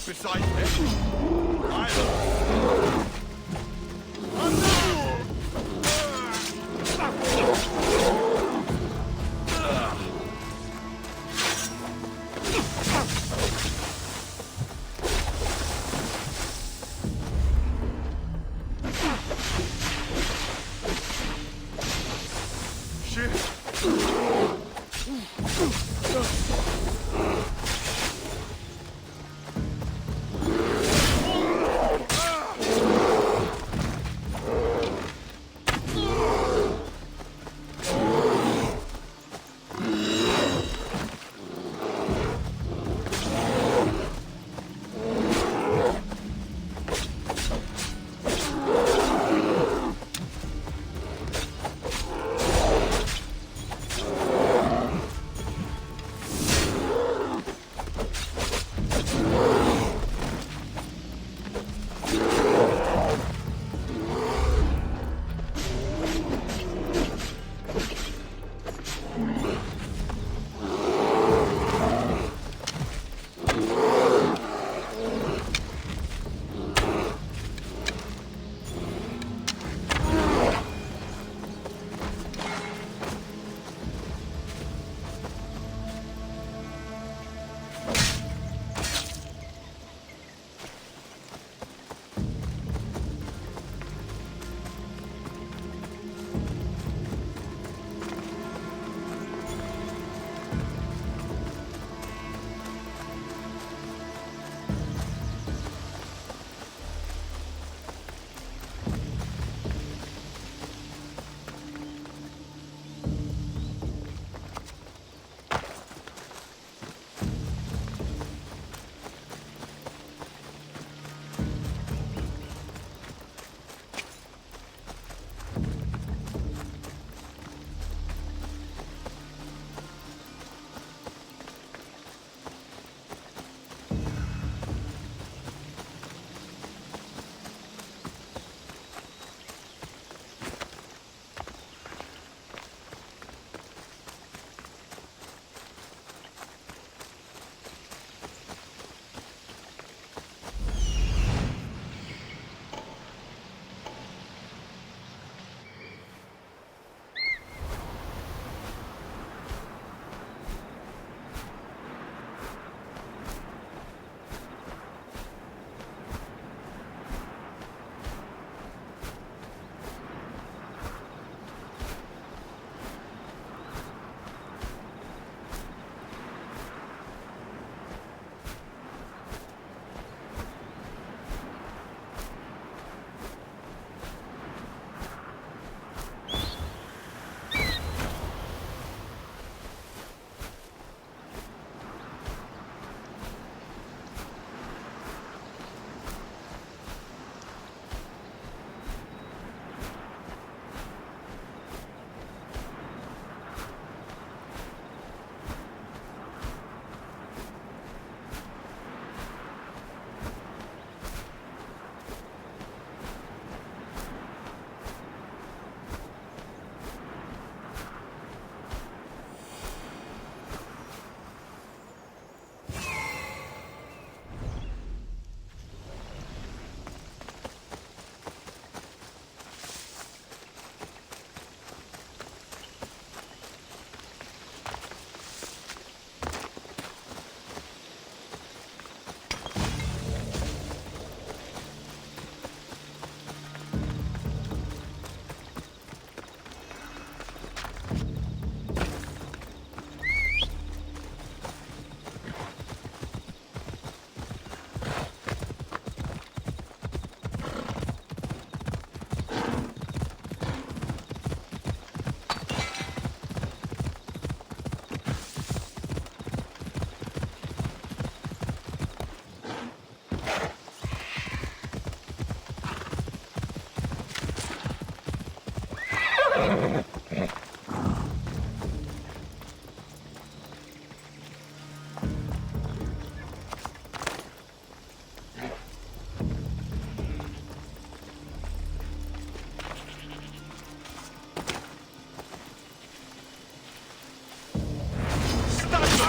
Beside him.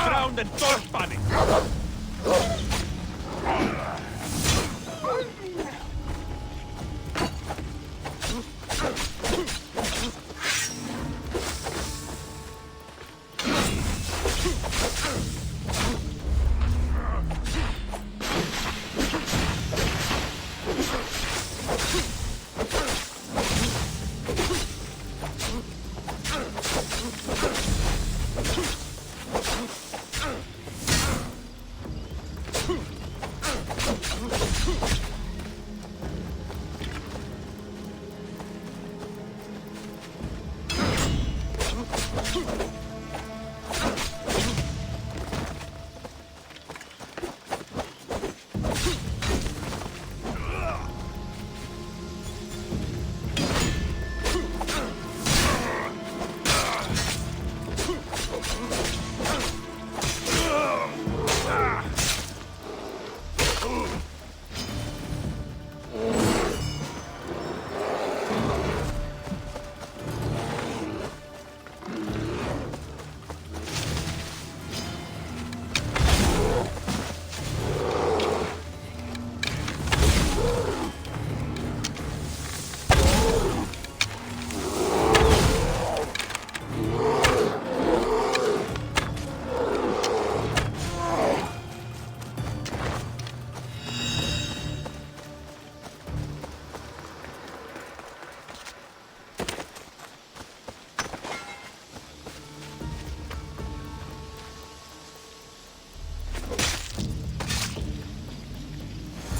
drowned in dog panic!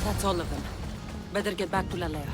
That's all of them. Better get back to Lalea.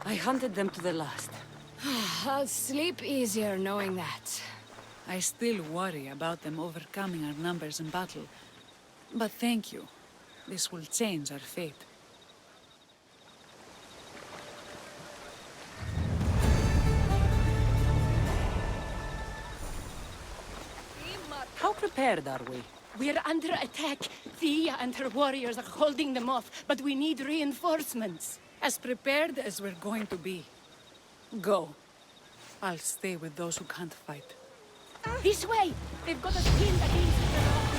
I hunted them to the last. I'll sleep easier knowing that. I still worry about them overcoming our numbers in battle. But thank you. This will change our fate. How prepared are we? We're under attack. Thea and her warriors are holding them off, but we need reinforcements. As prepared as we're going to be. Go. I'll stay with those who can't fight. This way! They've got us pinned against the rocks.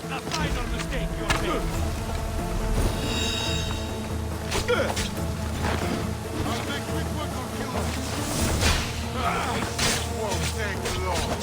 A minor mistake you're making. I'll make quick work of you. This won't take long.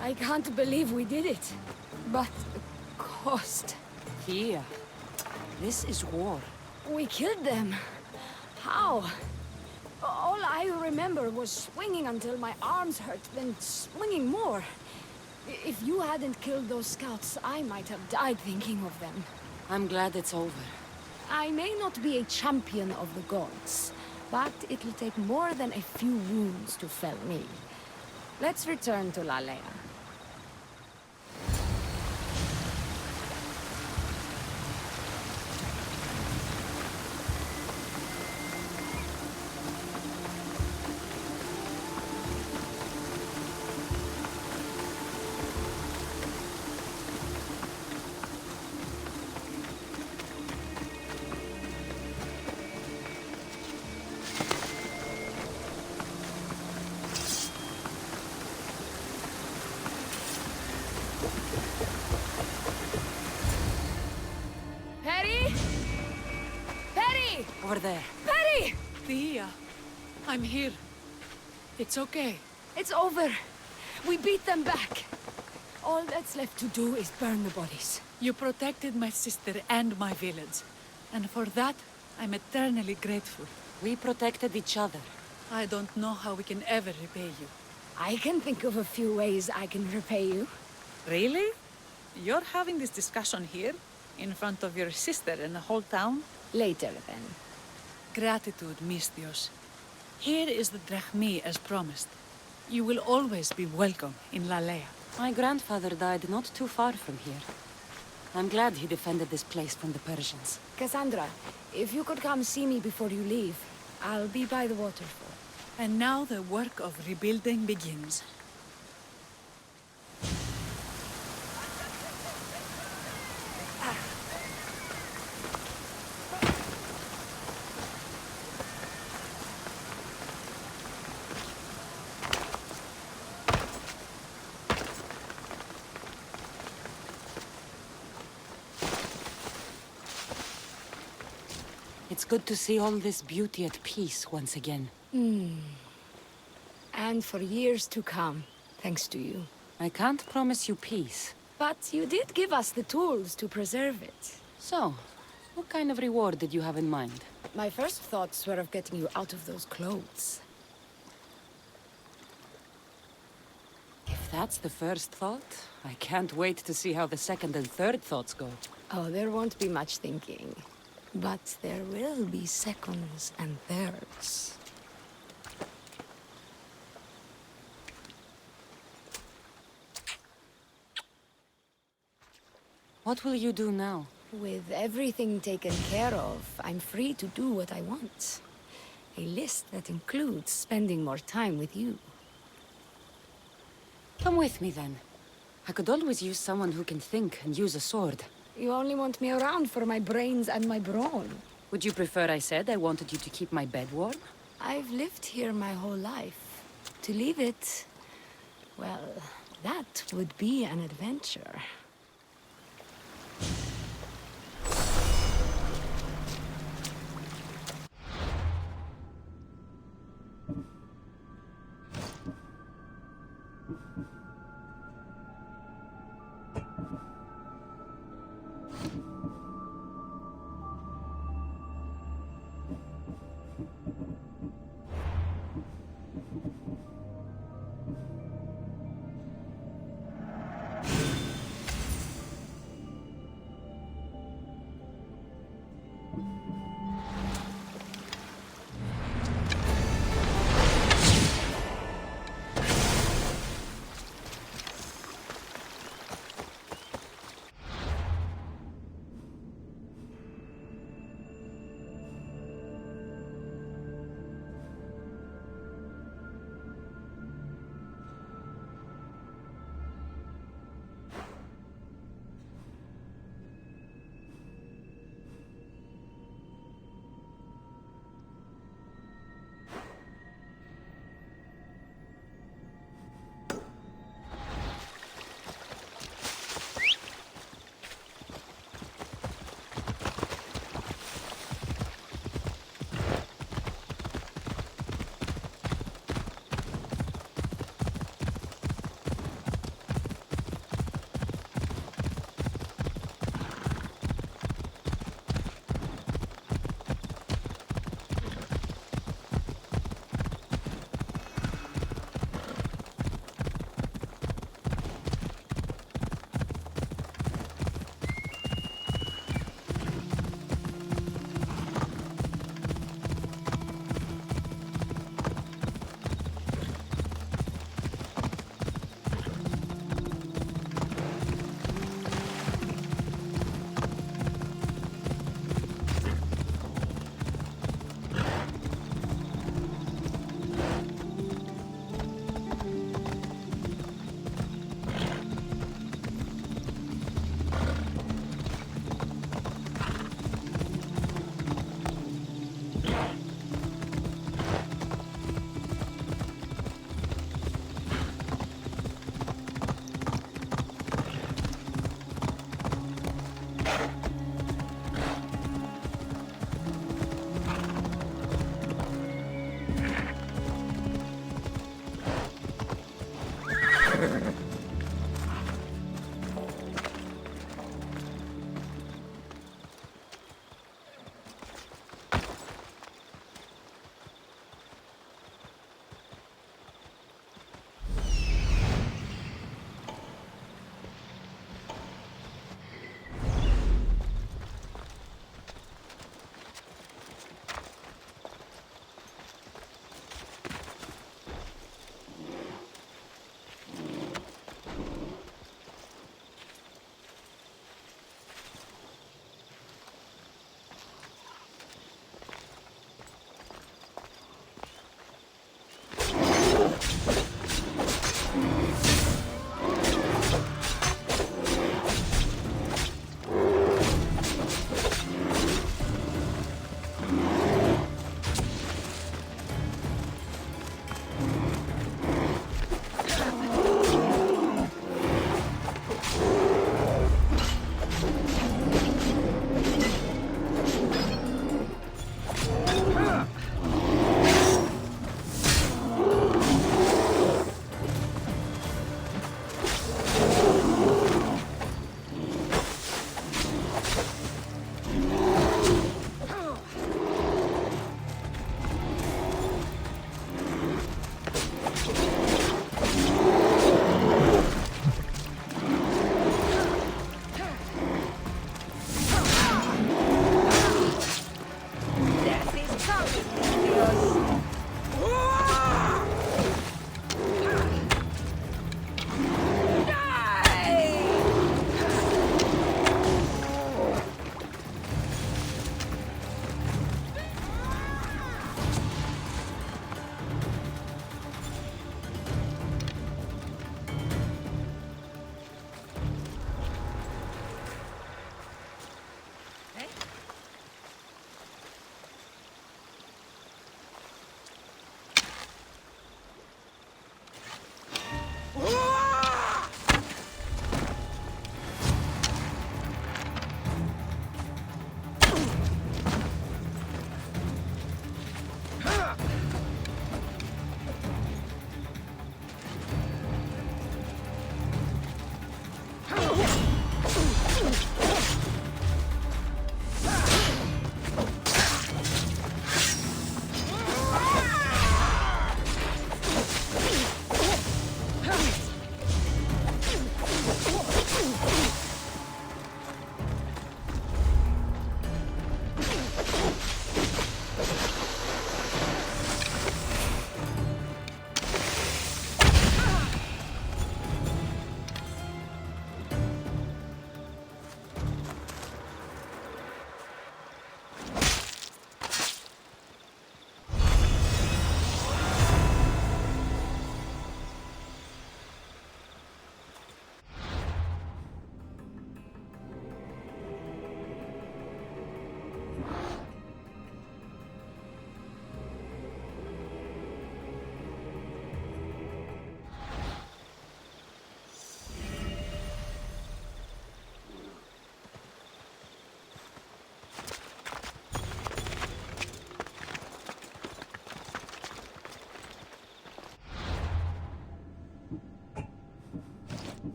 I can't believe we did it. But the cost. Here. This is war. We killed them. How? All I remember was swinging until my arms hurt, then swinging more. If you hadn't killed those scouts, I might have died thinking of them. I'm glad it's over. I may not be a champion of the gods, but it'll take more than a few wounds to fell me. Let's return to Lalea. Over there. Perry! Thea, I'm here. It's okay. It's over. We beat them back. All that's left to do is burn the bodies. You protected my sister and my village. And for that, I'm eternally grateful. We protected each other. I don't know how we can ever repay you. I can think of a few ways I can repay you. Really? You're having this discussion here? In front of your sister and the whole town? Later, then. Gratitude, Misthios. Here is the drachmi as promised. You will always be welcome in Lalea. My grandfather died not too far from here. I'm glad he defended this place from the Persians. Cassandra, if you could come see me before you leave, I'll be by the waterfall. And now the work of rebuilding begins. It's good to see all this beauty at peace once again. And for years to come, thanks to you. I can't promise you peace. But you did give us the tools to preserve it. So, what kind of reward did you have in mind? My first thoughts were of getting you out of those clothes. If that's the first thought, I can't wait to see how the second and third thoughts go. Oh, there won't be much thinking. But there will be seconds and thirds. What will you do now? With everything taken care of, I'm free to do what I want. A list that includes spending more time with you. Come with me then. I could always use someone who can think and use a sword. You only want me around for my brains and my brawn. Would you prefer I said I wanted you to keep my bed warm? I've lived here my whole life. To leave it... well, that would be an adventure.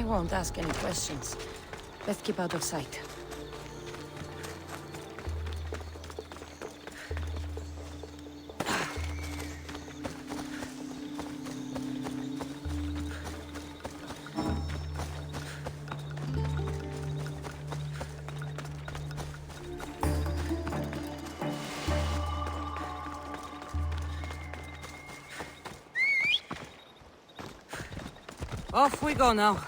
won't ask any questions. Let's keep out of sight. Off we go now.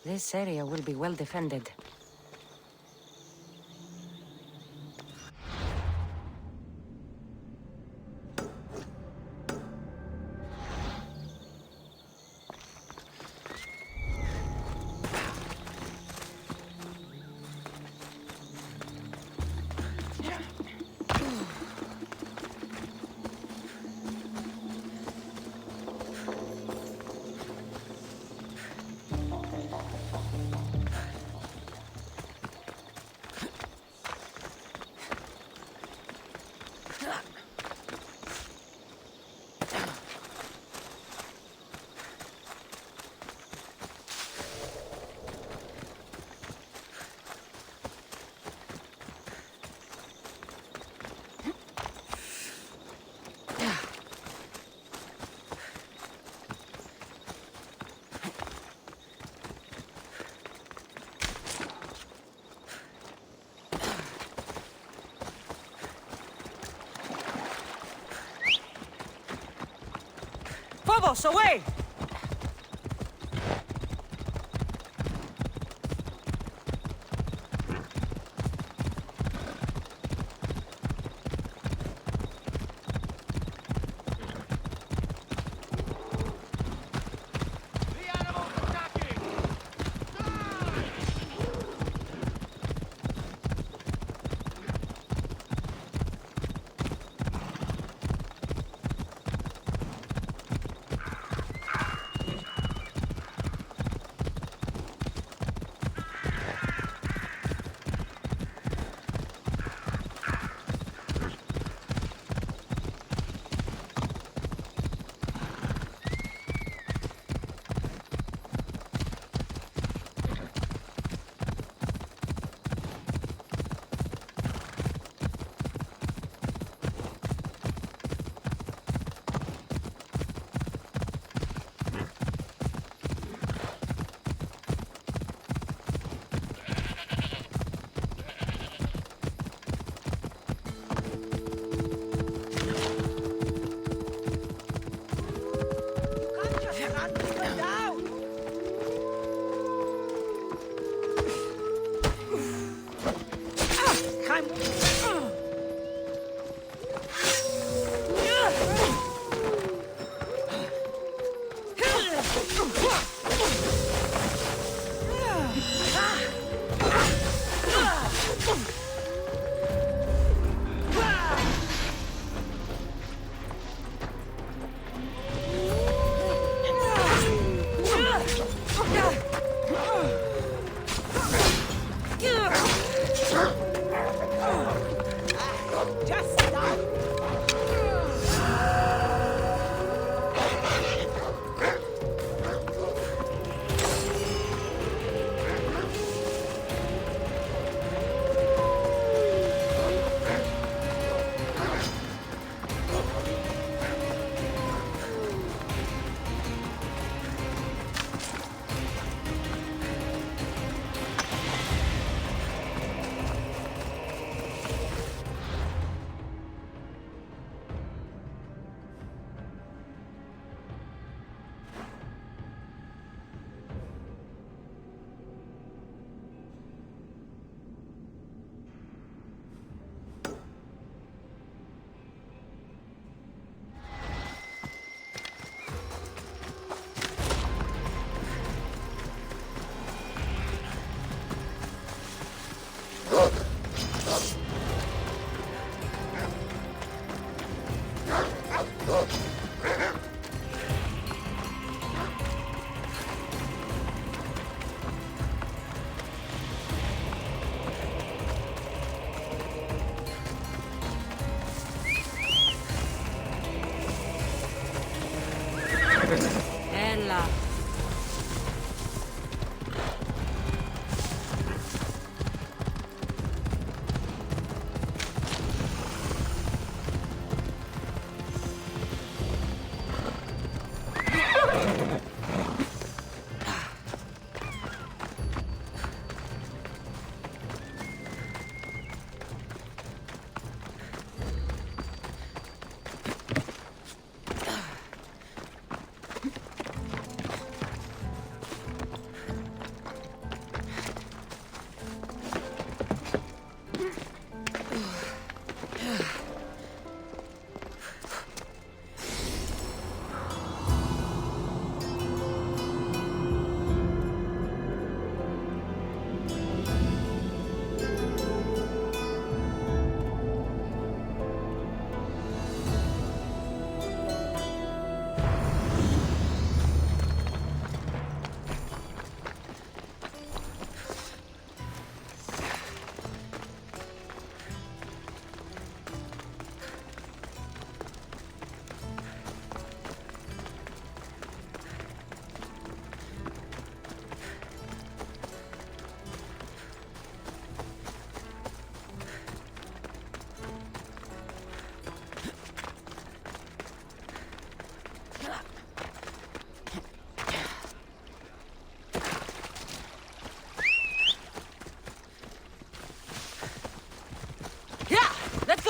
This area will be well defended. Phobos, away!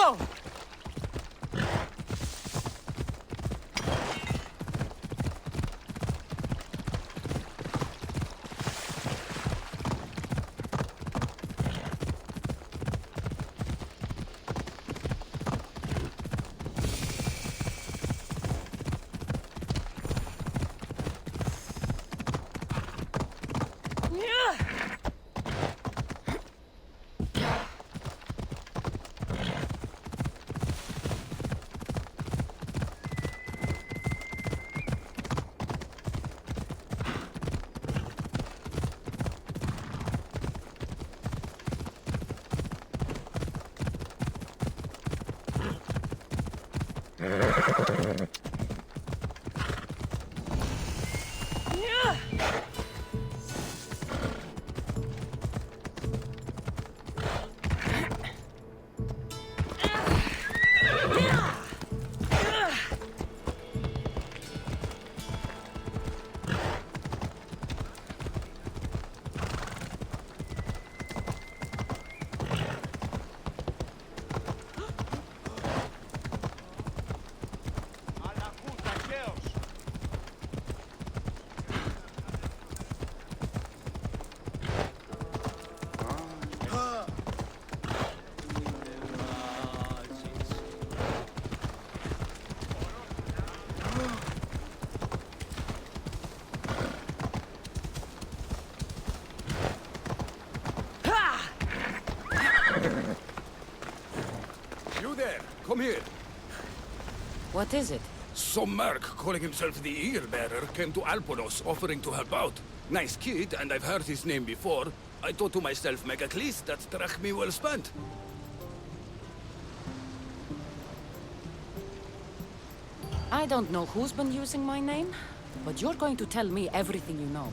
go! Come here. What is it? Some merc calling himself the Eagle Bearer came to Alponos offering to help out. Nice kid, and I've heard his name before. I thought to myself, make a list that's drachmi well spent. I don't know who's been using my name, but you're going to tell me everything you know.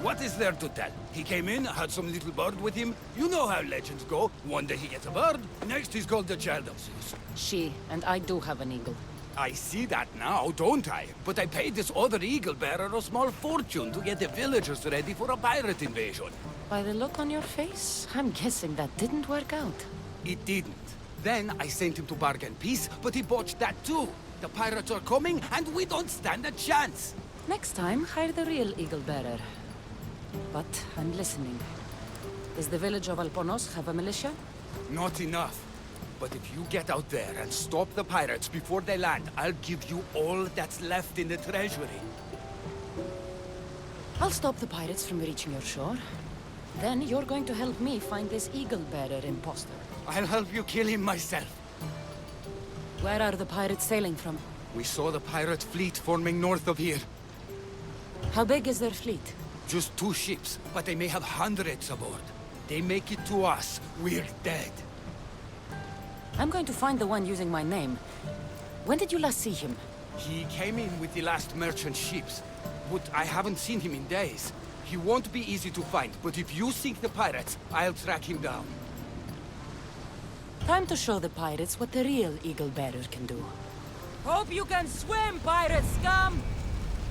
What is there to tell? He came in, had some little bird with him. You know how legends go. One day he gets a bird, next he's called the Child of Zeus. She, and I do have an eagle. I see that now, don't I? But I paid this other eagle bearer a small fortune to get the villagers ready for a pirate invasion. By the look on your face, I'm guessing that didn't work out. It didn't. Then I sent him to bargain peace, but he botched that too. The pirates are coming, and we don't stand a chance. Next time, hire the real eagle bearer. But I'm listening. Does the village of Alponos have a militia? Not enough. But if you get out there and stop the pirates before they land, I'll give you all that's left in the treasury. I'll stop the pirates from reaching your shore. Then you're going to help me find this eagle bearer imposter. I'll help you kill him myself. Where are the pirates sailing from? We saw the pirate fleet forming north of here. How big is their fleet? Just 2 ships, but they may have hundreds aboard. They make it to us, we're dead. I'm going to find the one using my name. When did you last see him? He came in with the last merchant ships, but I haven't seen him in days. He won't be easy to find, but if you sink the pirates, I'll track him down. Time to show the pirates what the real eagle bearer can do. Hope you can swim, pirate scum!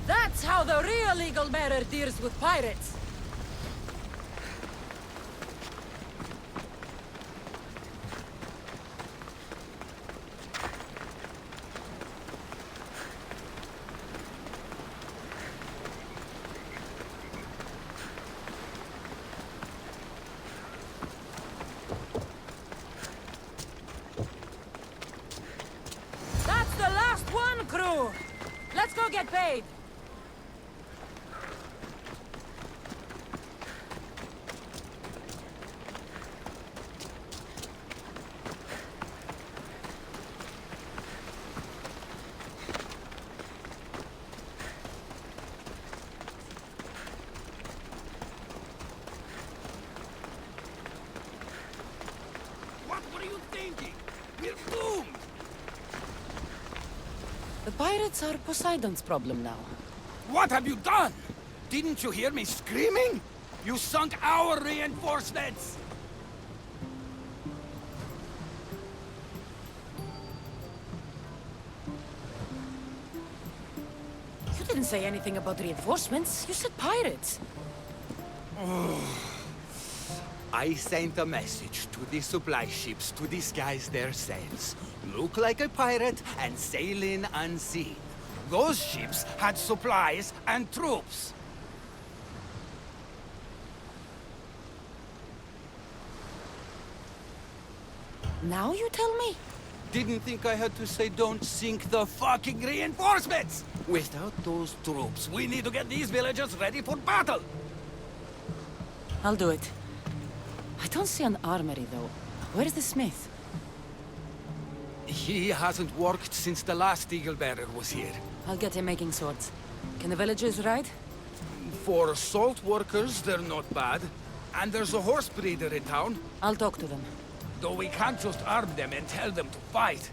That's how the real eagle bearer deals with pirates! That's the last one, crew! Let's go get paid! What were you thinking? We're doomed! The pirates are Poseidon's problem now. What have you done? Didn't you hear me screaming? You sunk our reinforcements! You didn't say anything about reinforcements. You said pirates. I sent a message to the supply ships to disguise their sails. Look like a pirate and sail in unseen. Those ships had supplies and troops. Now you tell me? Didn't think I had to say don't sink the fucking reinforcements! Without those troops, we need to get these villagers ready for battle! I'll do it. I don't see an armory, though. Where's the smith? He hasn't worked since the last Eagle Bearer was here. I'll get him making swords. Can the villagers ride? For salt workers, they're not bad. And there's a horse breeder in town. I'll talk to them. Though we can't just arm them and tell them to fight.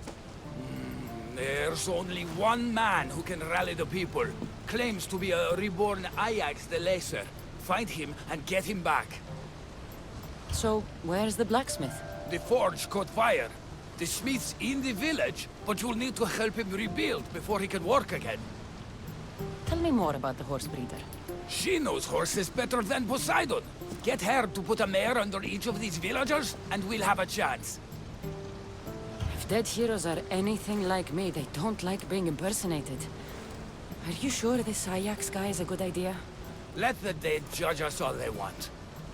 There's only one man who can rally the people. Claims to be a reborn Ajax the Lesser. Find him and get him back. So, where's the blacksmith? The forge caught fire. The smith's in the village, but you'll need to help him rebuild before he can work again. Tell me more about the horse breeder. She knows horses better than Poseidon. Get her to put a mare under each of these villagers, and we'll have a chance. If dead heroes are anything like me, they don't like being impersonated. Are you sure this Ajax guy is a good idea? Let the dead judge us all they want.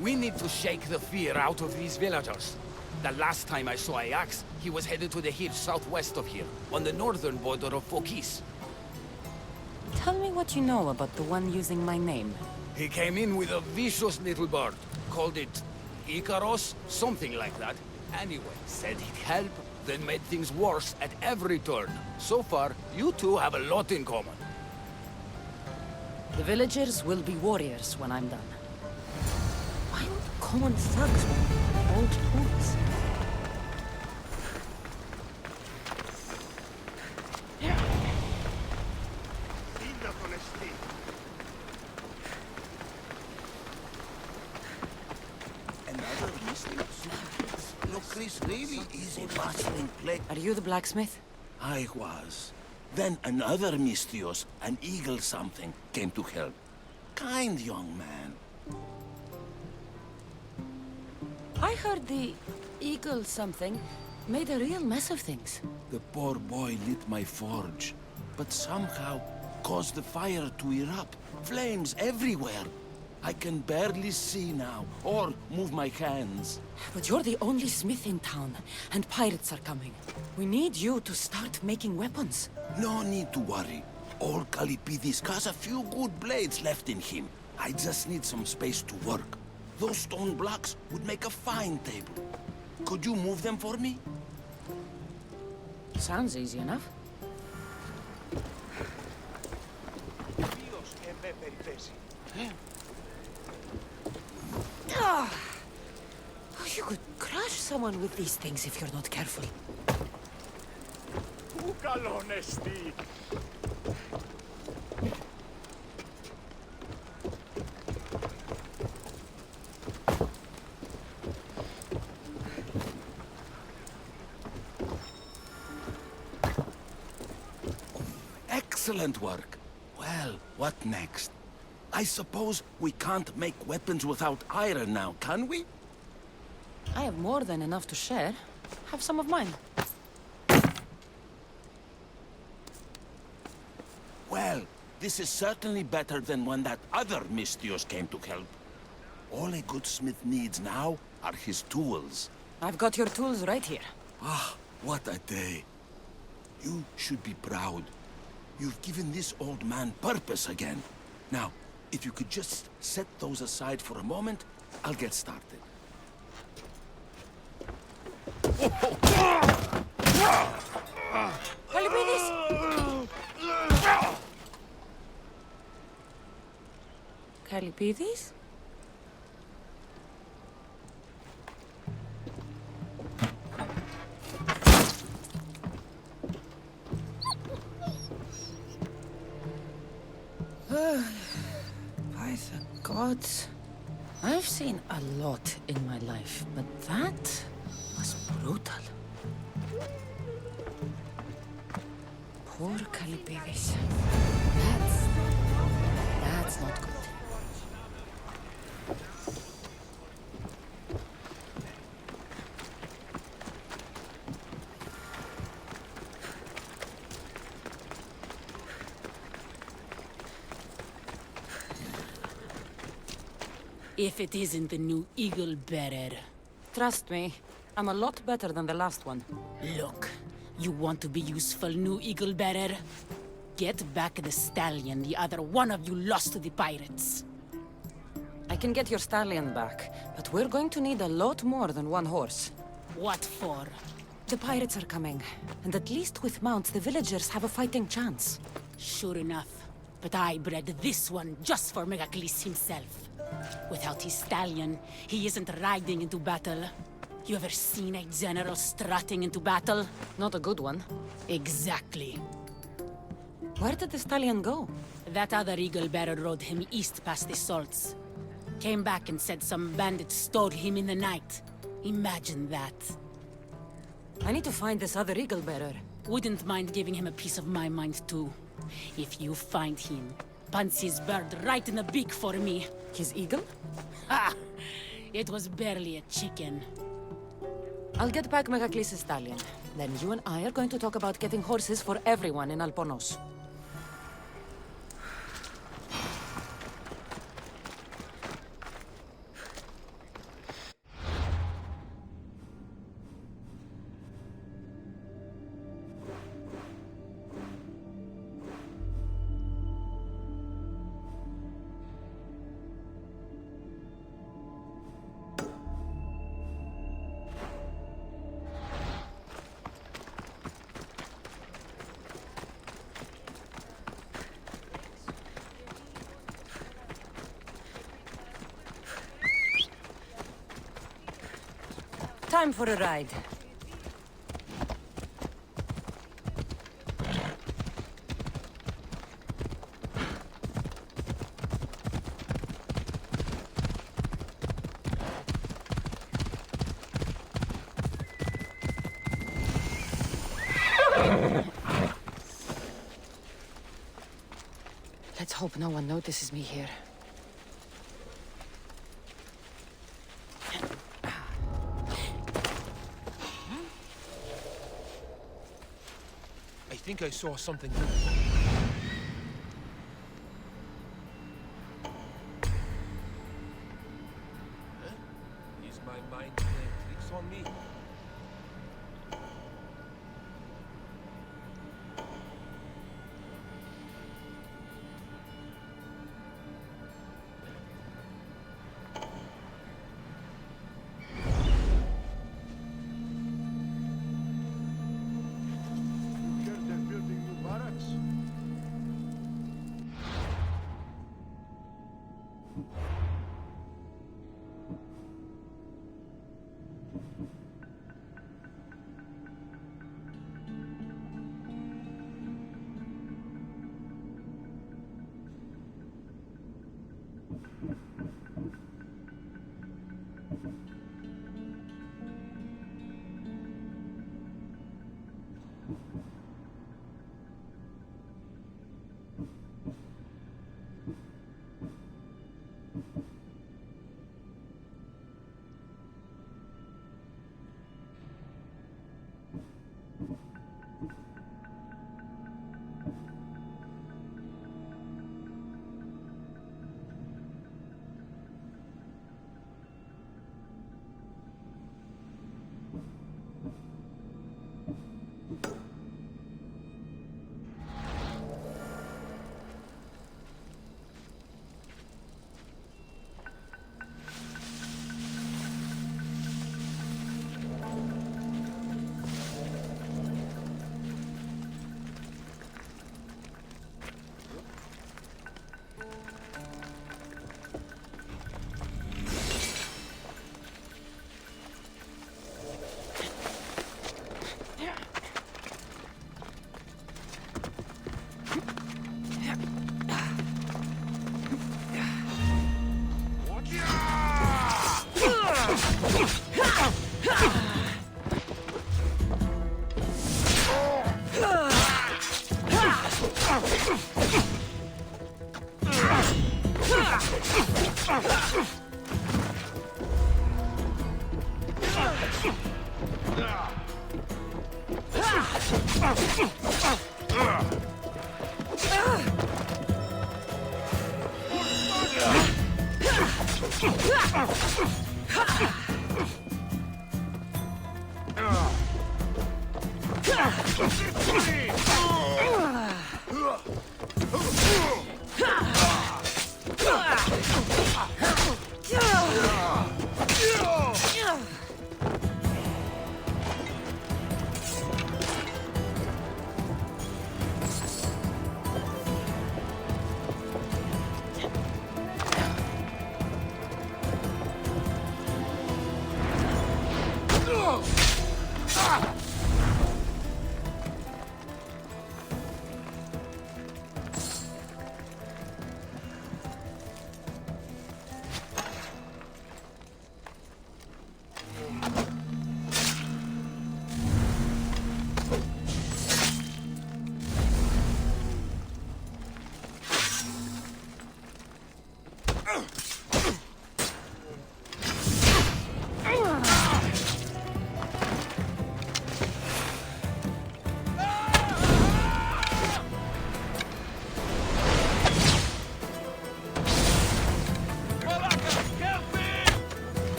We need to shake the fear out of these villagers. The last time I saw Ajax, he was headed to the hills southwest of here, on the northern border of Phokis. Tell me what you know about the one using my name. He came in with a vicious little bird. Called it Icaros, something like that. Anyway, said he'd help, then made things worse at every turn. So far, you two have a lot in common. The villagers will be warriors when I'm done. Why would common thugs want old tools? Really easy bustling place. Are you the blacksmith? I was. Then another Mystios, an eagle something, came to help. Kind young man. I heard the eagle something made a real mess of things. The poor boy lit my forge, but somehow caused the fire to erupt. Flames everywhere. I can barely see now, or move my hands. But you're the only smith in town, and pirates are coming. We need you to start making weapons. No need to worry. Old Kalipidis has a few good blades left in him. I just need some space to work. Those stone blocks would make a fine table. Could you move them for me? Sounds easy enough. Ah! You could crush someone with these things if you're not careful. Excellent work. Well, what next? I suppose we can't make weapons without iron now, can we? I have more than enough to share. Have some of mine. Well, this is certainly better than when that other Mystios came to help. All a good smith needs now are his tools. I've got your tools right here. Ah, what a day. You should be proud. You've given this old man purpose again. Now, if you could just set those aside for a moment, I'll get started. Kalipidis? By the gods. I've seen a lot in my life, but that was brutal. Poor Kalipidis. That's not good. If it isn't the new Eagle Bearer. Trust me, I'm a lot better than the last one. Look, you want to be useful, new Eagle Bearer? Get back the stallion the other one of you lost to the pirates. I can get your stallion back, but we're going to need a lot more than one horse. What for? The pirates are coming, and at least with mounts, the villagers have a fighting chance. Sure enough. But I bred this one just for Megacles himself. Without his stallion, he isn't riding into battle. You ever seen a general strutting into battle? Not a good one. Exactly. Where did the stallion go? That other Eagle Bearer rode him east past the salts. Came back and said some bandits stole him in the night. Imagine that. I need to find this other Eagle Bearer. Wouldn't mind giving him a piece of my mind too. If you find him, punch his bird right in the beak for me. His eagle? Ha! It was barely a chicken. I'll get back Megacles' stallion. Then you and I are going to talk about getting horses for everyone in Alponos. Time for a ride. Let's hope no one notices me here. I think I saw something. Is my mind playing tricks on me?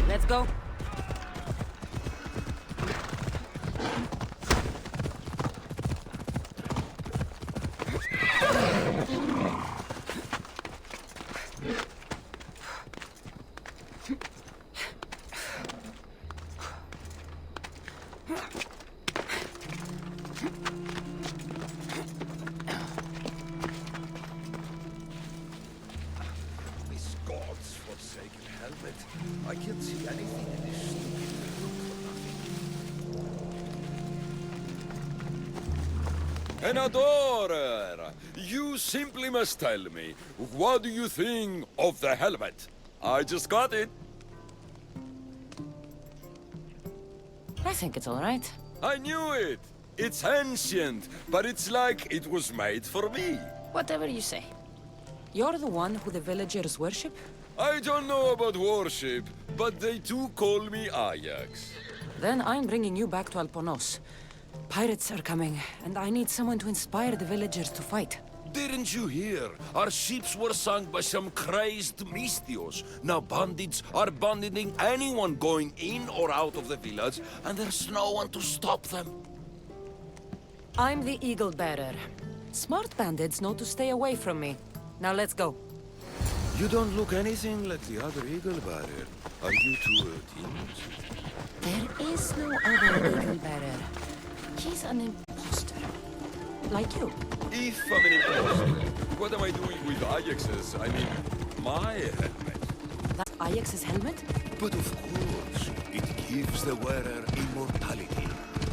Let's go. This God's forsaken helmet. I can't see anything in this stupid look for nothing. An adorer! You simply must tell me, what do you think of the helmet? I just got it. I think it's all right. I knew it! It's ancient, but it's like it was made for me. Whatever you say. You're the one who the villagers worship? I don't know about worship, but they do call me Ajax. Then I'm bringing you back to Alponos. Pirates are coming, and I need someone to inspire the villagers to fight. Didn't you hear? Our ships were sunk by some crazed Mystios. Now bandits are banditing anyone going in or out of the village, and there's no one to stop them. I'm the Eagle Bearer. Smart bandits know to stay away from me. Now let's go. You don't look anything like the other Eagle Bearer. Are you two teams? There is no other Eagle Bearer. He's an imposter. Like you. If I'm an imposter, what am I doing with Ajax's, I mean, my helmet? Ajax's helmet? But of course, it gives the wearer immortality.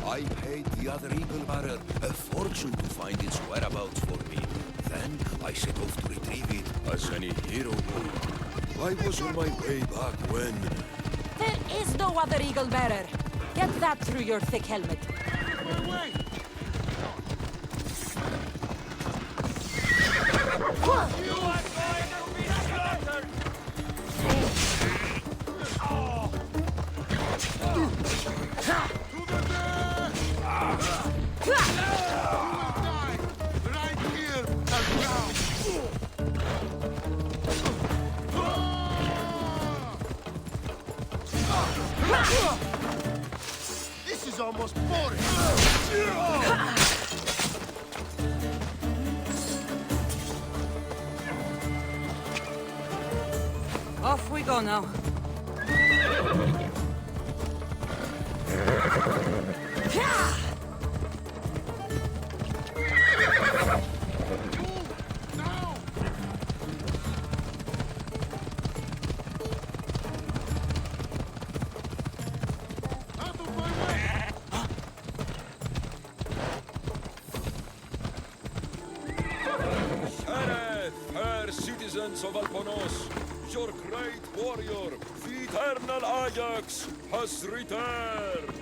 I paid the other eagle bearer a fortune to find its whereabouts for me. Then I set off to retrieve it as any hero would. I was on my way back when... There is no other eagle bearer. Get that through your thick helmet. This is almost boring. Off we go now. Citizens of Alponos, your great warrior, the eternal Ajax, has returned!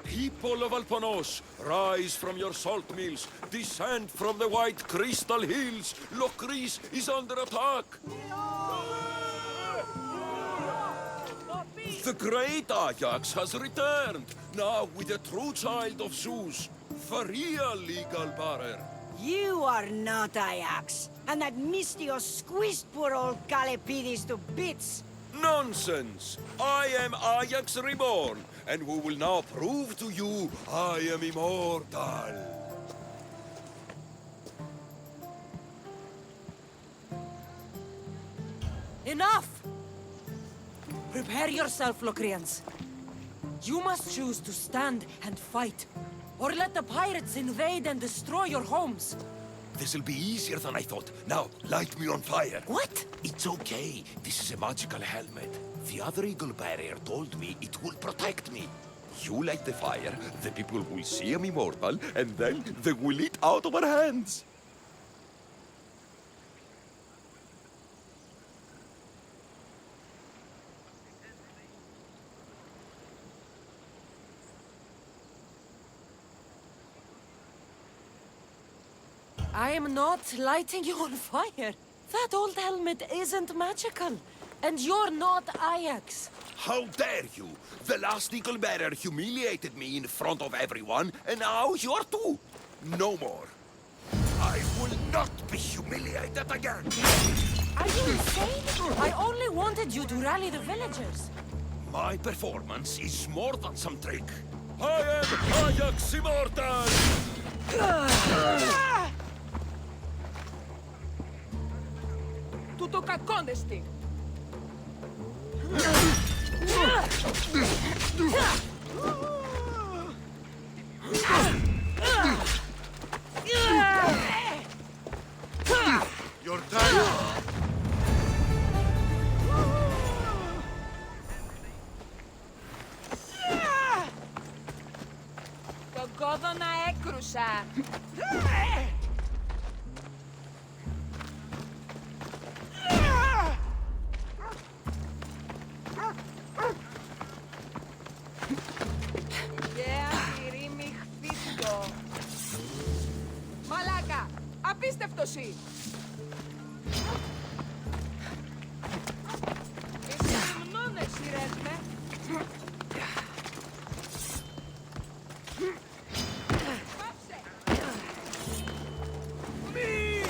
People of Alponos, rise from your salt mills, descend from the white crystal hills. Lokris is under attack. The great Ajax has returned, now with a true child of Zeus, the real eagle bearer. You are not Ajax, and that Mystios squeezed poor old Calepides to bits. Nonsense! I am Ajax reborn, and we will now prove to you I am immortal. Enough! Prepare yourself, Locrians. You must choose to stand and fight, or let the pirates invade and destroy your homes. This'll be easier than I thought. Now, light me on fire. What? It's okay. This is a magical helmet. The other eagle barrier told me it will protect me. You light the fire, the people will see I'm immortal, and then they will eat out of our hands. I am not lighting you on fire. That old helmet isn't magical. And you're not Ajax. How dare you? The last eagle bearer humiliated me in front of everyone, and now you're too. No more. I will not be humiliated again. Are you insane? I only wanted you to rally the villagers. My performance is more than some trick. I am Ajax Immortal! Του το κακόντεστη. Your time. Τον κόδωνα έκρουσα. Μαλάκα! Απίστευτος εσύ! Εσύ μνώνες σειρές με! Πάψε! Μη!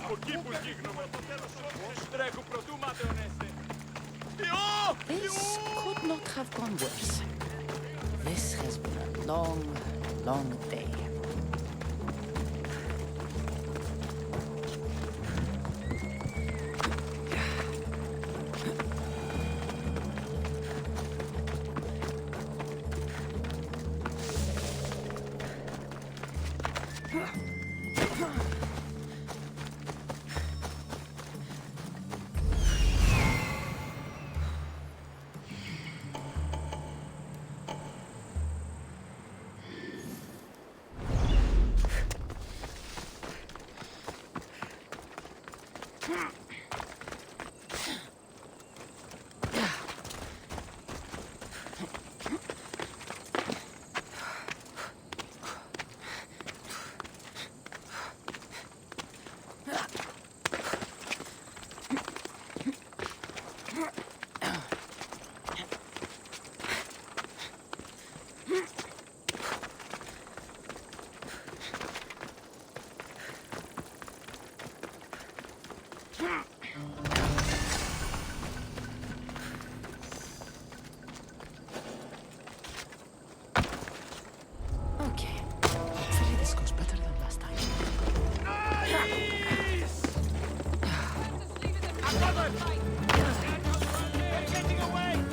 Από εκεί που γίγνομαι. have gone worse. This has been a long, long day. Okay. Hopefully this goes better than last time. Getting away!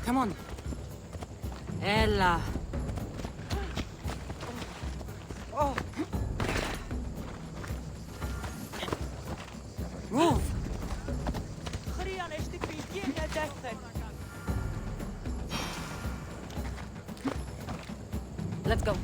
Come on. Ella. Oh, Move! Let's go.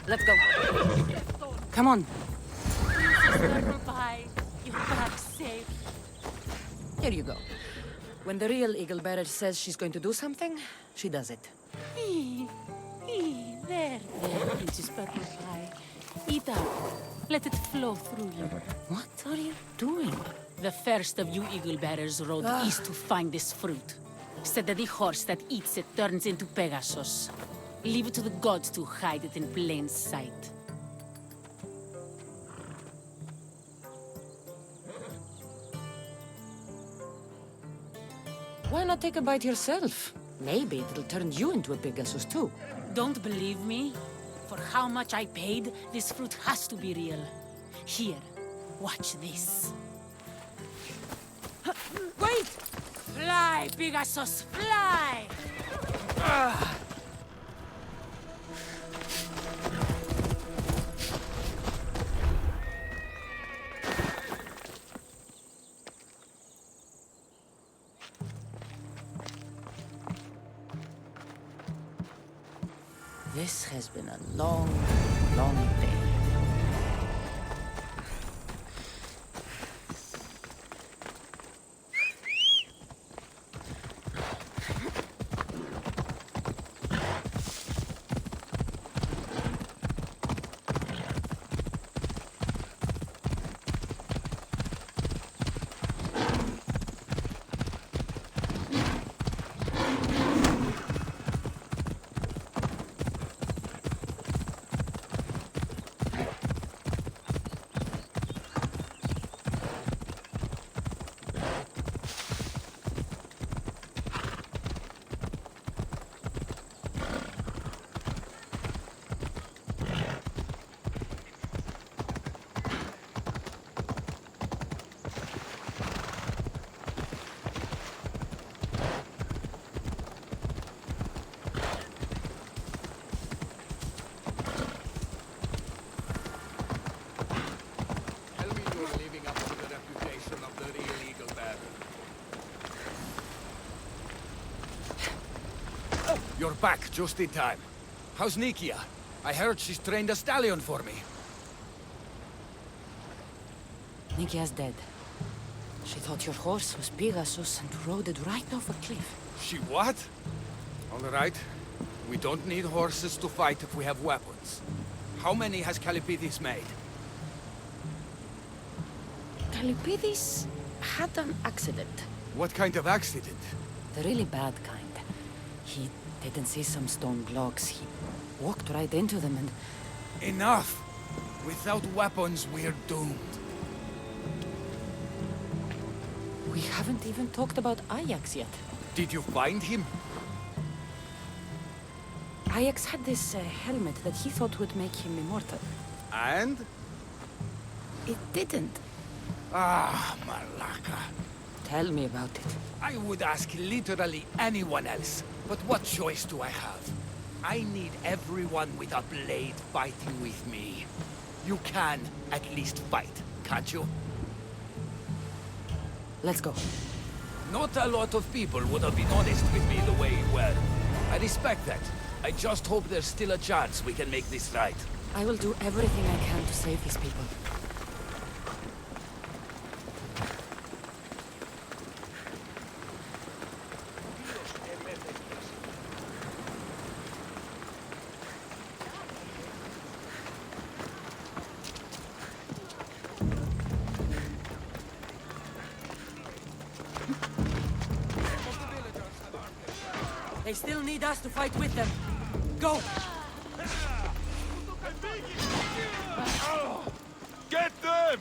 Let's go. Come on. Bye. You're back safe. Here you go. When the real eagle bearer says she's going to do something, she does it. There, Princess Purple Pie. Eat up. Let it flow through you. What are you doing? The first of you eagle bearers rode east to find this fruit. Said that the horse that eats it turns into Pegasus. Leave it to the gods to hide it in plain sight. Why not take a bite yourself? Maybe it'll turn you into a Pegasus too. Don't believe me? For how much I paid, this fruit has to be real. Here, watch this. Wait! Fly, Pegasus, fly! This has been a long, long day. You're back just in time. How's Nikia? I heard she's trained a stallion for me. Nikia's dead. She thought your horse was Pegasus and rode it right off a cliff. She what? All right. We don't need horses to fight if we have weapons. How many has Calipidis made? Calipidis had an accident. What kind of accident? The really bad kind. He didn't see some stone blocks. He walked right into them and... Enough! Without weapons, we're doomed. We haven't even talked about Ajax yet. Did you find him? Ajax had this helmet that he thought would make him immortal. And? It didn't. Ah, Malaka. Tell me about it. I would ask literally anyone else, but what choice do I have? I need everyone with a blade fighting with me. You can at least fight, can't you? Let's go. Not a lot of people would have been honest with me the way you were. I respect that. I just hope there's still a chance we can make this right. I will do everything I can to save these people. They still need us to fight with them. Go! Get them!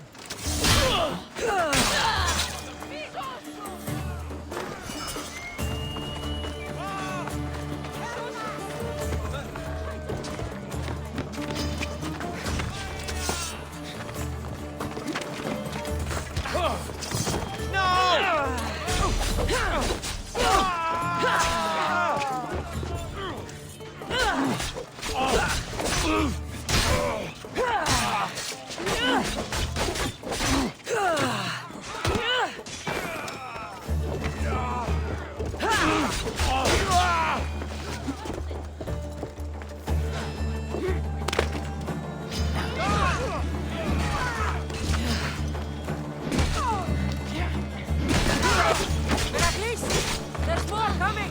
There's more coming!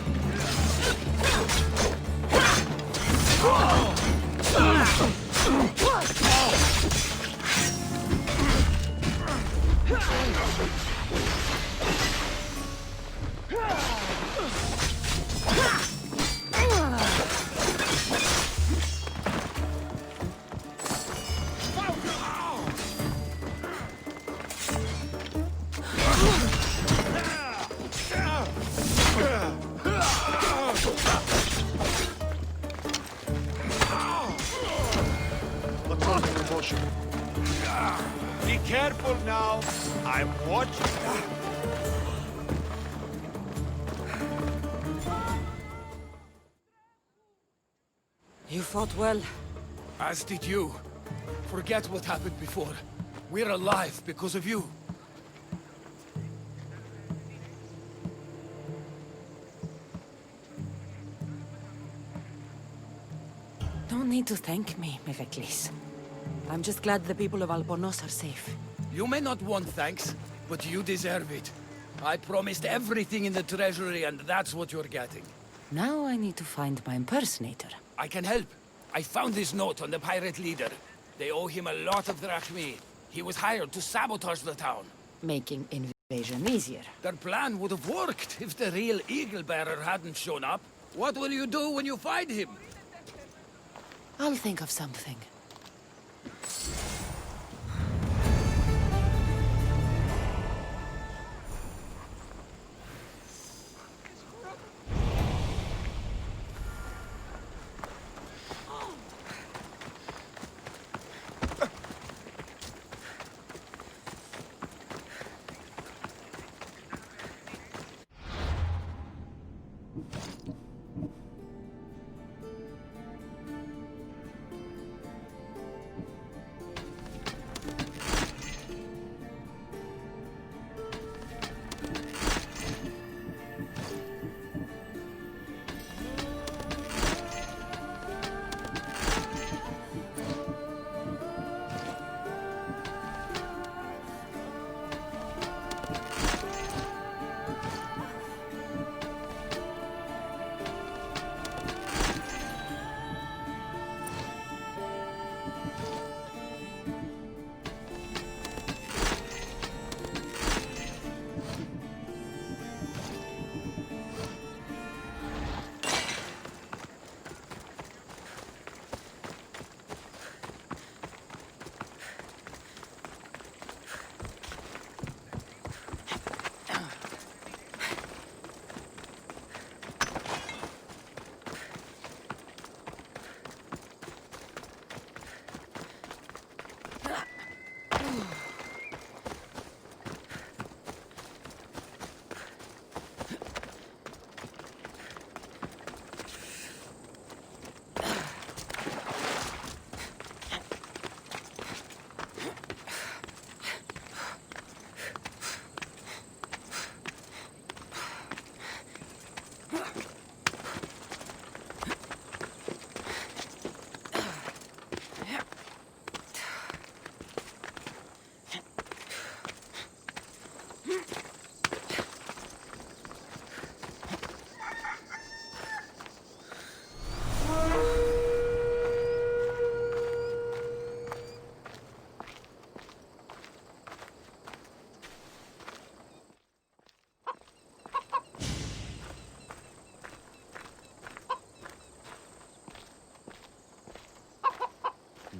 Let's not make emotion. Be careful now. I'm watching. You fought well. As did you. Forget what happened before. We're alive because of you. Don't need to thank me, Meveklis. I'm just glad the people of Albornoz are safe. You may not want thanks, but you deserve it. I promised everything in the treasury, and that's what you're getting. Now I need to find my impersonator. I can help. I found this note on the pirate leader. They owe him a lot of drachmi. He was hired to sabotage the town. Making invasion easier. Their plan would have worked if the real Eagle-bearer hadn't shown up. What will you do when you find him? I'll think of something.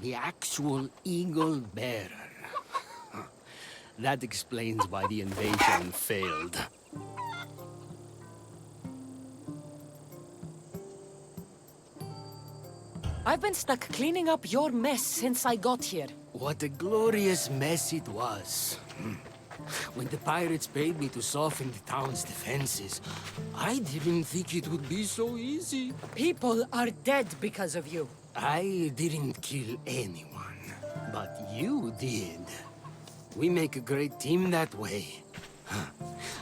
The actual eagle bearer. That explains why the invasion failed. I've been stuck cleaning up your mess since I got here. What a glorious mess it was. When the pirates paid me to soften the town's defenses, I didn't think it would be so easy. People are dead because of you. I didn't kill anyone, but you did. We make a great team that way.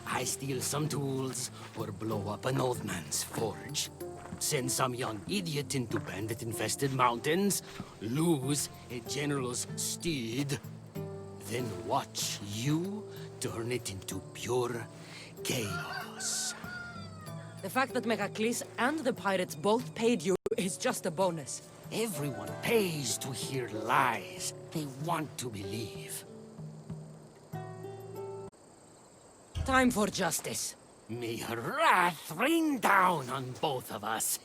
I steal some tools or blow up an old man's forge. Send some young idiot into bandit-infested mountains, lose a general's steed, then watch you turn it into pure chaos. The fact that Megacles and the pirates both paid you is just a bonus. Everyone pays to hear lies they want to believe. Time for justice. May her wrath rain down on both of us.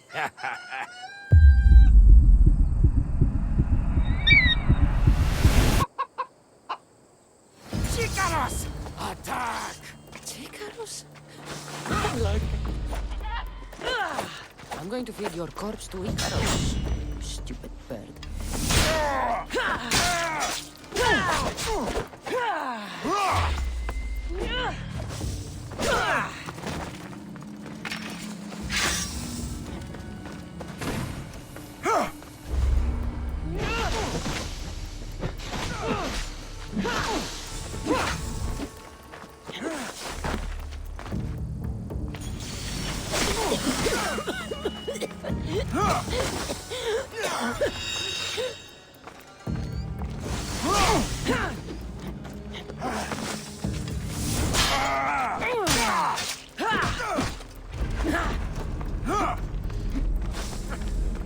Chicaros! Attack! Chicaros? I'm going to feed your corpse to Icaros, you stupid bird.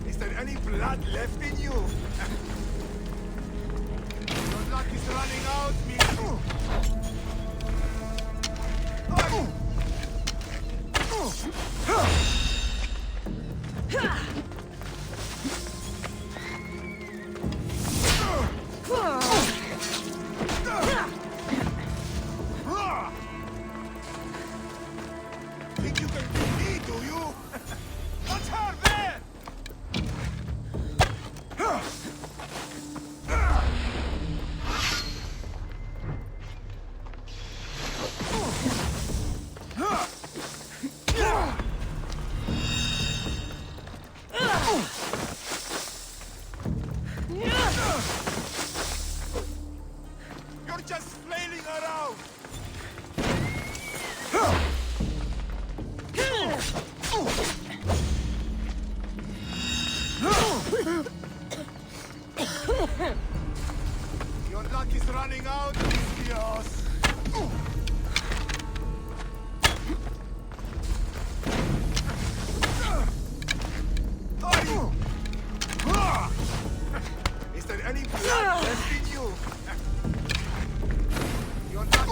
Is there any blood left in you? Your luck is running out, me. Think you can beat me, do you? That's her there! You're just flailing around! Your luck is running out, Dios. Is there any blood left in you? Your luck.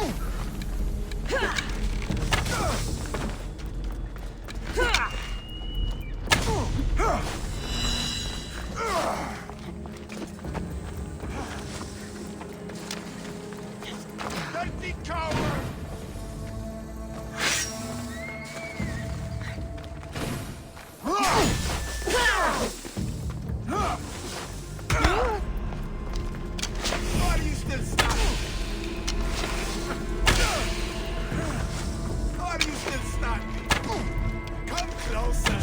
Dirty coward! Are you still standing? Are you still standing? Come closer.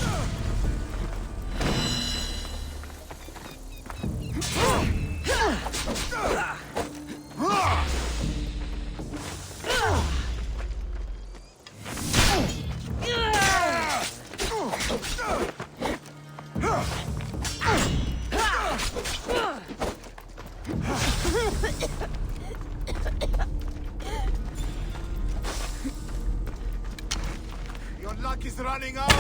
Your luck is running out.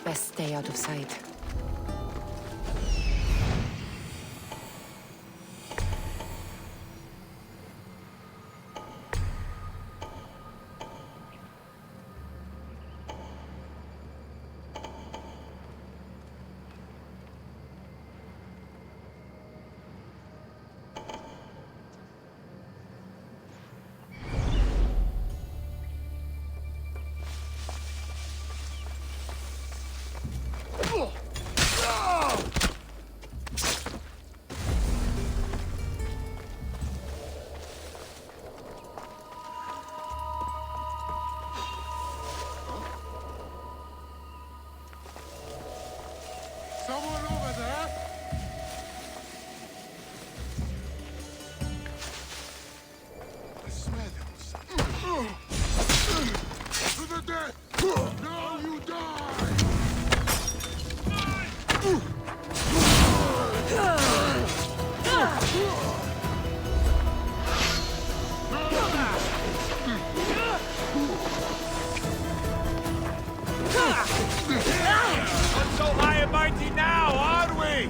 Best stay out of sight. Someone over there? I smell them. To the death! Now you die! Not so high and mighty now, are we?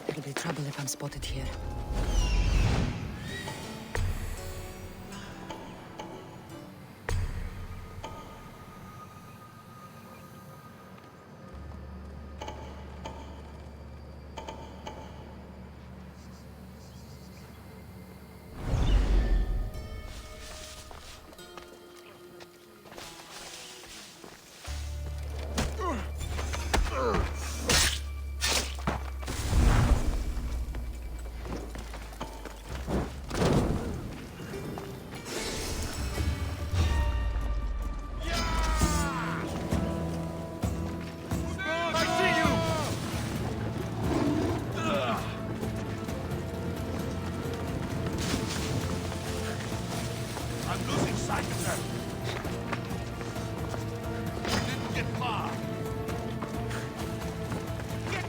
There'll be trouble if I'm spotted here. I'm losing sight of them. Didn't get far. Get